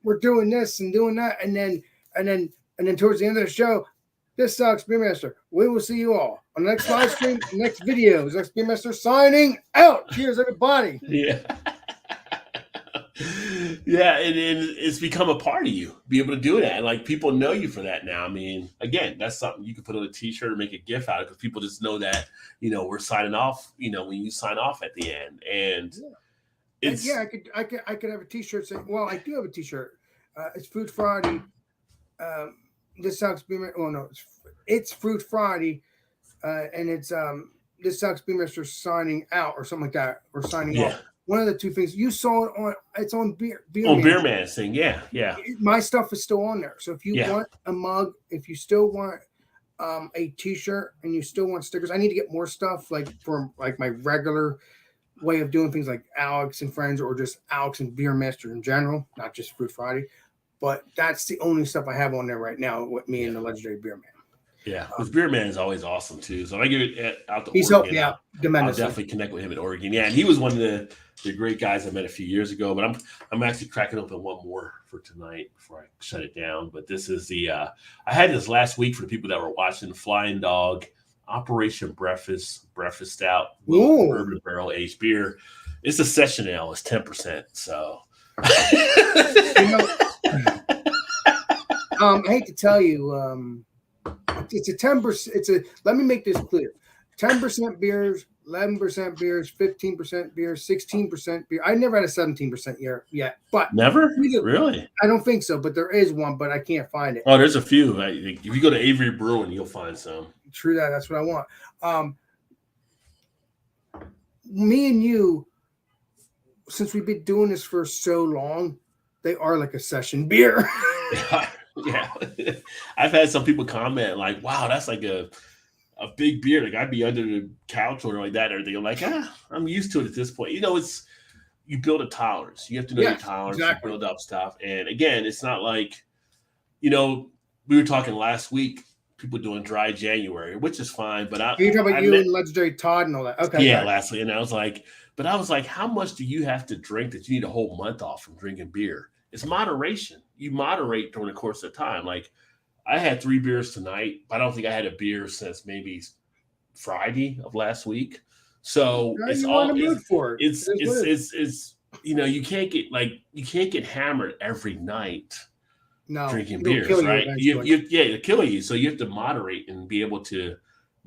We're doing this and doing that, and then towards the end of the show, this sucks, Beer Master. We will see you all on the next live stream, next videos. Next Beer Master signing out. Cheers, everybody. Yeah. Yeah, and it's become a part of you, be able to do that. And like people know you for that now. I mean, again, that's something you can put on a t-shirt or make a gift out of because people just know that, we're signing off, when you sign off at the end. And it's I could have a t-shirt saying, well, I do have a t-shirt. It's Fruit Friday. This sucks, Beer. Oh no, it's Fruit Friday, and it's this sucks, Beer Master signing out or something like that, or signing off. One of the two things you saw it on Beer Man's thing. Yeah. My stuff is still on there. So if you want a mug, if you still want a t-shirt and you still want stickers, I need to get more stuff like for like my regular way of doing things like Alex and Friends or just Alex and Beer Master in general, not just Fruit Friday. But that's the only stuff I have on there right now with me and the legendary Beer Man. Yeah, because Beer Man is always awesome too. So if I get it out to Oregon, helped me out tremendously. I'll definitely connect with him in Oregon. Yeah, and he was one of the great guys I met a few years ago. But I'm actually cracking open one more for tonight before I shut it down. But this is the I had this last week for the people that were watching Flying Dog Operation Breakfast Stout Bourbon Barrel Aged Beer. It's a session ale. It's 10%. So. I hate to tell you, it's a 10%. Let me make this clear: 10% beers, 11% beers, 15% beers, 16% beer. I never had a 17% year yet, but Never? we do. Really? I don't think so, but there is one, but I can't find it. Oh, there's a few. If you go to Avery Brewing, you'll find some. True that. That's what I want. Me and you, since we've been doing this for so long, they are like a session beer. Yeah. I've had some people comment like, wow, that's like a big beer. Like I'd be under the couch or like that or everything. I'm like, I'm used to it at this point. You build a tolerance. You have to know your tolerance. Exactly. You build up stuff. And again, it's not like, we were talking last week, people doing dry January, which is fine. But you're talking about and Legendary Todd and all that. Okay. Yeah, last week. And I was like, how much do you have to drink that you need a whole month off from drinking beer? It's moderation. You moderate during the course of time. Like I had 3 beers tonight, but I don't think I had a beer since maybe Friday of last week. So it's all for it. It's you can't get hammered every night. No, drinking beers, right? It'll kill you. So you have to moderate and be able to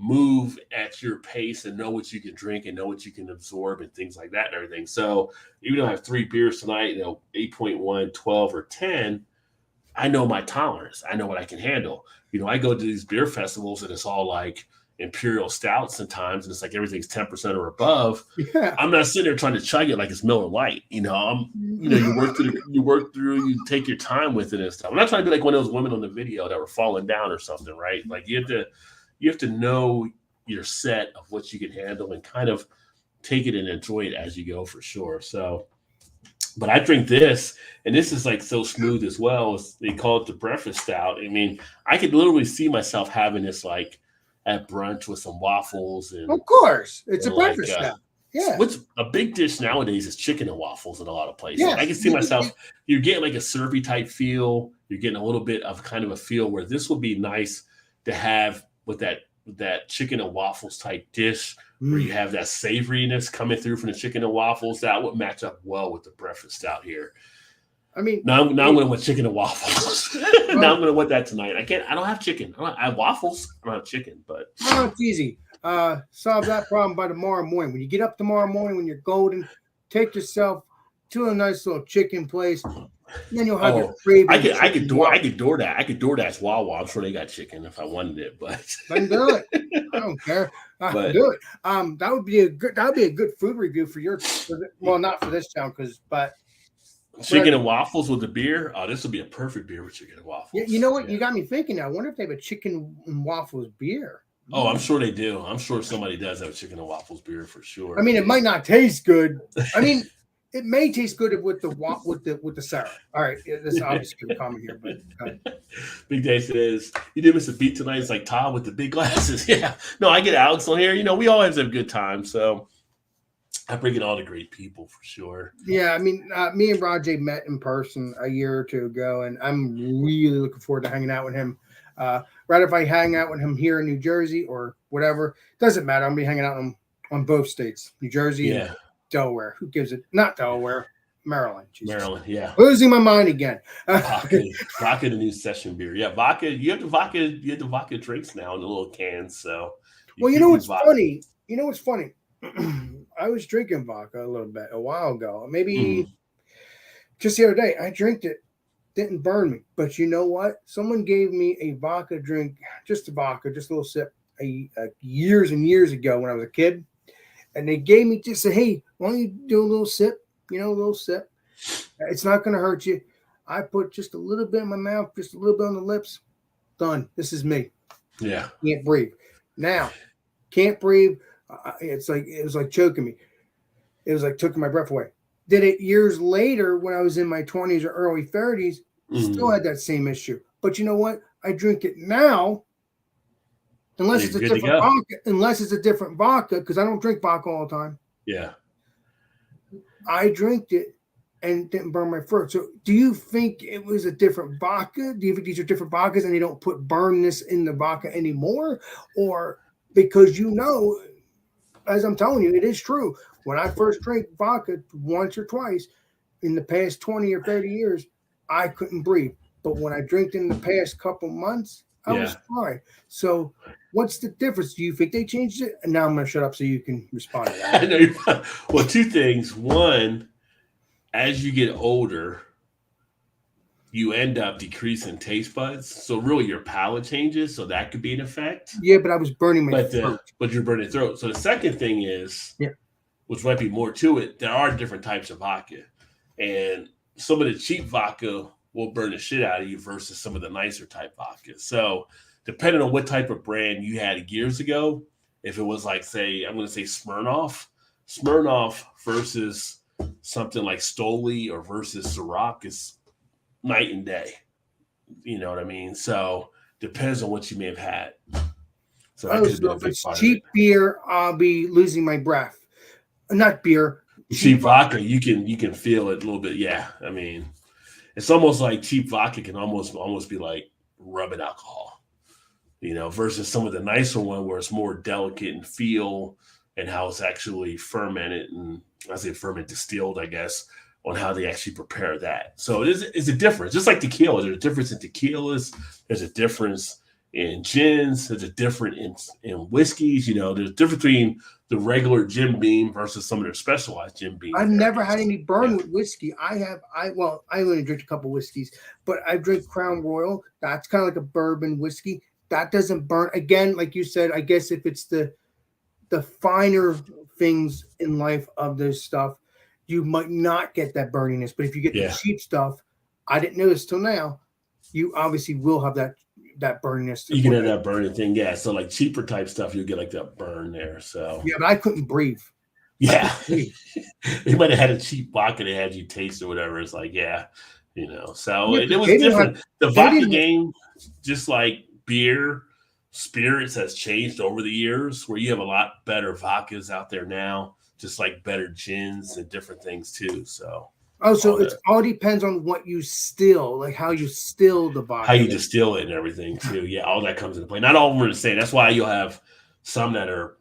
move at your pace and know what you can drink and know what you can absorb and things like that and everything. So even though I have 3 beers tonight, 8.1, 12, or 10, I know my tolerance. I know what I can handle. I go to these beer festivals and it's all like imperial stouts sometimes, and it's like everything's 10% or above. Yeah. I'm not sitting there trying to chug it like it's Miller Lite. You work through, you take your time with it and stuff. I'm not trying to be like one of those women on the video that were falling down or something, right? Like you have to know your set of what you can handle and kind of take it and enjoy it as you go for sure. So, but I drink this, and this is like so smooth as well. They call it the breakfast stout. I mean, I could literally see myself having this like at brunch with some waffles. And of course, it's a breakfast stout. Yeah. What's a big dish nowadays is chicken and waffles in a lot of places. Yes. I can see myself, you're getting like a syrupy type feel. You're getting a little bit of kind of a feel where this would be nice to have with that chicken and waffles type dish where you have that savoriness coming through from the chicken and waffles. That would match up well with the breakfast stout here. I mean, now I'm going to want chicken and waffles. Now I'm going to want that tonight. I don't have chicken. I have waffles. I don't have chicken, but it's easy. Solve that problem by tomorrow morning. When you get up tomorrow morning, when you're golden, take yourself to a nice little chicken place. Then you'll have your craving. I could DoorDash Wawa. I'm sure they got chicken if I wanted it, but I can do it. I don't care. Do it. That would be a good food review not for this town, but chicken and waffles with the beer. Oh, this would be a perfect beer with chicken and waffles. You know what? Yeah. You got me thinking now. I wonder if they have a chicken and waffles beer. Oh, I'm sure they do. I'm sure somebody does have a chicken and waffles beer for sure. I mean, it might not taste good. I mean, it may taste good with the syrup. All right, this is obviously common here, but Big Day says you did miss a beat tonight. It's like Todd with the big glasses. Yeah, no, I get Alex on here. We always have a good time. So I bring in all the great people for sure. Yeah, I mean, me and Rajay met in person a year or two ago, and I'm really looking forward to hanging out with him. Right, if I hang out with him here in New Jersey or whatever, doesn't matter. I'm gonna be hanging out on both states, New Jersey and Delaware. Who gives it? Not Delaware, Maryland. Jesus. Maryland, yeah. Losing my mind again. Vodka, the new session beer. Yeah, vodka. You have the vodka drinks now in the little cans. So, you know what's funny? I was drinking vodka a little bit a while ago. Maybe just the other day. I drank it. Didn't burn me, but you know what? Someone gave me a vodka drink, just a little sip, years and years ago when I was a kid, and they gave me just say, "Hey, why don't you do a little sip? A little sip. It's not going to hurt you." I put just a little bit in my mouth, just a little bit on the lips. Done. This is me. Yeah. Can't breathe. Now, can't breathe. It was like choking me. It was like taking my breath away. Did it years later when I was in my 20s or early 30s, still had that same issue. But you know what? I drink it now, unless it's a different vodka, because I don't drink vodka all the time. Yeah. I drank it and it didn't burn my throat. So do you think it was a different vodka? Do you think these are different vodkas and they don't put burnness in the vodka anymore? Or because as I'm telling you, it is true. When I first drank vodka once or twice in the past 20 or 30 years, I couldn't breathe. But when I drank in the past couple months, I was fine. So what's the difference? Do you think they changed it? And now I'm going to shut up so you can respond to that. I know you're fine. Well, two things. One, as you get older, you end up decreasing taste buds. So really your palate changes. So that could be an effect. Yeah, but I was burning my throat. But you're burning throat. So the second thing is, which might be more to it, there are different types of vodka. And some of the cheap vodka will burn the shit out of you versus some of the nicer type vodka. So depending on what type of brand you had years ago, if it was like, say, I'm going to say Smirnoff versus something like Stoli or versus Ciroc is night and day. You know what I mean? So depends on what you may have had. So that could so if it's cheap beer, I'll be losing my breath. Not beer. Cheap vodka, you can feel it a little bit. Yeah, I mean, it's almost like cheap vodka can almost be like rubbing alcohol, you know, versus some of the nicer one where it's more delicate in feel and how it's actually fermented and I say ferment distilled, I guess, on how they actually prepare that. So it's a difference, just like tequila. There's a difference in tequilas. There's a difference in gins. There's a difference in whiskeys. You know, there's a difference between the regular Jim Beam versus some of their specialized Jim Beam. I've never had any burn with whiskey. I only drink a couple whiskeys, but I drink Crown Royal. That's kind of like a bourbon whiskey. That doesn't burn. Again, like you said, I guess if it's the finer things in life of this stuff, you might not get that burniness. But if you get the cheap stuff, I didn't know this till now, you obviously will have that burniness. You can have that burning thing, yeah. So like cheaper type stuff, you'll get like that burn there. So yeah, but I couldn't breathe. Yeah, they might have had a cheap vodka they had you taste or whatever. It's like, yeah, you know. So it was different. The vodka game, just like beer, spirits has changed over the years. Where you have a lot better vodkas out there now, just like better gins and different things too. So. So it all depends on what you still, like how you still the vodka. How you distill it and everything too. Yeah, all that comes into play. Not all of them are the same. That's why you'll have some that are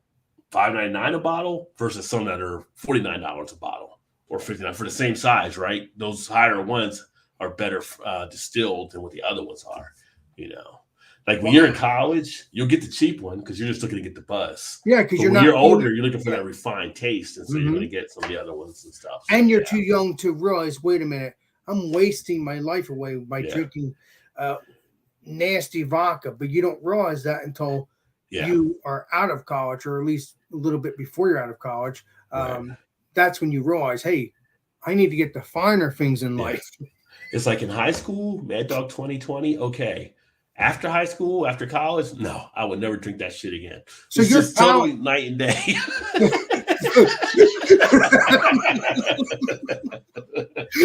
$5.99 a bottle versus some that are $49 a bottle or $59 for the same size, right? Those higher ones are better distilled than what the other ones are, you know. Like when you're in college, you'll get the cheap one because you're just looking to get the buzz. Yeah, because when you're older, you're looking for that refined taste, and so you're going to get some of the other ones and stuff. So, and you're too young to realize, wait a minute, I'm wasting my life away by drinking nasty vodka. But you don't realize that until you are out of college, or at least a little bit before you're out of college. That's when you realize, hey, I need to get the finer things in life. It's like in high school, Mad Dog 2020, okay. After high school, after college, no, I would never drink that shit again. So it's just totally night and day.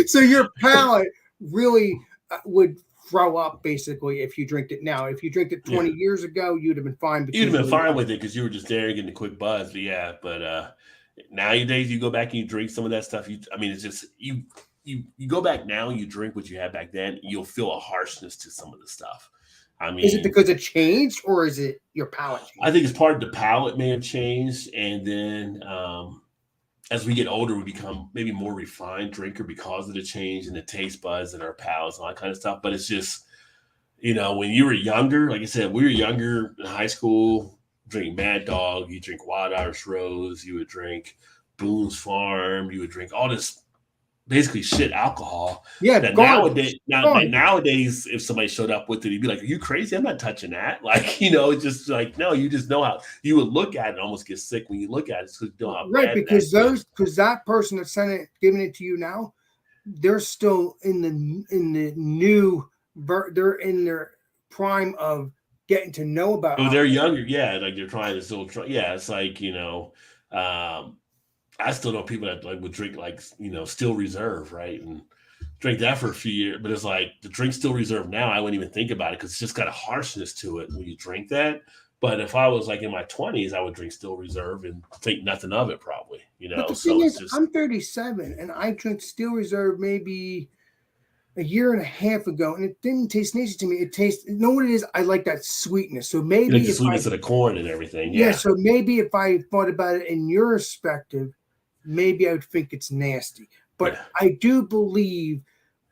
So your palate really would throw up basically if you drink it now. If you drink it 20 years ago, you'd have been fine. You'd have been fine with it because you were just there getting a quick buzz. But nowadays you go back and you drink some of that stuff. It's just you go back now and you drink what you had back then. You'll feel a harshness to some of the stuff. Is it because it changed, or is it your palate changed? I think it's part of the palate may have changed, and then as we get older, we become maybe more refined drinker because of the change in the taste buds and our palates and all that kind of stuff. But it's just, you know, when you were younger, like I said, we were younger in high school, drink Mad Dog, you drink Wild Irish Rose, you would drink Boone's Farm, you would drink all this basically shit alcohol. Yeah. That nowadays, if somebody showed up with it, you'd be like, "Are you crazy? I'm not touching that." Like, you know, it's just like, no, you just know how you would look at it and almost get sick when you look at it. So you know how right, because that person that sent it, giving it to you now, they're still in the new, they're in their prime of getting to know about. Oh, they're younger, yeah. Like they're trying to still try. Yeah, it's like, you know. I still know people that like would drink like, you know, Still Reserve, right? And drink that for a few years. But it's like the drink Still Reserve now, I wouldn't even think about it because it's just got a harshness to it when you drink that. But if I was like in my 20s, I would drink Still Reserve and think nothing of it probably, you know. But the thing is, I'm 37 and I drank Still Reserve maybe a year and a half ago, and it didn't taste nasty to me. It tastes, you know what it is? I like that sweetness. So maybe like the sweetness of the corn and everything. Yeah. So maybe if I thought about it in your perspective, maybe I would think it's nasty. But I do believe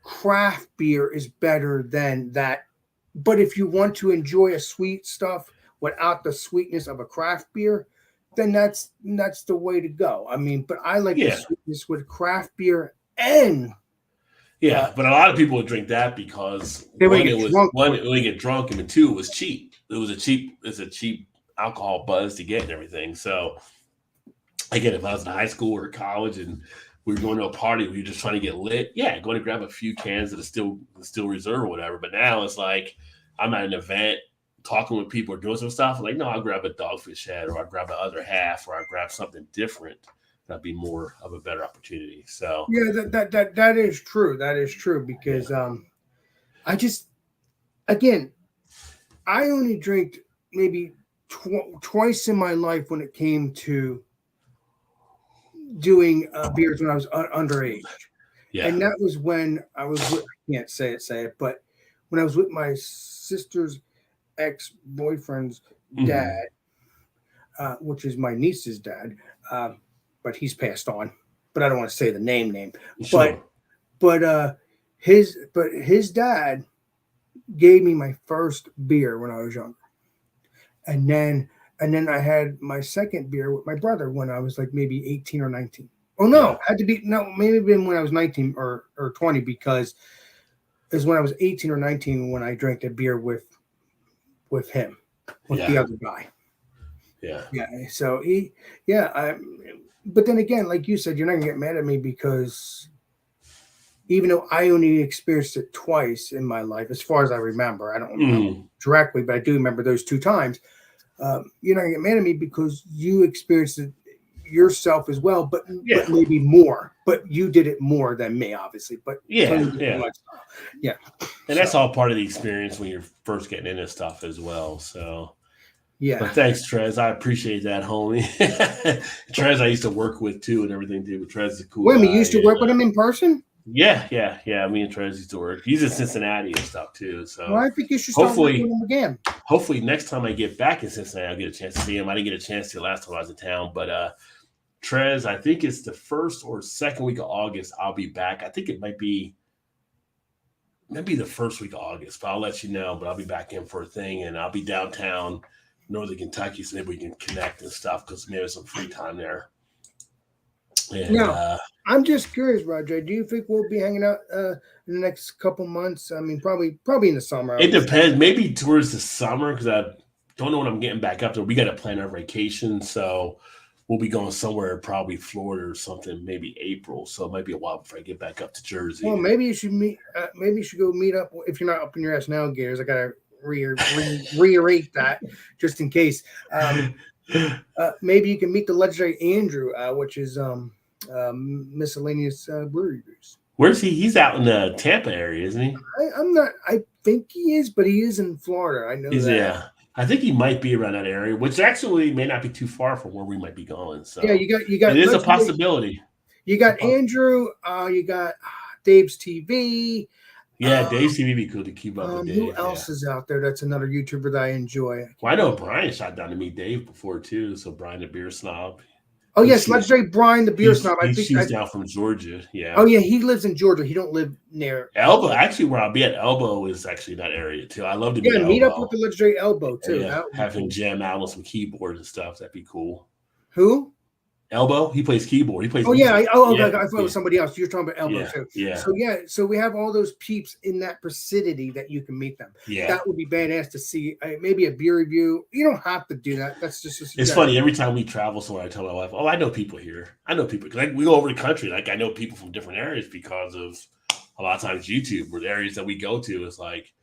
craft beer is better than that. But if you want to enjoy a sweet stuff without the sweetness of a craft beer, then that's the way to go. I mean, but I like the Yeah. sweetness with craft beer and Yeah, but a lot of people would drink that because they want one, to it get was drunk one, with it would get drunk, and two, it was cheap. It's a cheap alcohol buzz to get and everything. So again, if I was in high school or college and we were going to a party, we were just trying to get lit. Yeah, going to grab a few cans of the still reserve or whatever. But now it's like I'm at an event talking with people or doing some stuff. Like, no, I'll grab a Dogfish Head, or I'll grab the other half, or I'll grab something different. That'd be more of a better opportunity. So yeah, that is true. That is true yeah. because I just again I only drank maybe twice in my life when it came to doing beers when I was underage, Yeah. and that was when I was with, I can't say it, but when I was with my sister's ex-boyfriend's dad, Hmm. which is my niece's dad, but he's passed on. But I don't want to say the name. But Sure. but his dad gave me my first beer when I was young, and then I had my second beer with my brother when I was like maybe 18 or 19. Oh Yeah. no, had to be no, maybe been when I was 19 or 20 because is when I was 18 or 19 when I drank a beer with him, with Yeah. the other guy. Yeah. Yeah. So yeah, but then again, like you said, you're not gonna get mad at me because even though I only experienced it twice in my life, as far as I remember, I don't remember Mm. directly, but I do remember those two times. You're not gonna get mad at me because you experienced it yourself as well, but Yeah. maybe more. But you did it more than me, obviously. But Yeah. totally different Yeah. lifestyle. Yeah. And So that's all part of the experience when you're first getting into stuff as well. So, yeah. but thanks, Trez. I appreciate that, homie. Trez, I used to work with too and everything too. But Trez is a cool Wait a minute, you guy. used to And work with him in person? yeah. Me and Trez used to work. He's in Cincinnati and stuff too. Well, So I think you should start working with hopefully, him again. hopefully next time I get back in Cincinnati, I'll get a chance to see him. I didn't get a chance to last time I was in town, but Trez, I think it's the first or second week of August. I'll be back. I think it might be maybe the first week of August, but I'll let you know. But I'll be back in for a thing, and I'll be downtown, Northern Kentucky, so maybe we can connect and stuff because maybe there's some free time there. And Now, I'm just curious, Roger. Do you think we'll be hanging out in the next couple months? I mean, probably in the summer. I it would say. depends. Maybe towards the summer because I don't know when I'm getting back up there. We got to plan our vacation, so we'll be going somewhere, probably Florida or something, maybe April. So it might be a while before I get back up to Well, Jersey. maybe you should meet. Maybe you should go meet up if you're not up in your ass now, Gears. I gotta reiterate that just in case. Maybe you can meet the legendary Andrew, which is miscellaneous brewery reviews. Where's he? He's out in the Tampa area, isn't he? I'm not. I think he is, but he is in Florida. I know He's that. yeah. I think he might be around that area, which actually may not be too far from where we might be going. Yeah, So you it got is a legendary. possibility. You It's a got poss- Andrew. You got Dave's TV. yeah, Dave TV be cool to keep up with Who Dave. Yeah. else is out there? That's another YouTuber that I enjoy. Well, I know Brian shot down to meet Dave before too. So Brian the beer snob. Oh He yes, shoots legendary Brian the beer snob. I he think. shoots down from Georgia. Oh Yeah. yeah, he lives in Georgia. He don't live near. Elbow, actually, where I'll be at Elbow is actually that area too. I love to meet Yeah, meet up Elbow. with the legendary Elbow too. Yeah, That would be have him cool. jam out on some keyboards and stuff. That'd be cool. Who? Elbow, he plays keyboard. He plays Oh yeah. music. Okay. I Yeah, thought it was somebody else. You're talking about Elbow yeah, too. yeah, So yeah. So we have all those peeps in that vicinity that you can meet them. yeah. That would be badass to see. Maybe a beer review. You don't have to do that. That's just a It's suggestion. funny every time we travel somewhere. I tell my wife, "Oh, I know people here. I know people because we go over the country. Like I know people from different areas because of a lot of times YouTube. Where the areas that we go to is like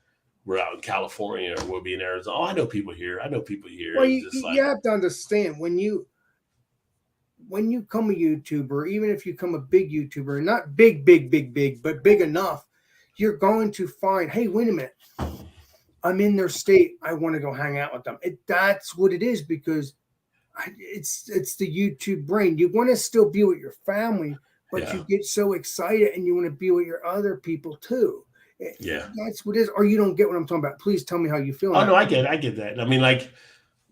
we're out in California or we'll be in Arizona. Oh, I know people here. I know people here. Well, And you, just you like have to understand when you come a YouTuber, even if you come a big YouTuber, not big, but big enough, you're going to find, hey, wait a minute, I'm in their state. I want to go hang out with them. That's what it is because it's the YouTube brain. You want to still be with your family, but yeah, you get so excited and you want to be with your other people too. yeah. That's what it is. Or you don't get what I'm talking about. Please tell me how you feel Oh now. no, I get that. I mean, like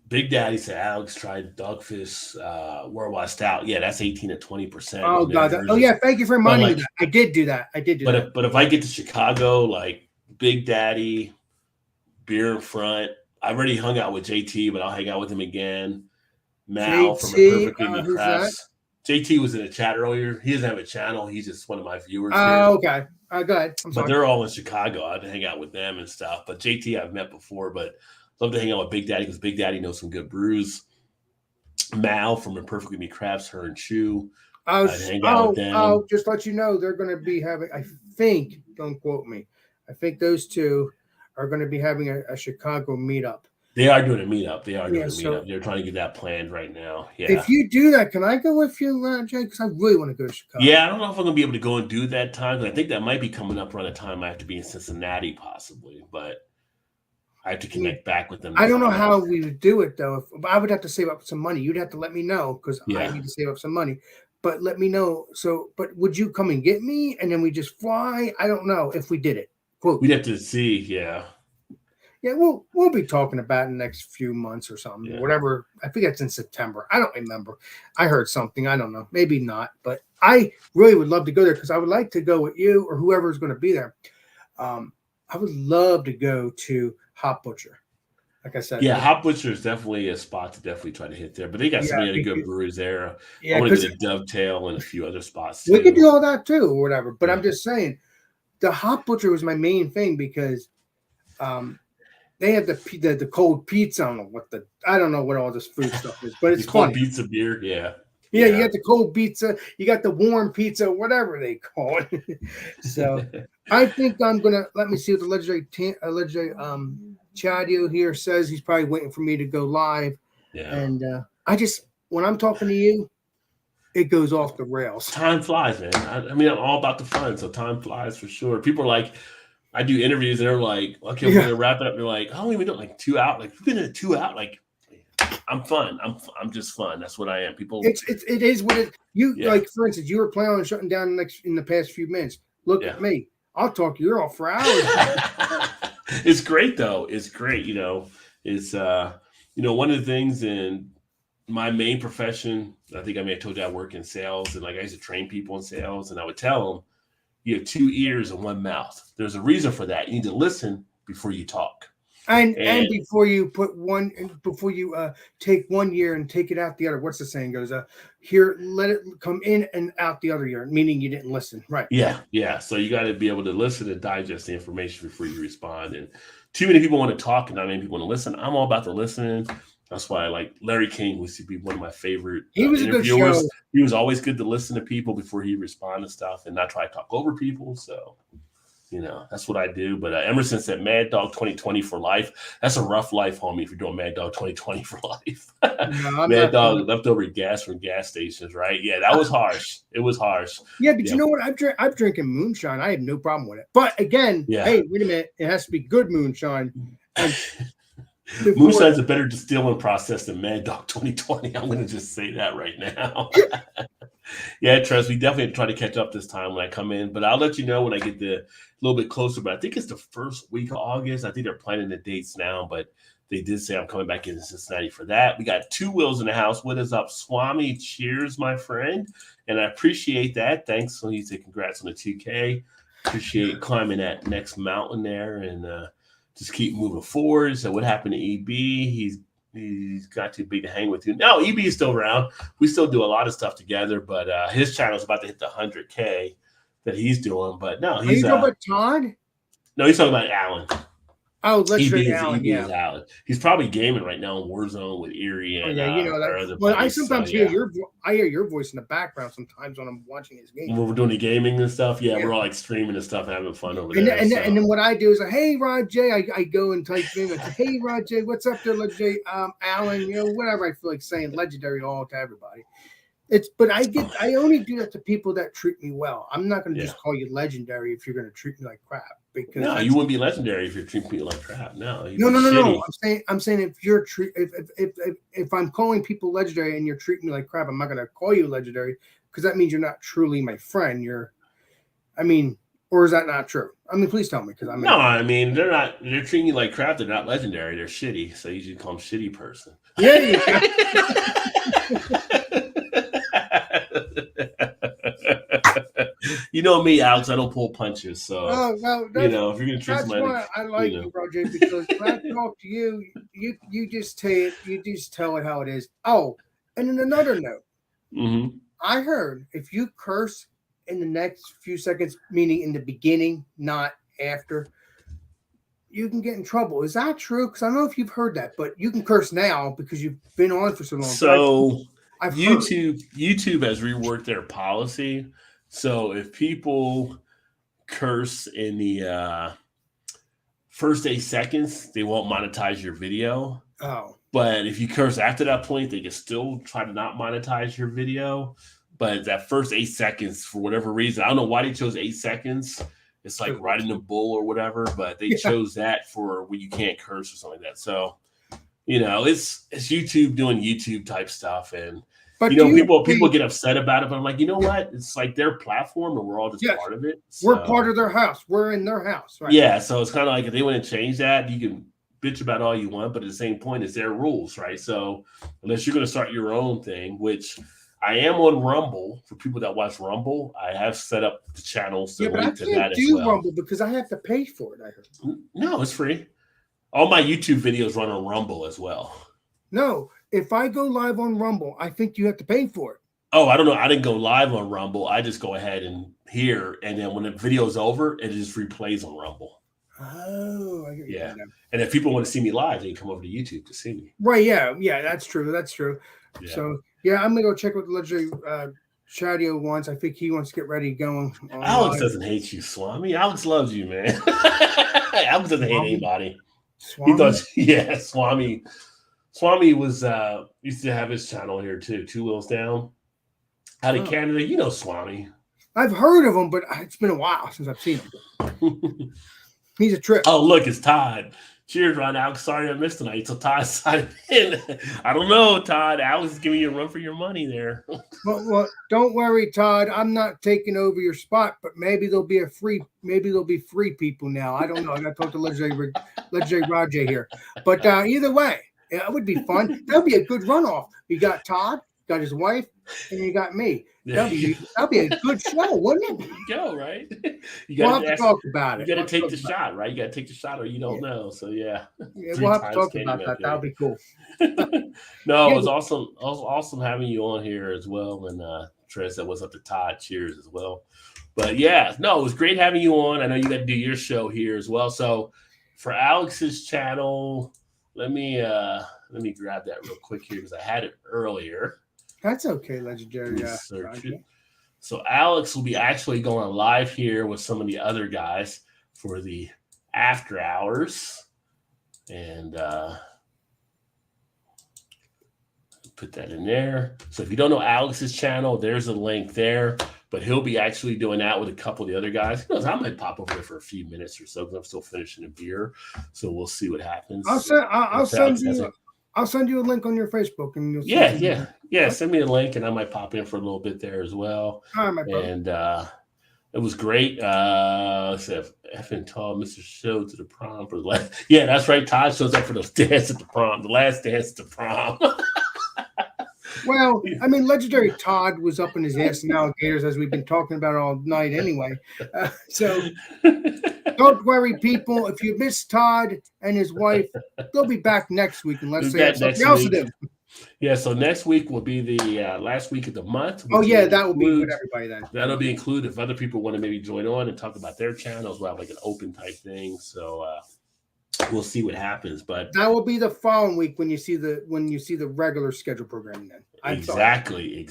Big Daddy said Alex tried Dogfish Worldwide Stout. Yeah, that's 18 to 20%. Oh And their God! Oh versions. yeah, thank you for But reminding me like, that. I did do that. I did do that. but if I get to Chicago, like Big Daddy, beer in front. I already hung out with JT, but I'll hang out with him again. Mal from JT, Imperfectly Me who's that? Crafts. JT was in the chat earlier. He doesn't have a channel. He's just one of my viewers here. Oh, okay. Go ahead. I'm But sorry. they're all in Chicago. I'd hang out with them and stuff. But JT I've met before, but love to hang out with Big Daddy because Big Daddy knows some good brews. Mal from Imperfectly Me Crafts, her and Chew. I'd hang out with them. Just let you know they're going to be having. I think, don't quote me. I think those two are going to be having a Chicago meetup. They are doing a meetup. They're trying to get that planned right now. Yeah. If you do that, can I go with you, Jay? Because I really want to go to Chicago. Yeah, I don't know if I'm going to be able to go and do that time. I think that might be coming up around the time I have to be in Cincinnati, possibly. But I have to connect back with them. I don't know how we would do it, though. I would have to save up some money. You'd have to let me know because I need to save up some money. But let me know. So, but would you come and get me and then we just fly? I don't know if we did it. Quote. We'd have to see. Yeah. Yeah, we'll be talking about it in the next few months or something. Yeah. Whatever. I think it's in September. I don't remember. I heard something. I don't know. Maybe not. But I really would love to go there because I would like to go with you or whoever's going to be there. I would love to go to Hop Butcher. Like I said. Yeah, Hop Butcher is definitely a spot to definitely try to hit there. But they got so many other good breweries there. Yeah, I want to get a Dovetail and a few other spots too. We could do all that too or whatever. But I'm just saying the Hop Butcher was my main thing because they have the cold pizza. I don't know what all this food stuff is, but it's cold pizza beer. Yeah. Yeah, you got the cold pizza, you got the warm pizza, whatever they call it. So I think I'm gonna let me see what the legendary Chadio here says. He's probably waiting for me to go live. Yeah. And when I'm talking to you, it goes off the rails. Time flies, man. I mean, I'm all about the fun, so time flies for sure. People are like, I do interviews and they're like, okay, we're gonna wrap it up. They're like, oh, we don't like 2 out. Like, we've been at 2 out. Like, I'm fun. I'm just fun. That's what I am. People. It is what it. Like for instance, you were planning on shutting down in the past few minutes. Look at me. I'll talk to you all for hours. It's great though. It's great. It's one of the things in my main profession. I think I may have told you I work in sales and like I used to train people in sales and I would tell them you have 2 ears and 1 mouth. There's a reason for that. You need to listen before you talk. And before you take 1 year and take it out the other, what's the saying goes? Here, let it come in and out the other year, meaning you didn't listen, right? Yeah. So you got to be able to listen and digest the information before you respond. And too many people want to talk and not many people want to listen. I'm all about the listening. That's why I like Larry King used to be one of my favorite interviewers. A good show. He was always good to listen to people before he respond to stuff and not try to talk over people. So. That's what I do. But Emerson said Mad Dog 2020 for life. That's a rough life, homie, if you're doing Mad Dog 2020 for life. No, Mad Dog leftover gas from gas stations, right? Yeah, that was harsh. It was harsh. Yeah, but you know what? I'm drinking moonshine. I have no problem with it. But again, hey, wait a minute. It has to be good moonshine. Moonshine's a better distilling process than Mad Dog 2020. I'm going to just say that right now. Yeah, Tress, we definitely try to catch up this time when I come in, but I'll let you know when I get a little bit closer. But I think it's the first week of August. I think they're planning the dates now, but they did say I'm coming back into Cincinnati for that. We got 2 Wills in the house. What is up, Swami? Cheers, my friend. And I appreciate that. Thanks. So he said congrats on the 2K. Appreciate climbing that next mountain there and just keep moving forward. So what happened to EB? He's got too big to hang with you. No, EB is still around. We still do a lot of stuff together, but his channel is about to hit the 100K that he's doing. But no, he's talking about Todd? No, he's talking about Alan. Oh, let's say Alan. Is Alan. He's probably gaming right now in Warzone with Erie and that. Well, I sometimes hear your voice in the background sometimes when I'm watching his game. When we're doing the gaming and stuff, we're all like streaming and stuff and having fun over there. And then what I do is hey Rod J, I go and type in like, hey Rod J, what's up there, Legendary Alan, whatever I feel like saying legendary all to everybody. But I only do that to people that treat me well. I'm not going to just call you legendary if you're going to treat me like crap. Because no, you wouldn't be legendary if you're treating people like crap. No. I'm saying if you're if I'm calling people legendary and you're treating me like crap, I'm not going to call you legendary because that means you're not truly my friend. Or is that not true? I mean, please tell me because I'm No, I mean they're treating you like crap. They're not legendary. They're shitty. So you should call them shitty person. Yeah, you go. You know me, Alex. I don't pull punches. So Oh, well, if you're gonna treat that's somebody, why I like you, Roger, because when I talk to you, you just tell it how it is. Oh, and then another note. Mm-hmm. I heard if you curse in the next few seconds, meaning in the beginning, not after, you can get in trouble. Is that true? Because I don't know if you've heard that, but you can curse now because you've been on for so long. So I've YouTube has reworked their policy. So if people curse in the first 8 seconds, they won't monetize your video. Oh. But if you curse after that point, they can still try to not monetize your video. But that first 8 seconds, for whatever reason, I don't know why they chose 8 seconds. It's like riding a bull or whatever, but they chose that for when you can't curse or something like that. So, it's YouTube doing YouTube type stuff. And, people get upset about it, but I'm like, you know what? It's like their platform and we're all just part of it. So, we're part of their house. We're in their house. Right? Yeah. So it's kind of like if they want to change that, you can bitch about all you want, but at the same point, it's their rules, right? So unless you're going to start your own thing, which I am on Rumble. For people that watch Rumble, I have set up the channels to link to that as well. Rumble because I have to pay for it, I heard. No, it's free. All my YouTube videos run on Rumble as well. No, if I go live on Rumble, I think you have to pay for it. Oh, I don't know. I didn't go live on Rumble. I just go ahead and hear, and then when the video's over, it just replays on Rumble. Oh, I get yeah. And if people want to see me live, they can come over to YouTube to see me. Right? Yeah, that's true. That's true. Yeah. So I'm gonna go check with Legendary Chadio wants. I think he wants to get ready going. Alex doesn't hate you, Swami. Alex loves you, man. Alex doesn't hate anybody. Swami? He thought, Swami. Swami was used to have his channel here too, 2 Wheels Down, out of Canada. You know Swami. I've heard of him, but it's been a while since I've seen him. He's a trip. Oh, look, it's Todd. Cheers, Ron. Alex, sorry I missed tonight. So Todd signed in. I don't know, Todd. Alex is giving you a run for your money there. Well, don't worry, Todd. I'm not taking over your spot, but maybe there'll be free people now. I don't know. I got to talk to Legendary Rajay here. But either way, it would be fun. That'll be a good runoff. You got Todd, got his wife, and you got me. That'll be a good show, wouldn't it? There you go, right? We'll have to talk about it. You got to take the shot, right? You got to take the shot, or you don't know. So yeah, we'll have to talk about that. That'll be cool. No, it was awesome. It was awesome having you on here as well. And Trent said, "What's up to Todd?" Cheers as well. But yeah, no, it was great having you on. I know you got to do your show here as well. So for Alex's channel, let me grab that real quick here because I had it earlier. That's okay, Legendary. So Alex will be actually going live here with some of the other guys for the after hours. And put that in there. So if you don't know Alex's channel, there's a link there. But he'll be actually doing that with a couple of the other guys. Who knows, I might pop over there for a few minutes or so because I'm still finishing a beer. So we'll see what happens. I'll send you a link on your Facebook, and you'll see. Yeah. Send me a link, and I might pop in for a little bit there as well. All right, my brother. And it was great. Effing tall, Mr. Show to the prom for the last. Yeah, that's right. Todd shows up for those dance at the prom, the last dance at the prom. Well, I mean, Legendary Todd was up in his ass in alligators, as we've been talking about all night anyway. So don't worry, people. If you miss Todd and his wife, they'll be back next week unless they have something else to do. Yeah, so next week will be the last week of the month. Oh, yeah, that will be with everybody then. That'll be included. If other people want to maybe join on and talk about their channels, we'll have like an open type thing. So we'll see what happens. But that will be the following week when you see the regular schedule program then. Exactly.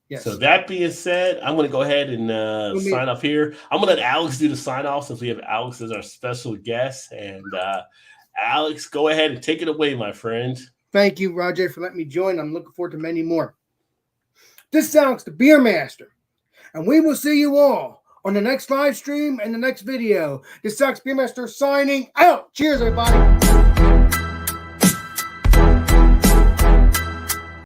Yes. So that being said, I'm going to go ahead and sign off here. I'm going to let Alex do the sign off since we have Alex as our special guest. And Alex, go ahead and take it away, my friend. Thank you, Roger, for letting me join. I'm looking forward to many more. This is Alex, the Beer Master, and we will see you all on the next live stream and the next video. This is Alex, Beer Master, signing out. Cheers, everybody.